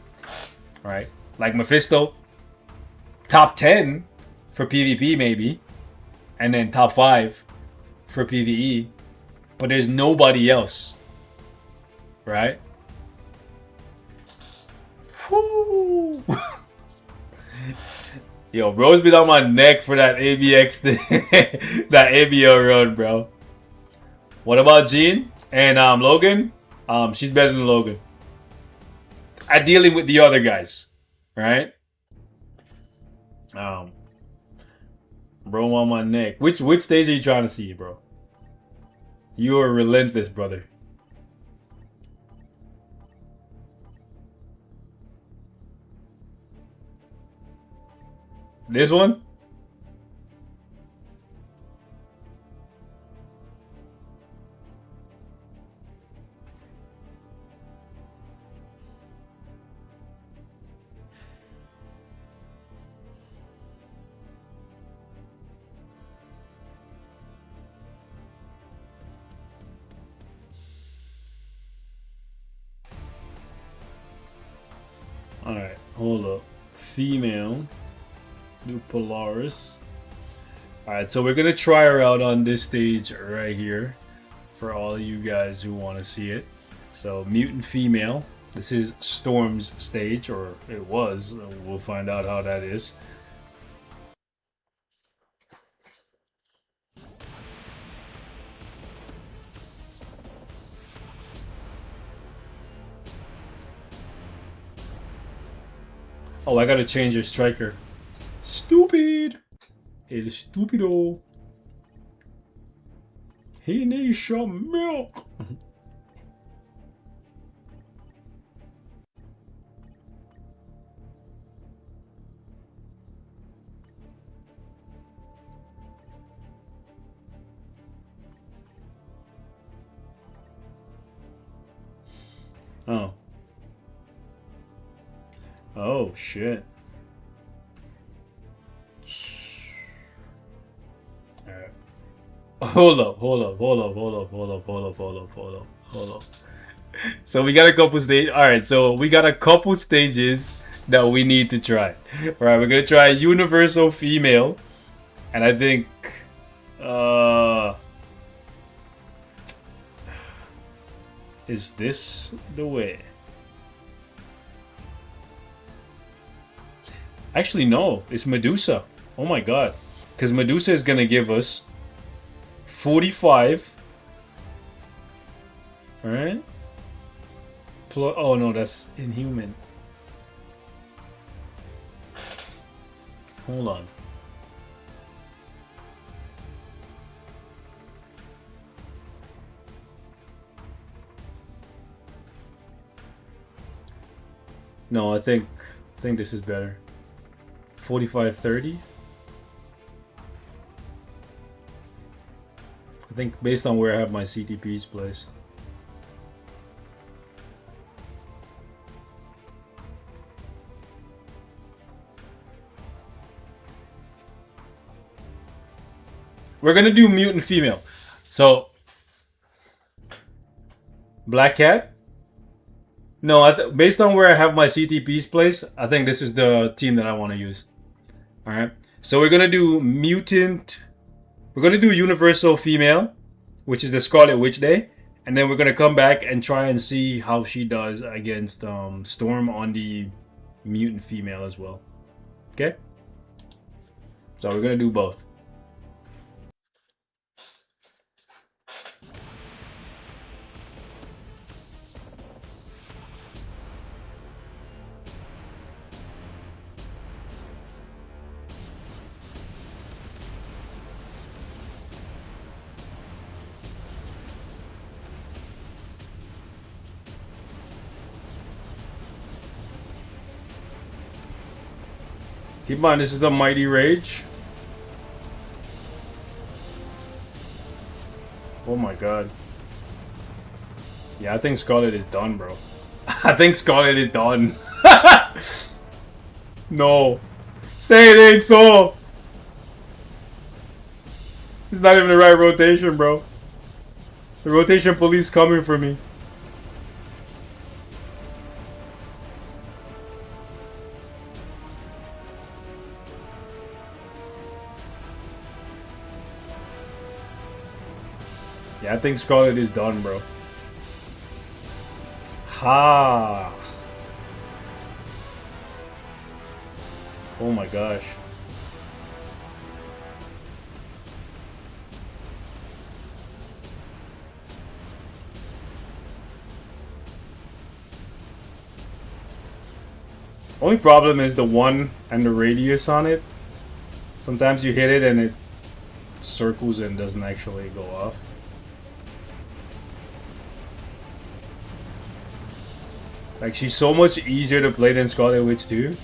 Right? Like Mephisto, top 10 for PvP maybe, and then top 5 for PvE, but there's nobody else. Right? Whew. Yo, bro's been on my neck for that ABX thing. That ABO run, bro. What about Jean? And Logan? She's better than Logan. Ideally with the other guys. Right? Bro on my neck. Which stage are you trying to see, bro? You are relentless, brother. This one? Alright, hold up. Female. Do Polaris. Alright, so we're gonna try her out on this stage right here for all of you guys who want to see it. So, mutant female. This is Storm's stage, or it was. We'll find out how that is. Oh, I gotta change your striker. Stupid! El estúpido. He needs some milk. Oh. Oh, shit. Alright. Hold up. So we got a couple stages. Alright, so we got a couple stages that we need to try. Alright, we're gonna try universal female. And I think is this the way? Actually, no. It's Medusa. Oh my god. Because Medusa is going to give us 45. Alright. Oh no, that's Inhuman. Hold on. No, I think this is better. 45-30. I think based on where I have my CTPs placed. We're gonna do mutant female. So Black Cat. No, based on where I have my CTPs placed, I think this is the team that I want to use. Alright. So we're gonna do mutant. We're gonna do universal female, which is the Scarlet Witch Day. And then we're gonna come back and try and see how she does against Storm on the mutant female as well. Okay? So we're gonna do both. Keep in mind, this is a Mighty Rage. Oh my god. Yeah, I think Scarlet is done, bro. I think Scarlet is done. No. Say it ain't so. It's not even the right rotation, bro. The rotation police coming for me. Yeah, I think Scarlet is done, bro. Ha! Oh my gosh. Only problem is the one and the radius on it. Sometimes you hit it and it circles and doesn't actually go off. Like, she's so much easier to play than Scarlet Witch 2.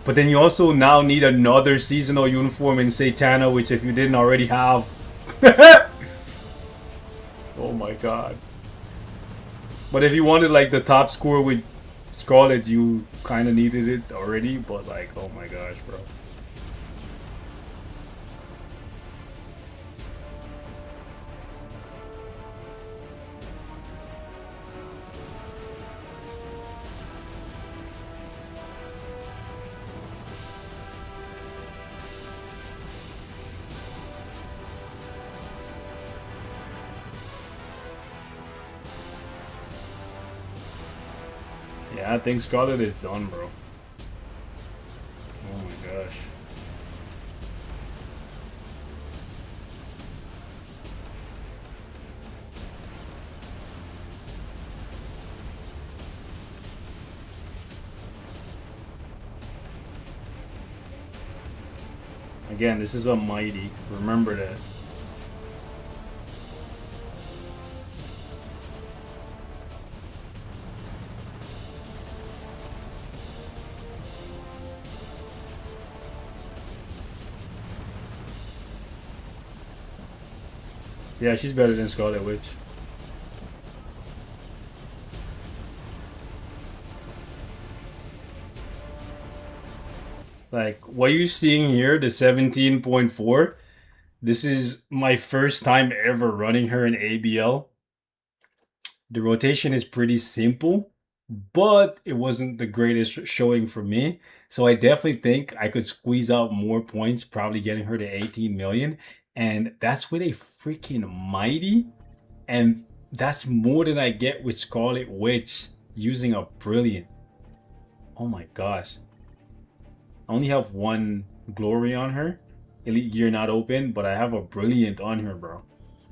But then you also now need another seasonal uniform in Satana, which if you didn't already have. Oh my god. But if you wanted like the top score with Scarlet, you kind of needed it already. But like, oh my gosh, bro. Yeah, I think Scarlet is done, bro. Oh my gosh. Again, this is a mighty. Remember that. Yeah, she's better than Scarlet Witch. Like, what you're seeing here, the 17.4, this is my first time ever running her in ABL. The rotation is pretty simple, but it wasn't the greatest showing for me. So I definitely think I could squeeze out more points, probably getting her to 18 million. And that's with a freaking mighty. And that's more than I get with Scarlet Witch using a brilliant. Oh my gosh. I only have one glory on her. Elite gear not open, but I have a brilliant on her, bro.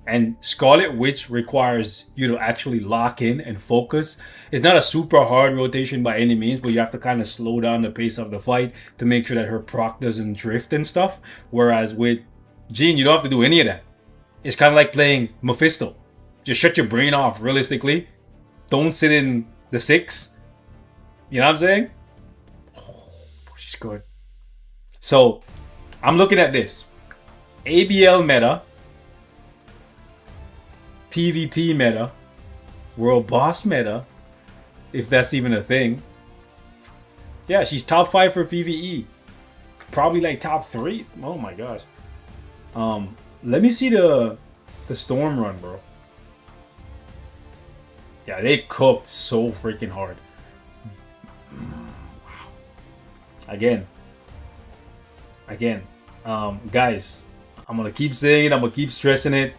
And Scarlet Witch requires you to actually lock in and focus. It's not a super hard rotation by any means, but you have to kind of slow down the pace of the fight to make sure that her proc doesn't drift and stuff. Whereas with Jean, you don't have to do any of that. It's kind of like playing Mephisto. Just shut your brain off realistically. Don't sit in the 6. You know what I'm saying? Oh, she's good. So, I'm looking at this. ABL meta. PvP meta. World boss meta. If that's even a thing. Yeah, she's top 5 for PvE. Probably like top 3. Oh my gosh. Let me see the storm run, bro. Yeah, they cooked so freaking hard. Wow. Again, guys, I'm gonna keep saying it. I'm gonna keep stressing it.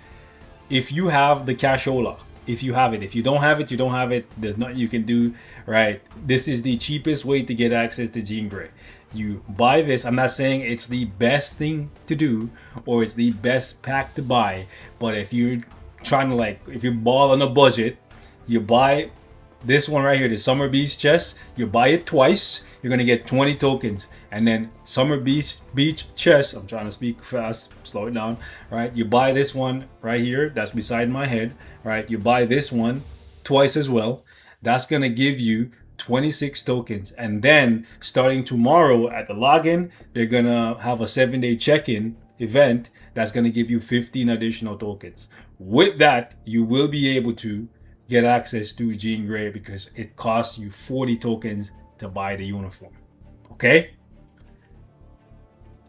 If you have the cashola, if you have it, if you don't have it, you don't have it. There's nothing you can do, right? This is the cheapest way to get access to Jean Grey. You buy this. I'm not saying it's the best thing to do or it's the best pack to buy, but if you're trying to if you're ball on a budget, you buy this one right here, the Summer Beach chest. You buy it twice. You're gonna get 20 tokens, and then Summer Beach chest. I'm trying to speak fast, slow it down. Right? You buy this one right here. That's beside my head. Right? You buy this one twice as well. That's gonna give you 26 tokens, and then starting tomorrow at the login, they're gonna have a 7-day check-in event that's gonna give you 15 additional tokens. With that, you will be able to get access to Jean Grey because it costs you 40 tokens to buy the uniform. Okay?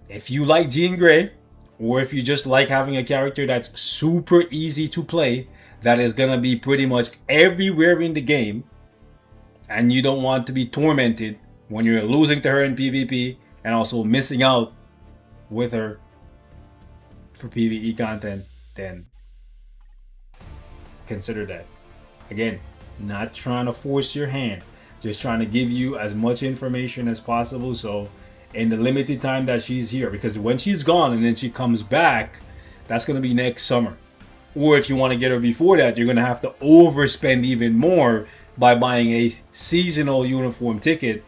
If you like Jean Grey, or if you just like having a character that's super easy to play, that is gonna be pretty much everywhere in the game, and you don't want to be tormented when you're losing to her in PvP and also missing out with her for PvE content, then consider that. Again, not trying to force your hand, just trying to give you as much information as possible. So in the limited time that she's here, because when she's gone and then she comes back, that's going to be next summer. Or if you want to get her before that, you're going to have to overspend even more by buying a seasonal uniform ticket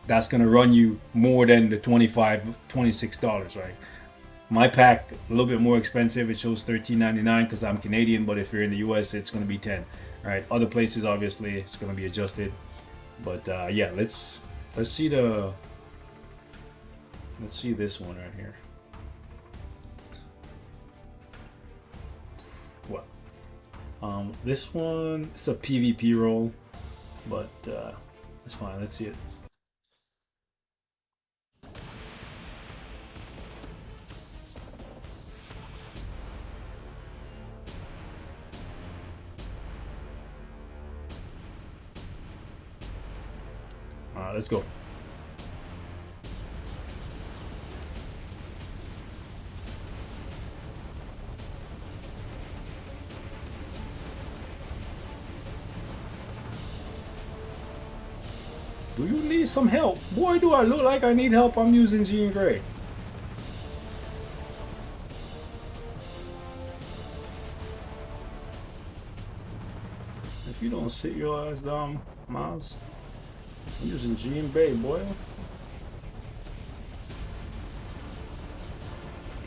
that's going to run you more than the $25, $26, right? My pack is a little bit more expensive. It shows $13.99 because I'm Canadian, but if you're in the US, it's going to be $10. Right? Other places, obviously, it's going to be adjusted. But yeah, let's see this one right here. Well, this one, it's a PvP roll, but it's fine. Let's see it. Let's go. Do you need some help? Boy, do I look like I need help. I'm using Jean Grey. If you don't sit your ass down, Miles, I'm using Jean Grey, boy.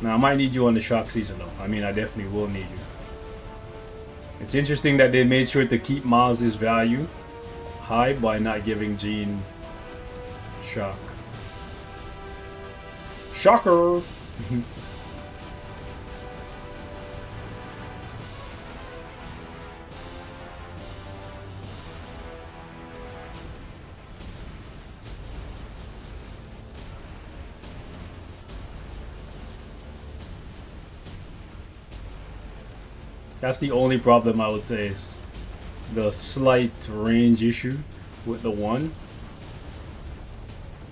Now, I might need you on the shock season, though. I mean, I definitely will need you. It's interesting that they made sure to keep Miles' value high by not giving Jean shock. Shocker! That's the only problem I would say is the slight range issue with the one.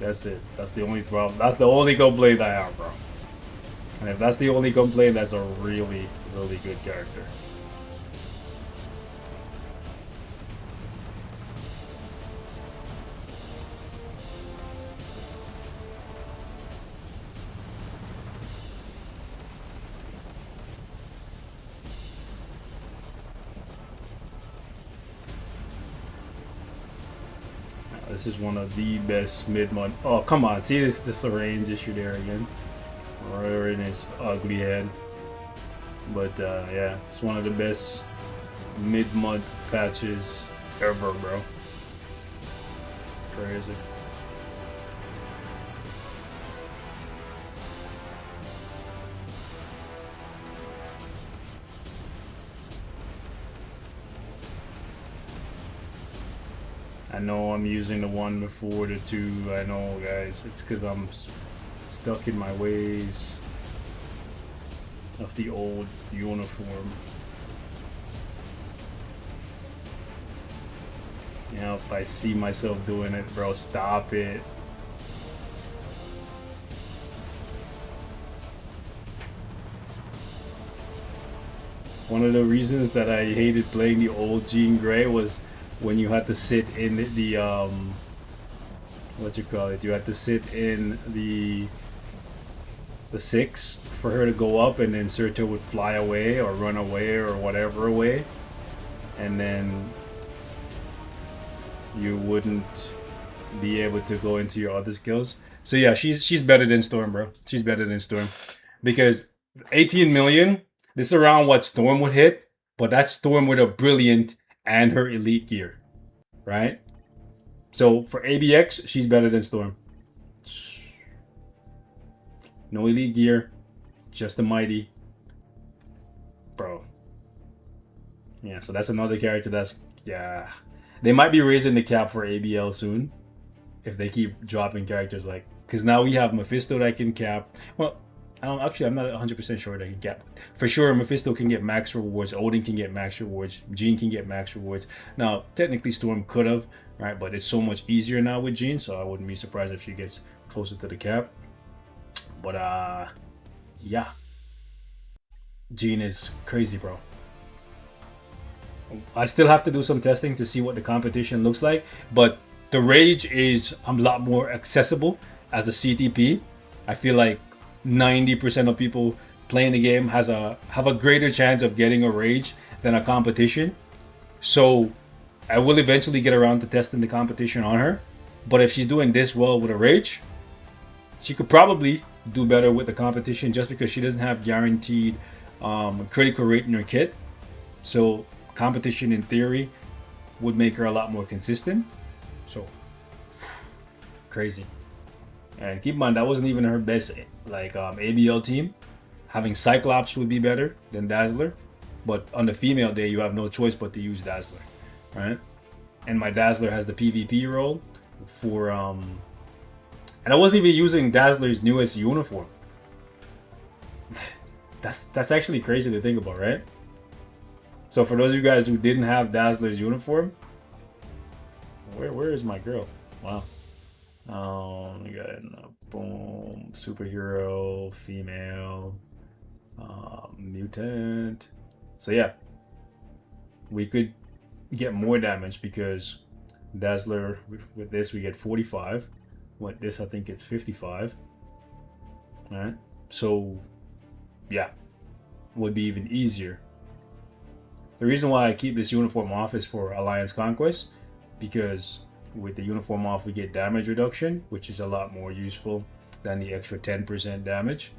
That's it. That's the only problem. That's the only complaint I have, bro. And if that's the only complaint, that's a really, really good character. This is one of the best mid-month. Oh, come on. See this the range issue there again. Right in his ugly head. But yeah, it's one of the best mid-month patches ever, bro. Crazy. I know I'm using the one before the two. I know, guys. It's because I'm stuck in my ways of the old uniform. Yep, I see myself doing it, bro. Stop it. One of the reasons that I hated playing the old Jean Grey was when you had to sit in the what you call it? You had to sit in the 6 for her to go up, and then Serto would fly away or run away or whatever away, and then you wouldn't be able to go into your other skills. So yeah, she's better than Storm, bro. She's better than Storm because 18 million. This is around what Storm would hit, but that's Storm with a brilliant and her elite gear, right? So for ABX, she's better than Storm. No elite gear, just the mighty, bro. Yeah, so that's another character that's, yeah. They might be raising the cap for ABL soon if they keep dropping characters like, because now we have Mephisto that can cap. Well, I'm not 100% sure that he can cap. For sure, Mephisto can get max rewards. Odin can get max rewards. Jean can get max rewards. Now, technically, Storm could have, right? But it's so much easier now with Jean, so I wouldn't be surprised if she gets closer to the cap. But, yeah. Jean is crazy, bro. I still have to do some testing to see what the competition looks like, but the Rage is a lot more accessible as a CTP. I feel like 90% of people playing the game have a greater chance of getting a Rage than a competition. So I will eventually get around to testing the competition on her. But if she's doing this well with a Rage, she could probably do better with the competition just because she doesn't have guaranteed critical rate in her kit. So competition in theory would make her a lot more consistent. So crazy. And keep in mind, that wasn't even her best ABL team. Having Cyclops would be better than Dazzler. But on the female day, you have no choice but to use Dazzler, right? And my Dazzler has the PvP role for and I wasn't even using Dazzler's newest uniform. That's actually crazy to think about, right? So for those of you guys who didn't have Dazzler's uniform, where is my girl? Wow. We got boom, superhero, female, mutant. So yeah, we could get more damage because Dazzler with this we get 45. With this I think it's 55. All right. So yeah, would be even easier. The reason why I keep this uniform off is for Alliance Conquest, because with the uniform off we get damage reduction, which is a lot more useful than the extra 10% damage.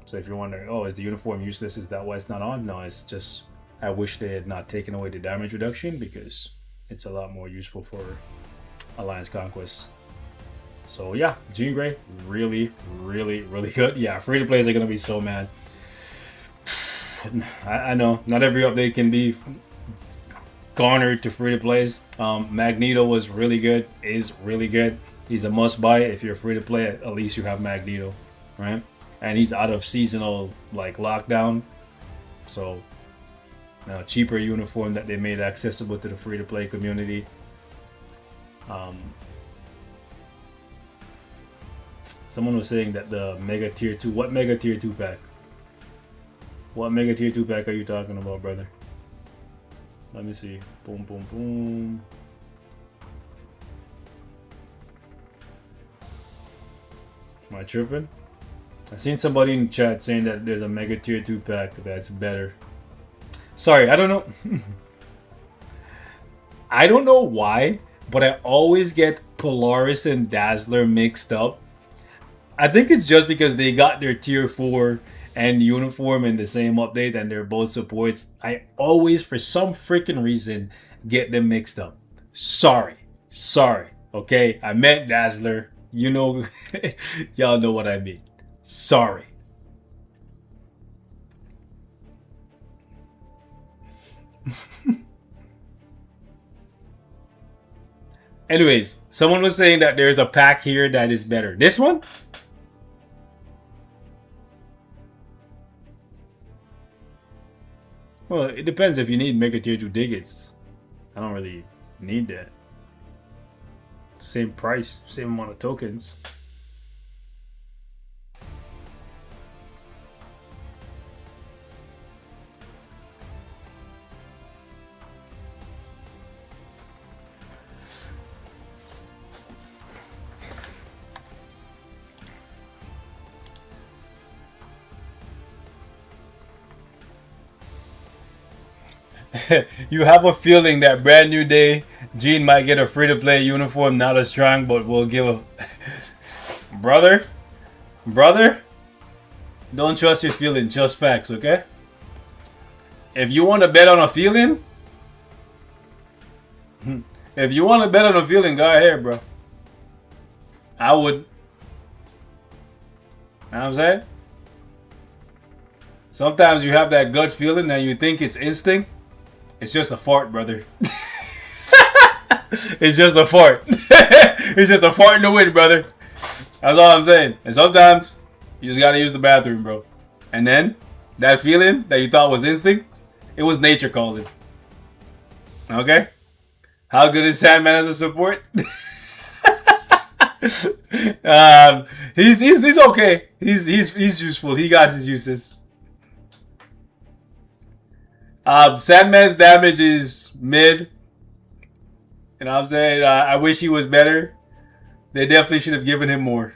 So if you're wondering, oh, is the uniform useless? Is that why it's not on? No, it's just I wish they had not taken away the damage reduction, because it's a lot more useful for Alliance Conquest. So yeah, Jean Grey, really, really, really good. Yeah, free to players are gonna be so mad. I know not every update can be garnered to free to plays. Magneto was really good, is really good. He's a must buy. If you're free to play, at least you have Magneto, right? And he's out of seasonal like lockdown, so cheaper uniform that they made accessible to the free to play community. Someone was saying that the Mega Tier 2, what Mega Tier 2 pack? What Mega Tier 2 pack are you talking about, brother? Let me see. Boom, boom, boom. Am I tripping? I seen somebody in the chat saying that there's a Mega Tier 2 pack that's better. Sorry, I don't know. I don't know why, but I always get Polaris and Dazzler mixed up. I think it's just because they got their Tier 4 and uniform in the same update and they're both supports. I always, for some freaking reason, get them mixed up. Sorry. Okay? I meant Dazzler. You know, y'all know what I mean. Sorry. Anyways, someone was saying that there's a pack here that is better. This one? Well, it depends if you need Mega Tier 2 tickets. I don't really need that. Same price, same amount of tokens. You have a feeling that Brand New Day, Jean might get a free-to-play uniform, not as strong, but we'll give a... Brother, don't trust your feeling, just facts, okay? If you want to bet on a feeling, go ahead, bro. I would. You know what I'm saying? Sometimes you have that gut feeling and you think it's instinct. It's just a fart, brother. It's just a fart. It's just a fart in the wind, brother. That's all I'm saying. And sometimes you just gotta use the bathroom, bro. And then that feeling that you thought was instinct, it was nature calling. Okay? How good is Sandman as a support? He's okay. He's useful. He got his uses. Sandman's damage is mid. You know what I'm saying? I wish he was better. They definitely should have given him more.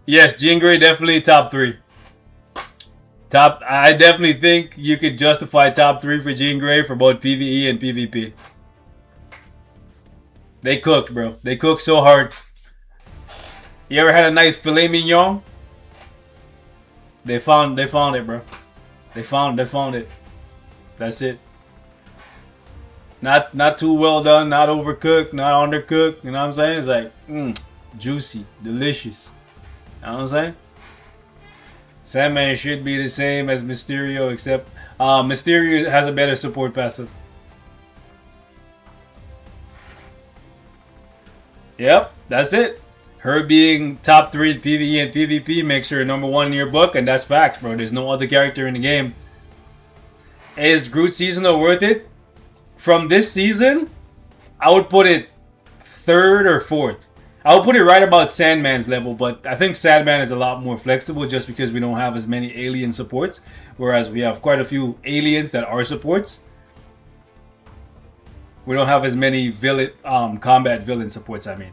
Yes, Jean Grey definitely top 3. I definitely think you could justify top 3 for Jean Grey for both PvE and PvP. They cooked, bro. They cooked so hard. You ever had a nice filet mignon? They found it, bro. They found it. That's it. Not too well done, not overcooked, not undercooked. You know what I'm saying? It's like juicy, delicious. You know what I'm saying? Sandman should be the same as Mysterio, except Mysterio has a better support passive. Yep, that's it. Her being top 3 in PvE and PvP makes her number 1 in your book, and that's facts, bro. There's no other character in the game. Is Groot seasonal worth it? From this season, I would put it 3rd or 4th. I'll put it right about Sandman's level, but I think Sandman is a lot more flexible just because we don't have as many alien supports, whereas we have quite a few aliens that are supports. We don't have as many villain, combat villain supports. I mean,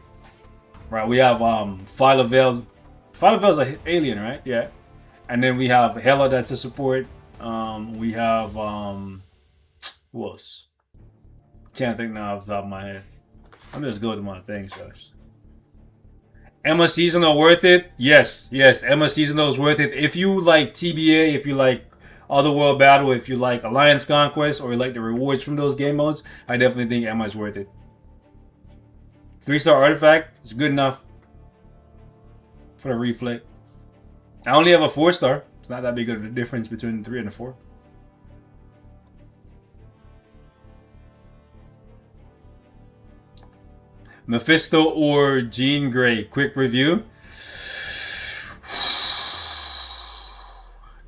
right? We have Phyla-Vell. Phyla-Vell's an alien, right? Yeah. And then we have Hela, that's a support. We have who else? Can't think now off the top of my head. I'm just going to my things first. Emma Seasonal worth it? Yes, yes. Emma Seasonal is worth it. If you like TBA, if you like Otherworld Battle, if you like Alliance Conquest, or you like the rewards from those game modes, I definitely think Emma is worth it. 3-star artifact is good enough for the reflect. I only have a 4-star. It's not that big of a difference between the 3 and the 4. Mephisto or Jean Grey? Quick review.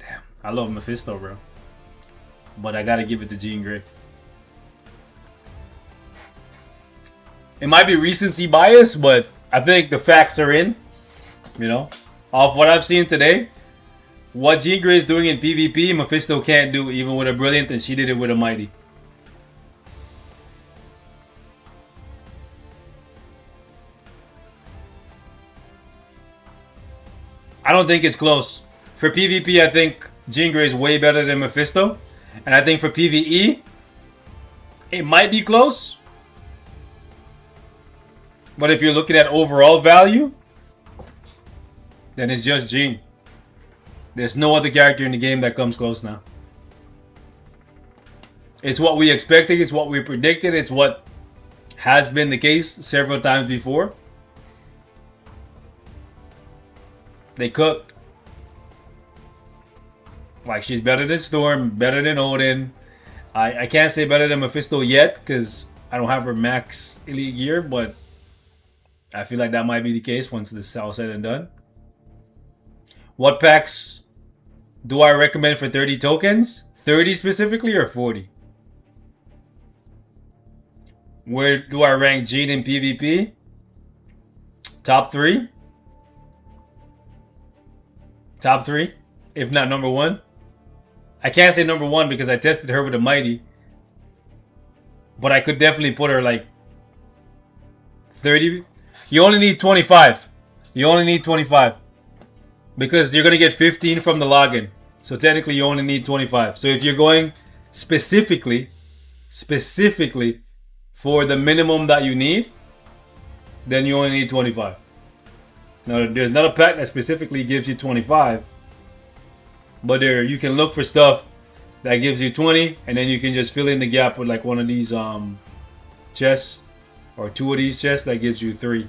Damn, I love Mephisto, bro. But I gotta give it to Jean Grey. It might be recency bias, but I think the facts are in. You know, off what I've seen today, what Jean Grey is doing in PvP, Mephisto can't do even with a Brilliant, and she did it with a Mighty. I don't think it's close. For PvP, I think Jean Grey is way better than Mephisto. And I think for PvE, it might be close. But if you're looking at overall value, then it's just Jean. There's no other character in the game that comes close now. It's what we expected. It's what we predicted. It's what has been the case several times before. They cooked. Like, she's better than Storm, better than Odin. I can't say better than Mephisto yet because I don't have her max elite gear, but I feel like that might be the case once this is all said and done. What packs do I recommend for 30 tokens? 30 specifically or 40? Where do I rank Jean in PvP? Top 3? Top 3, if not number 1. I can't say number 1 because I tested her with a Mighty. But I could definitely put her like 30. You only need 25. You only need 25. Because you're going to get 15 from the login. So technically you only need 25. So if you're going specifically for the minimum that you need, then you only need 25. Now, there's not a pack that specifically gives you 25. But there, you can look for stuff that gives you 20. And then you can just fill in the gap with like one of these chests. Or 2 of these chests that gives you 3.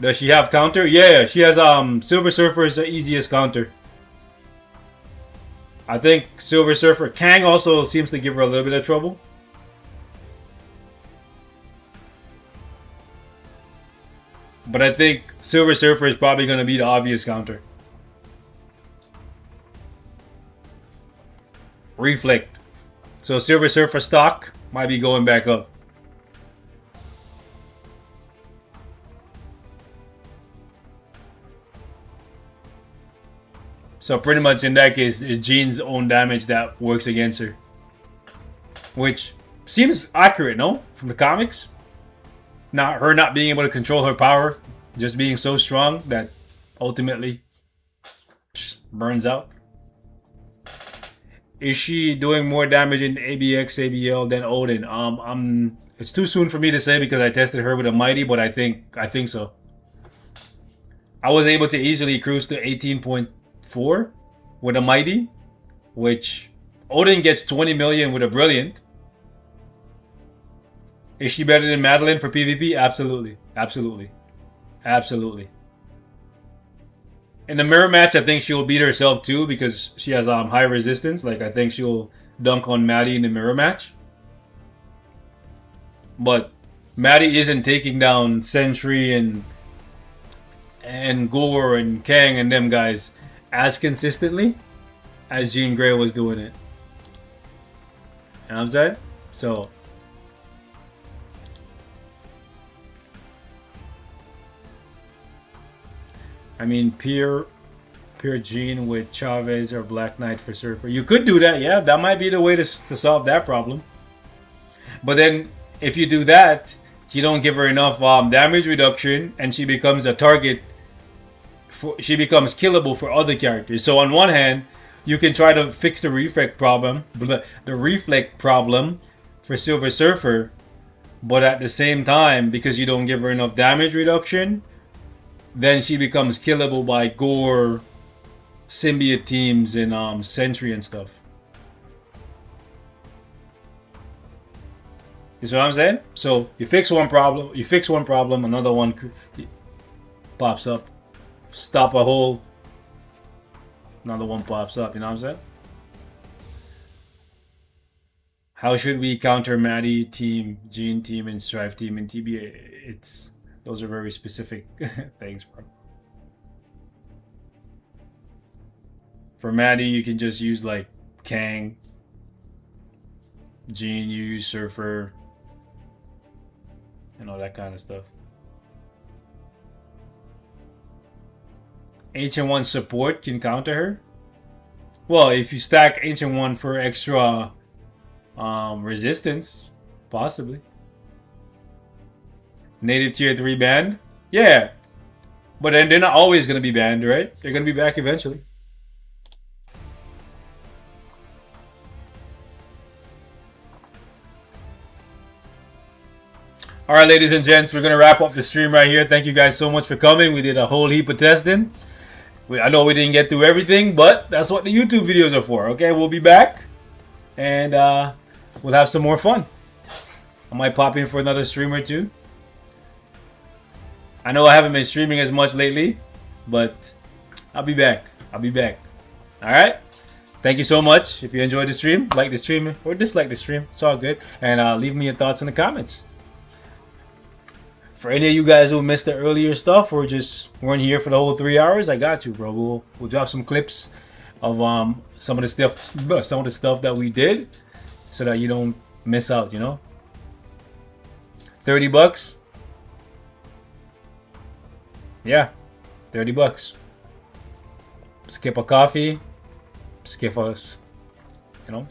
Does she have counter? Yeah, she has Silver Surfer is the easiest counter. I think Silver Surfer. Kang also seems to give her a little bit of trouble. But I think Silver Surfer is probably going to be the obvious counter. Reflect. So Silver Surfer stock might be going back up. So pretty much in that case, it's Jean's own damage that works against her. Which seems accurate, no? From the comics? Not her not being able to control her power, just being so strong that ultimately burns out. Is she doing more damage in ABX, ABL than Odin? It's too soon for me to say because I tested her with a Mighty, but I think so. I was able to easily cruise to 18.4 with a Mighty, which Odin gets 20 million with a Brilliant. Is she better than Madeline for PvP? Absolutely. Absolutely. Absolutely. In the mirror match, I think she'll beat herself too because she has high resistance. Like, I think she'll dunk on Maddie in the mirror match. But Maddie isn't taking down Sentry and Gore and Kang and them guys as consistently as Jean Grey was doing it. You know what I'm saying? So I mean, Pure Gene with Chavez or Black Knight for Surfer. You could do that, yeah. That might be the way to solve that problem. But then, if you do that, you don't give her enough damage reduction, and she becomes a target. She becomes killable for other characters. So on one hand, you can try to fix the reflect problem, for Silver Surfer, but at the same time, because you don't give her enough damage reduction, then she becomes killable by Gore, symbiote teams, and Sentry and stuff. You see what I'm saying? So you fix one problem, another one pops up. Stop a hole, another one pops up. You know what I'm saying? How should we counter Maddie team, Gene team, and Strife team in TBA? Those are very specific things, bro. For Maddie, you can just use like Kang. Gene, you use Surfer. And all that kind of stuff. Ancient One support can counter her. Well, if you stack Ancient One for extra resistance, possibly. Native tier 3 banned? Yeah. But then they're not always going to be banned, right? They're going to be back eventually. Alright, ladies and gents, we're going to wrap up the stream right here. Thank you guys so much for coming. We did a whole heap of testing. I know we didn't get through everything, but that's what the YouTube videos are for. Okay, we'll be back. And we'll have some more fun. I might pop in for another stream or two. I know I haven't been streaming as much lately, but I'll be back. Alright? Thank you so much. If you enjoyed the stream, like the stream or dislike the stream. It's all good. And leave me your thoughts in the comments. For any of you guys who missed the earlier stuff or just weren't here for the whole 3 hours, I got you, bro. We'll drop some clips of some of the stuff that we did, so that you don't miss out. You know, $30. Yeah, $30. Skip a coffee. Skip us. You know,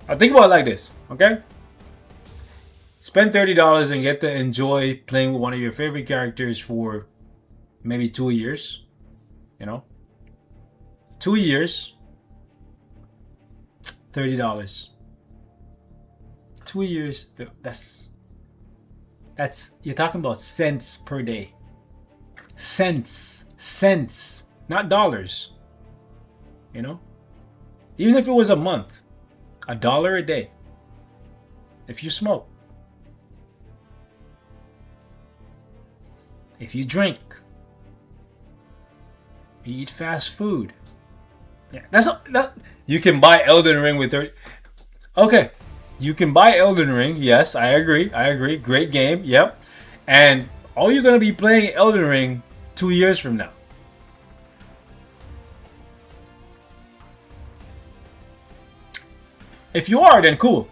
I think about it like this. Okay. Spend $30 and get to enjoy playing with one of your favorite characters for maybe 2 years. You know? 2 years. $30. 2 years. That's you're talking about cents per day. Cents. Not dollars. You know? Even if it was a month. $1 a day. If you smoke. If you drink, you eat fast food. Yeah, you can buy Elden Ring with 30. Okay, you can buy Elden Ring. Yes, I agree. Great game. Yep. And all you're gonna be playing Elden Ring 2 years from now. If you are, then cool.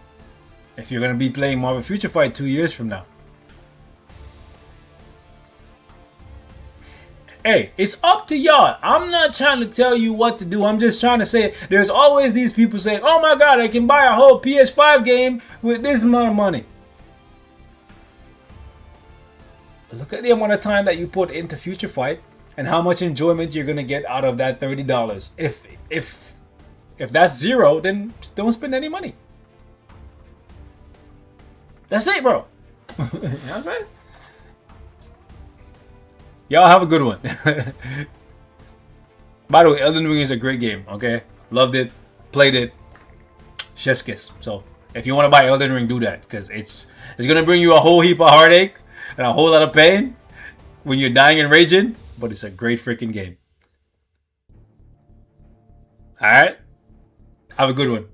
If you're gonna be playing Marvel Future Fight 2 years from now. Hey, it's up to y'all. I'm not trying to tell you what to do. I'm just trying to say there's always these people saying, oh my god, I can buy a whole PS5 game with this amount of money. Look at the amount of time that you put into Future Fight and how much enjoyment you're going to get out of that $30. If that's zero, then don't spend any money. That's it, bro. You know what I'm saying? Y'all have a good one. By the way, Elden Ring is a great game, okay? Loved it, played it, chef's kiss. So if you want to buy Elden Ring, do that, because it's gonna bring you a whole heap of heartache and a whole lot of pain when you're dying and raging, but it's a great freaking game. Alright? Have a good one.